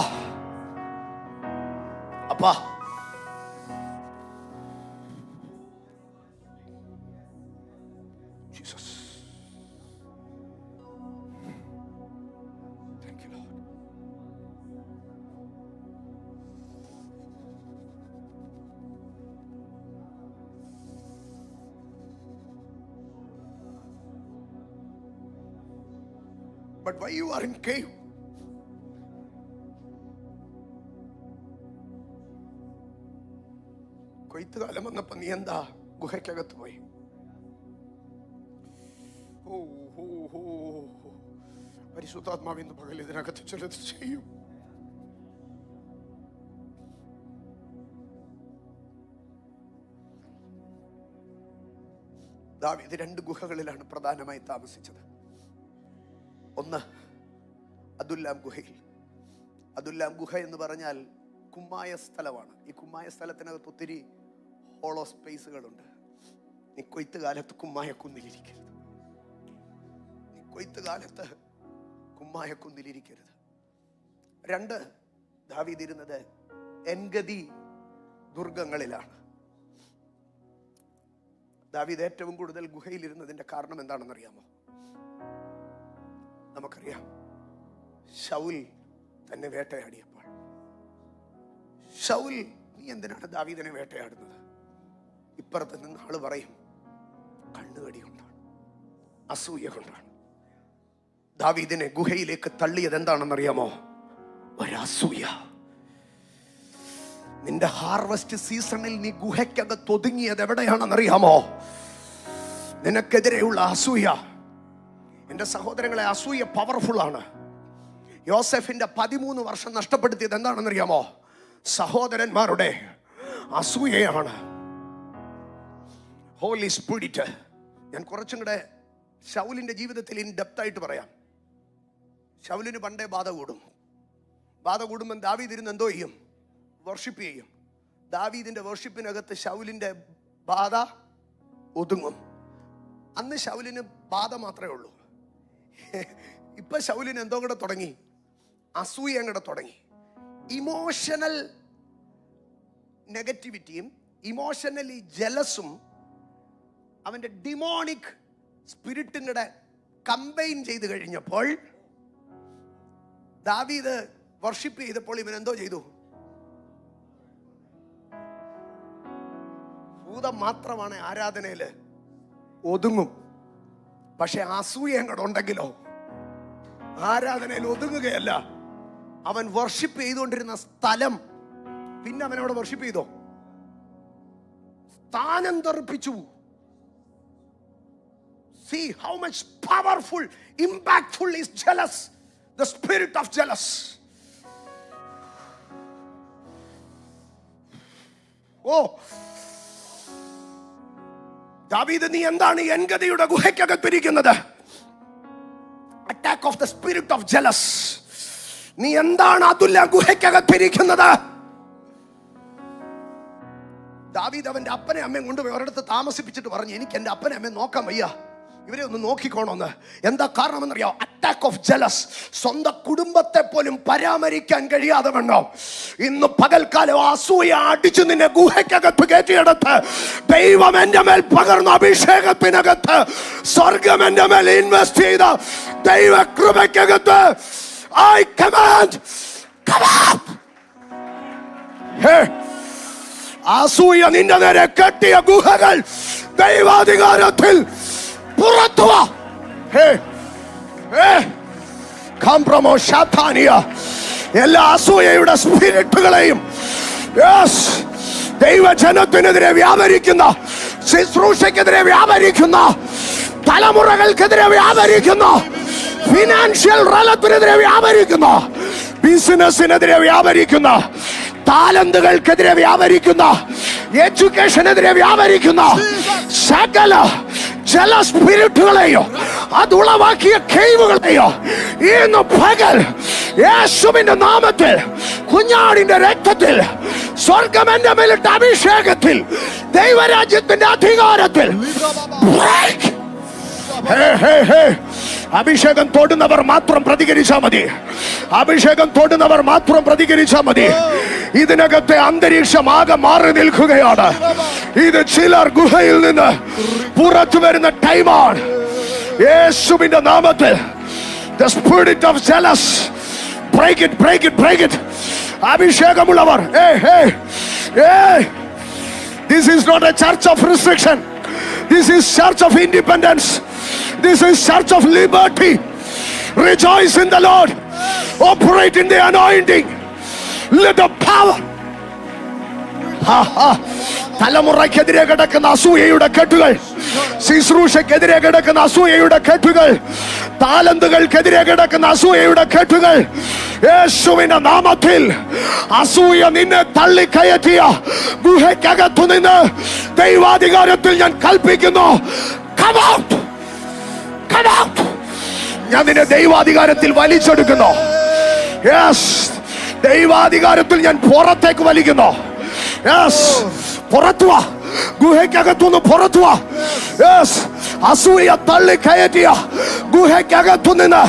അപ്പാ. Jesus, thank you Lord. But why you are in cave? കൊയ്ത്തുകാലം വന്നപ്പോ നീ എന്താ ഗുഹയ്ക്കകത്ത് പോയി? പരിശുദ്ധാത്മാവിന്ന് പകൽ ഇതിനകത്ത് ചിലത് ചെയ്യും. ദാവീദ് 2 ഗുഹകളിലാണ് പ്രധാനമായി താമസിച്ചത്. ഒന്ന് അദുല്ലാം ഗുഹയിൽ. അദുല്ലാം ഗുഹ എന്ന് പറഞ്ഞാൽ കുമ്മായ സ്ഥലമാണ്. ഈ കുമ്മായ സ്ഥലത്തിനകത്ത് ഒത്തിരി ഹോളോ സ്പേസുകളുണ്ട്. നീ കൊയ്ത്തുകാലത്ത് കുമ്മായക്കുന്നിലിരിക്കരുത്. നീ കൊയ്ത്തുകാലത്ത് കുമ്മായക്കുന്നിലിരിക്കരുത്. 2, ദാവീദ് ഇരുന്നത് എൻഗദി ദുർഗങ്ങളിലാണ്. ദാവീദ് ഏറ്റവും കൂടുതൽ ഗുഹയിലിരുന്നതിന്റെ കാരണം എന്താണെന്നറിയാമോ? നമുക്കറിയാം, ശൗൽ തന്നെ വേട്ടയാടിയപ്പോൾ, ശൗൽ നീ എന്തിനാണ് ദാവീദിനെ വേട്ടയാടുന്നത്? ഇപ്പുറത്ത് നിന്ന് ആള് പറയും കണ്ണുകടി കൊണ്ടാണ്, അസൂയ കൊണ്ടാണ്. ദാവീദിനെ ഗുഹയിലേക്ക് തള്ളിയത് എന്താണെന്നറിയാമോ? ഒരസൂയ. നിന്റെ ഹാർവസ്റ്റ് സീസണിൽ നീ ഗുഹയ്ക്കകത്ത് ഒതുങ്ങിയത് എവിടെയാണെന്നറിയാമോ? നിനക്കെതിരെയുള്ള അസൂയ. എന്റെ സഹോദരങ്ങളെ, അസൂയ പവർഫുൾ ആണ്. യോസെഫിന്റെ 13 വർഷം നഷ്ടപ്പെടുത്തിയത് എന്താണെന്നറിയാമോ? സഹോദരന്മാരുടെ അസൂയയാണ്. Holy spirit. ഞാൻ കുറച്ചും കൂടെ ശൗലിന്റെ ജീവിതത്തിൽ ഇൻ ഡെപ്ത് ആയിട്ട് പറയാം. ശൗലിന് പണ്ടേ ബാധ കൂടും. ബാധ കൂടുമ്പോൾ ദാവീദ് ഇരുന്ന് എന്തോ ചെയ്യും? വർഷിപ്പ് ചെയ്യും. ദാവീദിന്റെ വർഷിപ്പിനകത്ത് ശൗലിന്റെ ബാധ ഒതുങ്ങും. അന്ന് ശൗലിന് ബാധ മാത്രമേ ഉള്ളൂ. ഇപ്പൊ ശൗലിന് എന്തോ കൂടെ തുടങ്ങി? അസൂയ കൂടെ തുടങ്ങി. ഇമോഷണൽ നെഗറ്റിവിറ്റിയും ഇമോഷണലി ജലസും അവന്റെ ഡിമോണിക് സ്പിരിറ്റും കൂടെ കമ്പൈൻ ചെയ്ത് കഴിഞ്ഞപ്പോൾ ദാവീദ് വർഷിപ്പ് ചെയ്തപ്പോൾ ഇവൻ എന്തോ ചെയ്തു? ഭൂതം മാത്രമാണ് ആരാധനയില് ഒതുങ്ങും. പക്ഷെ അസൂയ അങ്ങോട്ട് ഉണ്ടെങ്കിലോ ആരാധനയിൽ ഒതുങ്ങുകയല്ല. അവൻ വർഷിപ്പ് ചെയ്തുകൊണ്ടിരുന്ന സ്ഥലം പിന്നെ അവൻ അവിടെ വർഷിപ്പ് ചെയ്തോ? സ്ഥാനം തെറിപ്പിച്ചു. See how much powerful, impactful is jealous, the spirit of jealous. Oh, ദാവീദ്, നീ എന്താണ് എൻഗദിയുടെ ഗുഹയ്ക്കകത്തിരിക്കുന്നത്? Attack of the spirit of jealous. നീ എന്താണ് അതുല്ല ഗുഹയ്ക്കകത്തിരിക്കുന്നത്? ദാവീദ് അവന്റെ അപ്പനെ അമ്മയും കൊണ്ടുപോയി ഒരിടത്ത് താമസിപ്പിച്ചിട്ട് പറഞ്ഞു, എനിക്ക് എന്റെ അപ്പനെ അമ്മയെ നോക്കാൻ വയ്യ, ഇവരെ ഒന്ന് നോക്കിക്കോണമെന്ന്. എന്താ കാരണമെന്നറിയാം? Attack of jealous. സ്വന്തം കുടുംബത്തെ പോലും പരാമരിക്കാൻ കഴിയാതെ വണ്ണോ ഇന്ന് പകൽക്കാലം അസൂയ അടിച്ചു നിന്നെ ഗുഹയ്ക്കകത്ത് കയറ്റിയെടുത്ത് ദൈവം എന്റെ മേൽ പകർന്ന അഭിഷേകത്തിനകത്ത്, സ്വർഗം എന്റെ മേൽ ഇൻവെസ്റ്റ് ചെയ്ത ദൈവ കൃപയ്ക്കകത്ത് I command, come up. Hey, അസൂയ നിന്റെ നേരെ കെട്ടിയ ഗുഹകൾ ദൈവാധികാരത്തിൽ പുറത്തു വാ. എല്ലാ അസൂയയുടെ സ്പിരിറ്റുകളെയും ദൈവജനത്തിനെതിരെ വ്യാപരിക്കുന്ന, ശുശ്രൂഷയ്ക്കെതിരെ വ്യാപരിക്കുന്ന, തലമുറകൾക്കെതിരെ വ്യാപരിക്കുന്ന, ഫിനാൻഷ്യൽ റലത്തിനെതിരെ വ്യാപരിക്കുന്ന, ബിസിനസിനെതിരെ വ്യാപരിക്കുന്ന, താലന്തുകൾക്കെതിരെ വ്യാപരിക്കുന്ന, എഡ്യൂക്കേഷനെതിരെ വ്യാപരിക്കുന്ന സകല ജല സ്പിരിറ്റുകളെയോ അതുളവാക്കിയ കെയ്വുകളെയോ ഇന്ന് പകൽ യേശുവിന്റെ നാമത്തിൽ, കുഞ്ഞാടിന്റെ രക്തത്തിൽ, സ്വർഗം എന്റെ മേലിട്ട അഭിഷേകത്തിൽ, ദൈവരാജ്യത്തിന്റെ അധികാരത്തിൽ അഭിഷേകം തൊടുന്നവർ മാത്രം പ്രതികരിച്ചാൽ മതി. അഭിഷേകം തൊടുന്നവർ മാത്രം പ്രതികരിച്ചാൽ മതി. ഇതിനകത്തെ അന്തരീക്ഷം ആകെ മാറി നിൽക്കുകയാണ്. ഇത് ചിലർ ഗുഹയിൽ നിന്ന് പുറത്തു വരുന്ന ടൈമാണ്. യേശുവിന്റെ നാമത്തിൽ the spirit of jealous, break it, break it, break it. അഭിഷേകമുള്ളവർ, this is not a church of restriction. This is church of independence. This is church of liberty. Rejoice in the Lord. Operate in the anointing. Let the power. തലമുറയ്ക്കെതിരെ കിടക്കുന്ന അസൂയയുടെ കെട്ടുകൾ, ശുശ്രൂഷയ്ക്കെതിരെ കിടക്കുന്ന അസൂയയുടെ കെട്ടുകൾ, താലന്തുകൾക്കെതിരെ കിടക്കുന്ന അസൂയയുടെ കെട്ടുകൾ, യേശുവിന്റെ നാമത്തിൽ അസൂയ നിന്നെ തള്ളിക്കയറ്റിയ ഗുഹയ്ക്കകത്തു നിന്ന് ദൈവാധികാരത്തിൽ ഞാൻ കൽപ്പിക്കുന്നു, come out, come out. ഞാൻ നിന്നെ ദൈവാധികാരത്തിൽ വലിച്ചെടുക്കുന്നു. യെസ്, ദൈവാധികാരത്തിൽ ഞാൻ പുറത്തേക്ക് വലിക്കുന്നു. യെസ്, പുറത്തു വാ, ഗുഹയ്ക്കകത്തുനിന്ന് പുറത്തു വാ. യെസ്, അസൂയ തള്ളി കയറ്റിയ ഗുഹയ്ക്കകത്തു നിന്ന്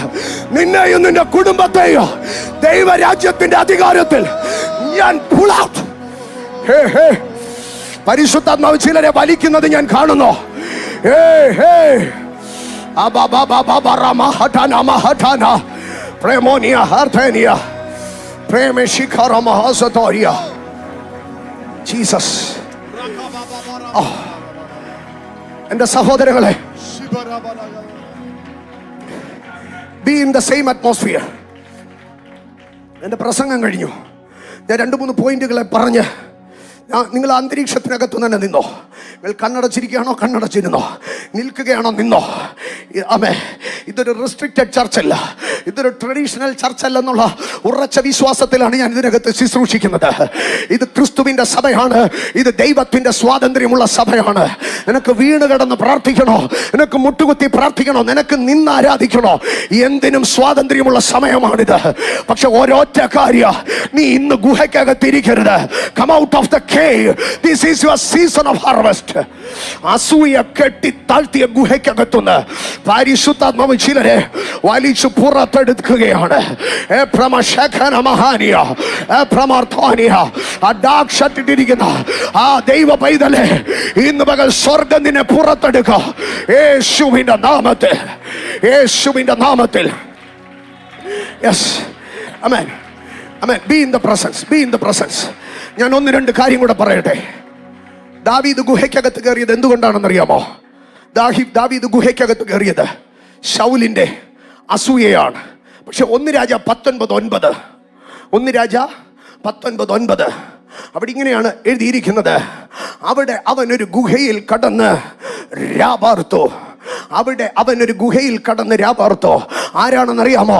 നിന്നെയും നിന്റെ കുടുംബത്തെയും ദൈവരാജ്യത്തിന്റെ അധികാരത്തിൽ ഞാൻ pull out. പരിശുദ്ധാത്മാവ് ചിലരെ വലിക്കുന്നത് ഞാൻ കാണുന്നു. പ്രേമോനിയ ഹർത്തേനിയ പ്രേമശിഖരമഹസതോരിയ ജീസസ്. എന്റെ സഹോദരങ്ങളെ, be in the same atmosphere. എന്റെ പ്രസംഗം കഴിഞ്ഞു. ഞാൻ 2-3 പോയിന്റുകളെ പറഞ്ഞ് നിങ്ങൾ അന്തരീക്ഷത്തിനകത്ത് തന്നെ നിന്നോ. നിങ്ങൾ കണ്ണടച്ചിരിക്കുകയാണോ? കണ്ണടച്ചിരുന്നോ. നിൽക്കുകയാണോ? നിന്നോ. ആമേ. ഇതൊരു റെസ്ട്രിക്റ്റഡ് ചർച്ചല്ല, ഇതൊരു ട്രഡീഷണൽ ചർച്ചല്ലെന്നുള്ള ഉറച്ച വിശ്വാസത്തിലാണ് ഞാൻ ഇതിനകത്ത് ശുശ്രൂഷിക്കുന്നത്. ഇത് ക്രിസ്തുവിന്റെ സഭയാണ്. ഇത് ദൈവത്തിന്റെ സ്വാതന്ത്ര്യമുള്ള സഭയാണ്. നിനക്ക് വീണ് കിടന്ന് പ്രാർത്ഥിക്കണോ? നിനക്ക് മുട്ടുകുത്തി പ്രാർത്ഥിക്കണോ? നിനക്ക് നിന്ന് ആരാധിക്കണോ? എന്തിനും സ്വാതന്ത്ര്യമുള്ള സമയമാണിത്. പക്ഷെ ഒരൊറ്റ കാര്യം, നീ ഇന്ന് ഗുഹയ്ക്കകത്തിരിക്കരുത്. Come out of the cave. This is your season of harvest. അസൂയ കെട്ടി താഴ്ത്തിയ ഗുഹയ്ക്കകത്തുനിന്ന് പരിശുദ്ധാത്മാവ് ചിലരെ വലിച്ചു പുറത്തെടുക്കുകയാണ്. ആ ദൈവ പൈതലെ, ഇന്ന് പകൽ സ്വർഗ്ഗം നിന്നെ പുറത്തെടുക്കുക യേശുവിന്റെ നാമത്തിൽ, യേശുവിന്റെ നാമത്തിൽ. Yes, amen, amen. Be in the presence, be in the presence. ഞാൻ 1-2 കാര്യം കൂടെ പറയട്ടെ. ദാവീദ് ഗുഹയ്ക്കകത്ത് കയറിയത് എന്തുകൊണ്ടാണെന്നറിയാമോ? ദാവീദ് ഗുഹയ്ക്കകത്ത് കയറിയത് ശൗലിന്റെ അസൂയയാണ്. പക്ഷെ 1 രാജ 19:9, 1 രാജ 19:9 അവിടെ ഇങ്ങനെയാണ് എഴുതിയിരിക്കുന്നത്. അവിടെ അവനൊരു ഗുഹയിൽ കടന്ന് രാപാർത്തു. അവിടെ അവനൊരു ഗുഹയിൽ കടന്ന് രാപാർത്തു. ആരാണെന്നറിയാമോ?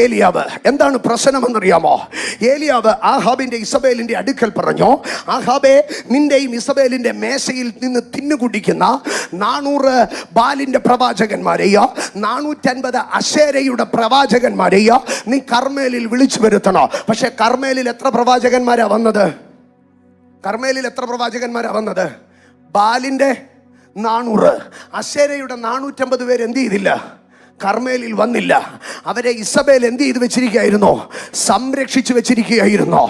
ഏലിയാവ്. എന്താണ് പ്രശ്നമെന്നറിയാമോ? ഏലിയാവ് ആഹാബിന്റെ ഇസബേലിന്റെ അടുക്കൽ പറഞ്ഞു, ആഹാബേ, നിന്റെയും ഇസബേലിന്റെ മേശയിൽ നിന്ന് തിന്നുകുടിക്കുന്ന 400 ബാലിന്റെ പ്രവാചകന്മാരെയോ 450 അശേരയുടെ പ്രവാചകന്മാരെയോ നീ കർമ്മേലിൽ വിളിച്ചു വരുത്തണോ. പക്ഷെ കർമ്മേലിൽ എത്ര പ്രവാചകന്മാരാ വന്നത്? കർമ്മേലിൽ എത്ര പ്രവാചകന്മാരാ വന്നത്? ബാലിന്റെ 400, അശേരയുടെ 450 പേര് എന്ത് ചെയ്തില്ല? കർമ്മേലിൽ വന്നില്ല. അവരെ ഇസബേൽ എന്ത് ചെയ്ത് വെച്ചിരിക്കുകയായിരുന്നു? സംരക്ഷിച്ചു വെച്ചിരിക്കുകയായിരുന്നു.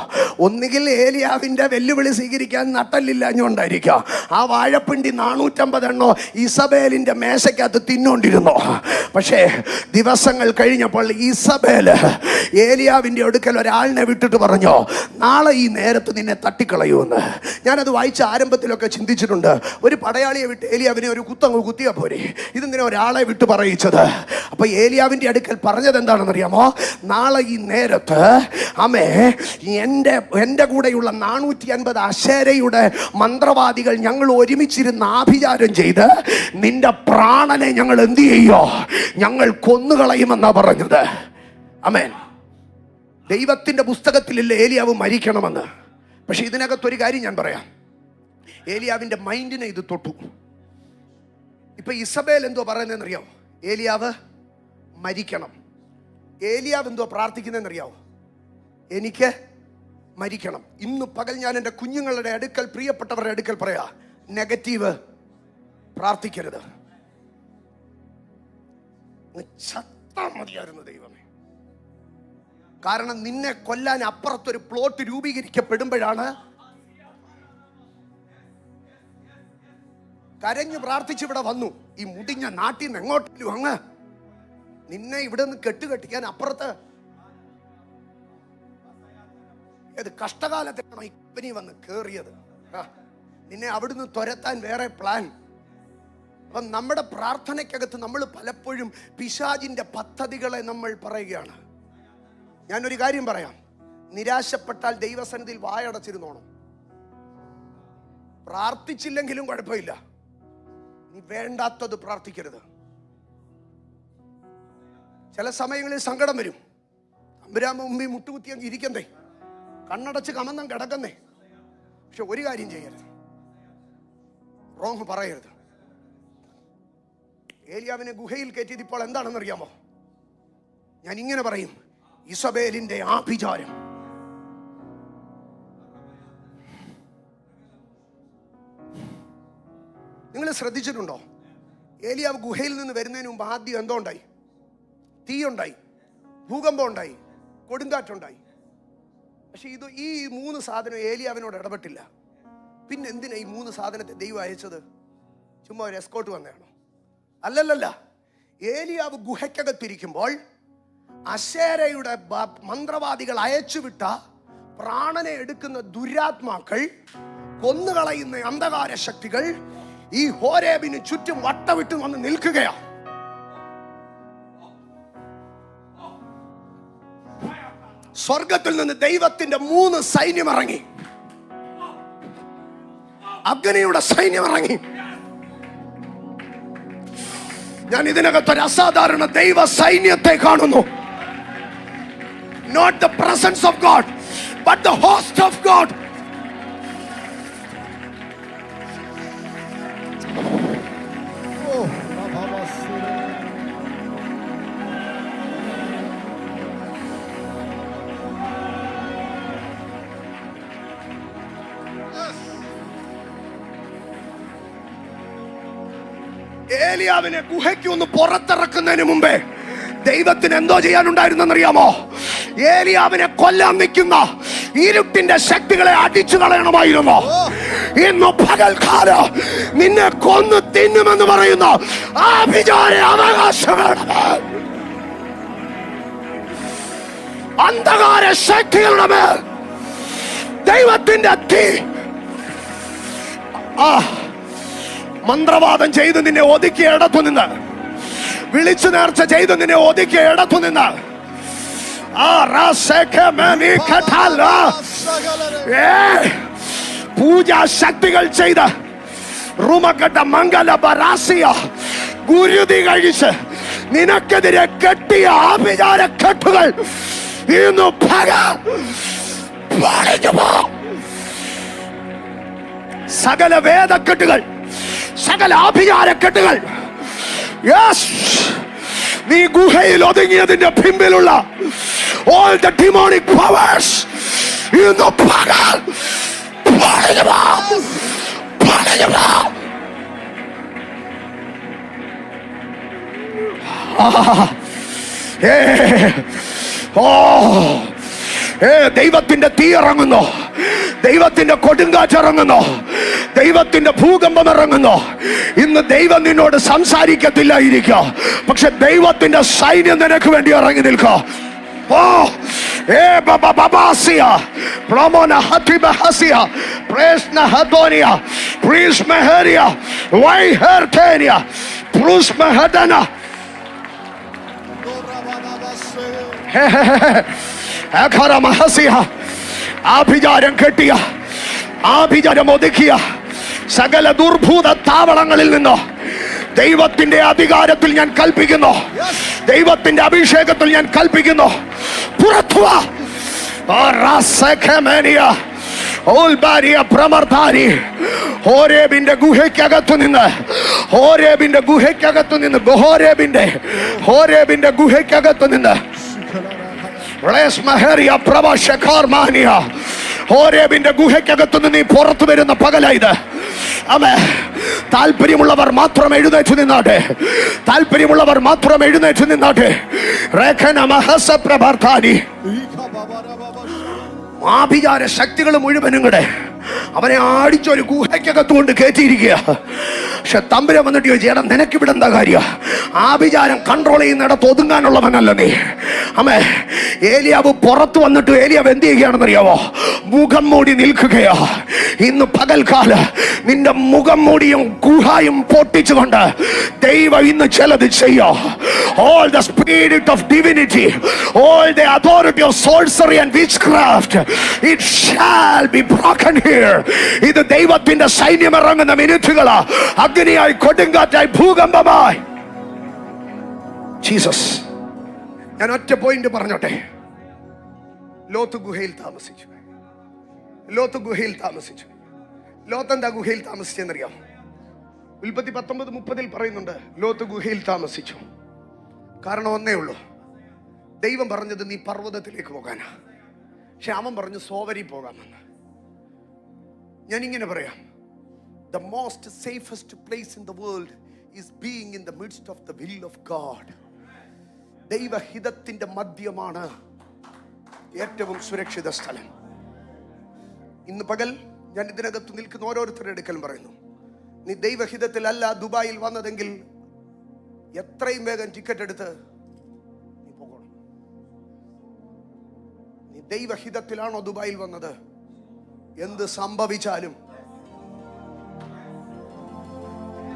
ഒന്നുകിൽ ഏലിയാവിന്റെ വെല്ലുവിളി സ്വീകരിക്കാൻ നട്ടല്ലില്ലാഞ്ഞുകൊണ്ടായിരിക്കാം ആ വാഴപ്പിണ്ടി 450 എണ്ണോ ഇസബേലിന്റെ മേശയ്ക്കകത്ത് തിന്നോണ്ടിരുന്നു. പക്ഷേ ദിവസങ്ങൾ കഴിഞ്ഞപ്പോൾ ഇസബേല് ഏലിയാവിന്റെ അടുക്കൽ ഒരാളിനെ വിട്ടിട്ട് പറഞ്ഞു, നാളെ ഈ നേരത്ത് നിന്നെ തട്ടിക്കളയുമെന്ന്. ഞാനത് വായിച്ച ആരംഭത്തിലൊക്കെ ചിന്തിച്ചിട്ടുണ്ട്. ഒരു പടയാളിയെ വിട്ട് ഏലിയാവിനെ ഒരു കുത്തങ്ങ് കുത്തിയാ പോരെ, ഇതെന്തിനാ ഒരാളെ വിട്ട് പറയിച്ചത്? അപ്പൊ ഏലിയാവിന്റെ അടുക്കൽ പറഞ്ഞത് എന്താണെന്നറിയാമോ? നാളെ ഈ നേരത്ത് അമ്മേ, എൻ്റെ കൂടെയുള്ള 450 അശേരയുടെ മന്ത്രവാദികൾ ഞങ്ങൾ ഒരുമിച്ചിരുന്ന് ആഭിചാരം ചെയ്ത് നിന്റെ പ്രാണനെ ഞങ്ങൾ എന്ത് ചെയ്യോ? ഞങ്ങൾ കൊന്നുകളയുമെന്നാ പറഞ്ഞത്. ആമേൻ. ദൈവത്തിന്റെ പുസ്തകത്തിലില്ല ഏലിയാവ് മരിക്കണമെന്ന്. പക്ഷെ ഇതിനകത്തൊരു കാര്യം ഞാൻ പറയാം. ഏലിയാവിന്റെ മൈൻഡിനെ ഇത് തൊട്ടു. ഇപ്പൊ ഇസബേൽ എന്തോ പറയുന്നതെന്നറിയാവോ? ഏലിയാവ് മരിക്കണം. ഏലിയാവ് എന്തോ പ്രാർത്ഥിക്കുന്നതെന്നറിയാവോ? എനിക്ക് മരിക്കണം. ഇന്ന് പകൽ ഞാൻ എൻ്റെ കുഞ്ഞുങ്ങളുടെ അടുക്കൽ, പ്രിയപ്പെട്ടവരുടെ അടുക്കൽ പറയാ, നെഗറ്റീവ് പ്രാർത്ഥിക്കരുത്. ചത്താ മതിയായിരുന്നു ദൈവമേ. കാരണം നിന്നെ കൊല്ലാൻ അപ്പുറത്തൊരു പ്ലോട്ട് രൂപീകരിക്കപ്പെടുമ്പോഴാണ് കരഞ്ഞു പ്രാർത്ഥിച്ചിവിടെ വന്നു. ഈ മുടിഞ്ഞ നാട്ടിൽ നിന്ന് എങ്ങോട്ടും അങ്ങ് നിന്നെ ഇവിടെ നിന്ന് കെട്ടുകെട്ടിക്കാൻ അപ്പുറത്ത് ഏത് കഷ്ടകാലത്തിനാണ് ഈ കമ്പനി വന്ന് കേറിയത്. നിന്നെ അവിടുന്ന് തുരത്താൻ വേറെ പ്ലാൻ. അപ്പം നമ്മുടെ പ്രാർത്ഥനയ്ക്കകത്ത് നമ്മൾ പലപ്പോഴും പിശാചിന്റെ പദ്ധതികളെ നമ്മൾ പറയുകയാണ്. ഞാനൊരു കാര്യം പറയാം, നിരാശപ്പെട്ടാൽ ദൈവസന്നിധിയിൽ വായടച്ചിരുന്നോണം. പ്രാർത്ഥിച്ചില്ലെങ്കിലും കുഴപ്പമില്ല, നീ വേണ്ടാത്തത് പ്രാർത്ഥിക്കരുത്. ചില സമയങ്ങളിൽ സങ്കടം വരും, തമ്പുരാൻ മുമ്പിൽ മുട്ടുകുത്തി അങ്ങ് ഇരിക്കണ്ടേ, കണ്ണടച്ച് കമന്നം കിടക്കുന്നേ. പക്ഷെ ഒരു കാര്യം ചെയ്യരുത്, റോങ് പറയരുത്. ഏലിയാവിനെ ഗുഹയിൽ കയറ്റിയത് ഇപ്പോൾ എന്താണെന്നറിയാമോ? ഞാൻ ഇങ്ങനെ പറയും, ഇസബേലിന്റെ ആഭിചാരം. നിങ്ങൾ ശ്രദ്ധിച്ചിട്ടുണ്ടോ? ഏലിയാവ് ഗുഹയിൽ നിന്ന് വരുന്നതിന് മുമ്പ് ആദ്യം എന്തോ ഉണ്ടായി? തീയുണ്ടായി, ഭൂകമ്പം ഉണ്ടായി, കൊടുങ്കാറ്റുണ്ടായി. പക്ഷെ ഈ 3 സാധനം ഏലിയാവിനോട് ഇടപെട്ടില്ല. പിന്നെ എന്തിനാ ഈ 3 സാധനത്തെ ദൈവം അയച്ചത്? ചുമ്മാ ഒരു എസ്കോട്ട് വന്നതാണോ? അല്ലല്ല. ഏലിയാവ് ഗുഹയ്ക്കകത്തിരിക്കുമ്പോൾ അശേരയുടെ മന്ത്രവാദികൾ അയച്ചുവിട്ട പ്രാണനെ എടുക്കുന്ന ദുരാത്മാക്കൾ, കൊന്നുകളയുന്ന അന്ധകാര ശക്തികൾ ഈ ഹോരേബിന് ചുറ്റും വട്ടവിട്ട് വന്ന് നിൽക്കുകയാ. സ്വർഗത്തിൽ നിന്ന് ദൈവത്തിന്റെ 3 സൈന്യം ഇറങ്ങി, അഗ്നിയുടെ സൈന്യം ഇറങ്ങി. ഞാൻ ഇതിനകത്തൊരു അസാധാരണ ദൈവ സൈന്യത്തെ കാണുന്നു. Not the presence of God, but the host of God. ഏലിയാവിനെ ഗുഹയ്ക്ക് ഒന്ന് പുറത്തിറക്കുന്നതിന് മുമ്പേ ദൈവത്തിന് എന്തോ ചെയ്യാനുണ്ടായിരുന്നെന്നറിയാമോ? ഏലിയാവിനെ കൊല്ലാൻ നിൽക്കുന്ന ഇരുട്ടിന്റെ ശക്തികളെ അടിച്ചു കളയണമായിരുന്നു. ഇന്ന് പകൽക്കാലം നിന്നെ കൊന്നു തിന്നുമെന്ന് പറയുന്ന ആഭിചാര അവകാശങ്ങളുടെ മേൽ, അന്ധകാര ശക്തികളുടെ മേൽ ദൈവത്തിന്റെ തീ. മന്ത്രവാദം ചെയ്ത് നിന്നെ ഒതുക്കിയ ഇടത്തു നിന്ന്, വിളിച്ചു നേർച്ച ചെയ്ത് നിന്നെ ഒതുക്കിയ ഇടത്തു നിന്ന്, പൂജാ ശക്തികൾ ചെയ്ത് റുമക്കട്ട മംഗല ബറാസിയ ഗുരുതി കഴിച്ച് നിനക്കെതിരെ കെട്ടിയ ആഭിചാര കെട്ടുകൾ ഇന്ന് സകല വേദക്കെട്ടുകൾ, സകല ആഭിചാരക്കെട്ടുകൾ, നീ ഗുഹയിൽ ഒതുങ്ങിയതിന്റെ പിമ്പിലുള്ള all the demonic powers ഇന്ന് പകൽ ദൈവത്തിന്റെ തീ ഇറങ്ങുന്നു, ദൈവത്തിന്റെ കൊടുങ്കാറ്റ് ഇറങ്ങുന്നു, ദൈവത്തിന്റെ ഭൂകമ്പം ഇറങ്ങുന്നു. ഇന്ന് ദൈവം നിന്നോട് സംസാരിക്കത്തില്ലായിരിക്കും, പക്ഷെ ദൈവത്തിന്റെ സൈന്യം നിനക്ക് വേണ്ടി ഇറങ്ങി നിൽക്കുക. ആഭിചാരം കെട്ടിയ, ആഭിചാരം ഒതുക്കിയ സകല ദുർഭൂത താവളങ്ങളിൽ നിന്ന് ദൈവത്തിന്റെ അധികാരത്തിൽ ഞാൻ കൽപ്പിക്കുന്നു, ദൈവത്തിന്റെ അഭിഷേകത്തിൽ ഞാൻ കൽപ്പിക്കുന്നു, പുറത്തു വാ. ഹോരേബിന്റെ ഗുഹയ്ക്കകത്തു നിന്ന്, ഹോരേബിന്റെ ഗുഹയ്ക്കകത്തു നിന്ന്, ഹോരേബിന്റെ ഗുഹയ്ക്കകത്തു നിന്ന് ഹോരേബിന്റെ ഗുഹയ്ക്കകത്തു നിന്ന് നീ പുറത്തു വരുന്ന പകലായത്. ആമേൻ. താല്പര്യമുള്ളവർ മാത്രം എഴുന്നേറ്റ് നിന്നാട്ടെ. താല്പര്യമുള്ളവർ മാത്രം എഴുന്നേറ്റ് നിന്നാട്ടെ. ആഭിചാര ശക്തികൾ മുഴുവനും കൂടെ അവനെ ആടിച്ചൊരു ഗുഹയ്ക്കകത്തുകൊണ്ട് കയറ്റിയിരിക്കുക. പക്ഷെ തമ്പുരാൻ വന്നിട്ട് ചോദിച്ചു, എടാ നിനക്കിവിടെ എന്താ കാര്യം? ആഭിചാരം കൺട്രോൾ ചെയ്യുന്നിടത്ത് ഒതുങ്ങാനുള്ളവനല്ല നീ. അമ്മേ, ഏലിയാവ് പുറത്ത് വന്നിട്ട് ഏലിയാവ് എന്ത് ചെയ്യുകയാണെന്നറിയാവോ? മുഖം മൂടി നിൽക്കുകയാ. ഇന്ന് പകൽക്കാല നിന്റെ മുഖം മൂടിയും ഗുഹായും പൊട്ടിച്ചുകൊണ്ട് ദൈവം ഇന്ന് ചിലത് ചെയ്യാ. All the spirit of divinity, all the authority of sorcery and witchcraft, it shall be broken here. ഇത് ദൈവത്തിന്റെ സൈന്യം ഇറങ്ങുന്ന മിനിറ്റുകളാ. അഗ്നിയായി, കൊടുങ്കാറ്റായി, ഭൂകമ്പമായി. ജീസസ്. ഞാൻ ഒറ്റ പോയിന്റ് പറഞ്ഞോട്ടെ. ലോത്ത് ഗുഹയിൽ താമസിച്ചു. ലോത്ത് ഗുഹയിൽ താമസിച്ചു. ലോത്ത് എന്താ ഗുഹയിൽ താമസിച്ചെന്നറിയാം? ഉൽപ്പത്തി 19:30 പറയുന്നുണ്ട് ലോത്ത് ഗുഹയിൽ താമസിച്ചു. കാരണം ഒന്നേ ഉള്ളൂ, ദൈവം പറഞ്ഞത് നീ പർവ്വതത്തിലേക്ക് പോകാനാ. പക്ഷെ അവൻ പറഞ്ഞു സോവരി പോകാമെന്ന്. ഞാനിങ്ങനെ പറയാം, the most safest place in the world is being in the midst of the will of God. ദൈവഹിതത്തിന്റെ മധ്യമാണ് ഏറ്റവും സുരക്ഷിത സ്ഥലം. ഇന്ന് പകൽ ഞാൻ ഇതിനകത്ത് നിൽക്കുന്ന ഓരോരുത്തരുടെ അടുക്കൽ പറയുന്നു, നീ ദൈവഹിതത്തിലല്ല ദുബായിൽ വന്നതെങ്കിൽ എത്രയും വേഗം ടിക്കറ്റ് എടുത്ത് നീ പോകണം. നീ ദൈവഹിതത്തിലാണോ ദുബായിൽ വന്നത്? എന്ത് സംഭവിച്ചാലും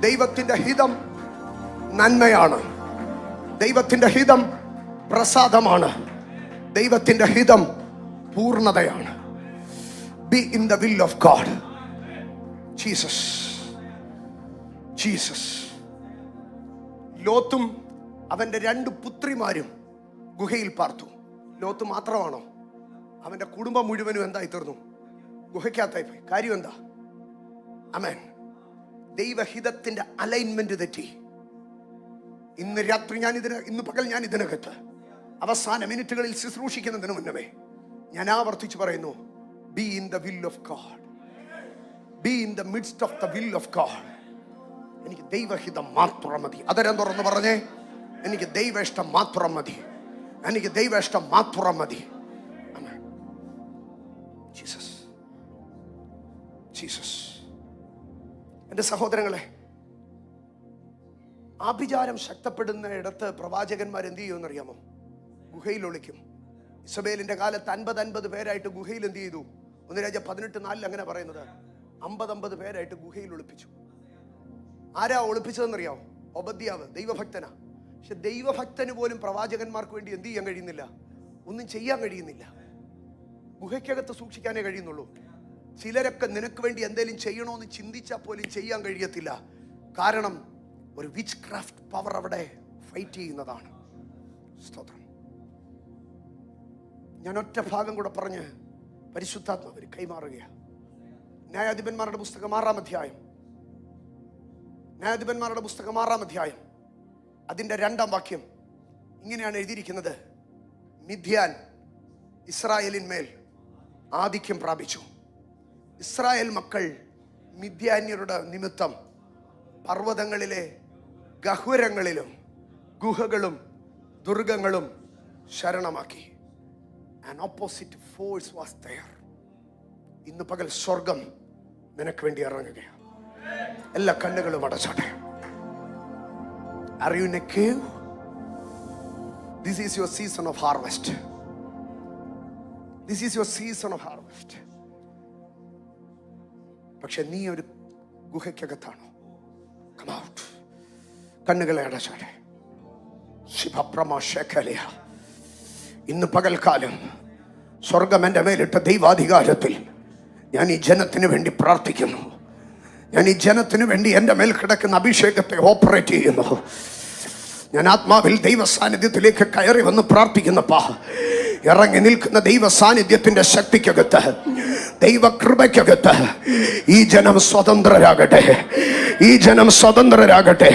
ദൈവത്തിന്റെ ഹിതം നന്മയാണ്. ദൈവത്തിന്റെ ഹിതം പ്രസാദമാണ്. ദൈവത്തിന്റെ ഹിതം പൂർണ്ണതയാണ്. Be in the will of God. Jesus. Jesus. ലോത്തും അവന്റെ 2 പുത്രിമാരും ഗുഹയിൽ പാർത്തു. ലോത്ത് മാത്രമാണോ? അവന്റെ കുടുംബം മുഴുവനും എന്തായി തീർന്നു? ഗുഹയ്ക്കകത്തായി പോയി. കാര്യം എന്താ? ആമേൻ. ദൈവഹിതത്തിന്റെ അലൈൻമെന്റ് തെറ്റി. ഇന്ന് രാത്രി ഇന്ന് പകൽ ഞാൻ ഇതിനകത്ത് അവസാന മിനിറ്റുകളിൽ ശുശ്രൂഷിക്കുന്നതിന് മുന്നമേ ഞാൻ ആവർത്തിച്ച് പറയുന്നു, be in the will of God. Be in the midst of the will of God. എനിക്ക് ദൈവഹിതം മാത്രം മതി. അതരം തുറന്ന് പറഞ്ഞേ, എനിക്ക് ദൈവ ഇഷ്ടം മാത്രം മതി. എനിക്ക് ദൈവ ഇഷ്ടം മാത്രം മതി. ജീസസ്. ജീസസ്. എൻ്റെ സഹോദരങ്ങളെ, ആഭിചാരം ശക്തപ്പെടുന്ന ഇടത്ത് പ്രവാചകന്മാർ എന്ത് ചെയ്യുമെന്നറിയാമോ? ഗുഹയിൽ ഒളിക്കും. ഇസബേലിന്റെ കാലത്ത് 50 പേരായിട്ട് ഗുഹയിൽ എന്ത് ചെയ്തു? 1 രാജ 18:4 അങ്ങനെ പറയുന്നത് 50 പേരായിട്ട് ഗുഹയിൽ ഒളിപ്പിച്ചു. ആരാ ഒളിപ്പിച്ചതെന്നറിയാമോ? ഒബദ്യാവ്, ദൈവഭക്തനാ. പക്ഷെ ദൈവഭക്തന് പോലും പ്രവാചകന്മാർക്ക് വേണ്ടി എന്ത് ചെയ്യാൻ കഴിയുന്നില്ല? ഒന്നും ചെയ്യാൻ കഴിയുന്നില്ല. ഗുഹയ്ക്കകത്ത് സൂക്ഷിക്കാനേ കഴിയുന്നുള്ളൂ. ചിലരൊക്കെ നിനക്ക് വേണ്ടി എന്തെങ്കിലും ചെയ്യണമെന്ന് ചിന്തിച്ചാൽ പോലും ചെയ്യാൻ കഴിയത്തില്ല. കാരണം ഒരു വിച്ച് ക്രാഫ്റ്റ് പവർ അവിടെ ഫൈറ്റ് ചെയ്യുന്നതാണ്. സ്തോത്രം. ഞാൻ ഒറ്റ ഭാഗം കൂടെ പറഞ്ഞ് പരിശുദ്ധാത്മാവിന് കൈമാറുകയാണ്. ന്യായാധിപന്മാരുടെ പുസ്തകം 6-ാം അധ്യായം. ന്യായാധിപന്മാരുടെ പുസ്തകം 6-ാം അധ്യായം അതിൻ്റെ 2-ാം വാക്യം ഇങ്ങനെയാണ് എഴുതിയിരിക്കുന്നത്: മിദ്യാൻ ഇസ്രായേലിന്മേൽ ആധിക്യം പ്രാപിച്ചു. ഇസ്രായേൽ മക്കൾ മിദ്യാന്യരുടെ നിമിത്തം പർവ്വതങ്ങളിലെ ഗഹ്വരങ്ങളിലും ഗുഹകളും ദുർഗങ്ങളും ശരണമാക്കി. An opposite force was there. ഇന്ന് പകൽ സ്വർഗം നിനക്ക് വേണ്ടി ഇറങ്ങുകയാണ്. എല്ലാ കണ്ണുകളും അടച്ചാട്ടെ. Are you in a cave? This is your season of harvest. This is your season of harvest. പക്ഷെ നീ ഒരു ഗുഹയ്ക്കകത്താണോ? Come out. കണ്ണുകളെ അടച്ചാട്ടെ. ശിവപ്രമാശകലയ. ഇന്ന് പകൽക്കാലം സ്വർഗം എൻ്റെ മേലിട്ട ദൈവാധികാരത്തിൽ ഞാൻ ഈ ജനത്തിന് വേണ്ടി പ്രാർത്ഥിക്കുന്നു. ഞാൻ ഈ ജനത്തിന് വേണ്ടി എൻ്റെ മേൽ കിടക്കുന്ന അഭിഷേകത്തെ ഓപ്പറേറ്റ് ചെയ്യുന്നു. ഞാൻ ആത്മാവിൽ ദൈവ സാന്നിധ്യത്തിലേക്ക് കയറി വന്ന് പ്രാർത്ഥിക്കുന്നപ്പാ, ഇറങ്ങി നിൽക്കുന്ന ദൈവ സാന്നിധ്യത്തിന്റെ ശക്തിക്കകത്ത്, ദൈവകൃപയ്ക്കകത്ത് ഈ ജനം സ്വതന്ത്രരാകട്ടെ. ഈ ജനം സ്വതന്ത്രരാകട്ടെ.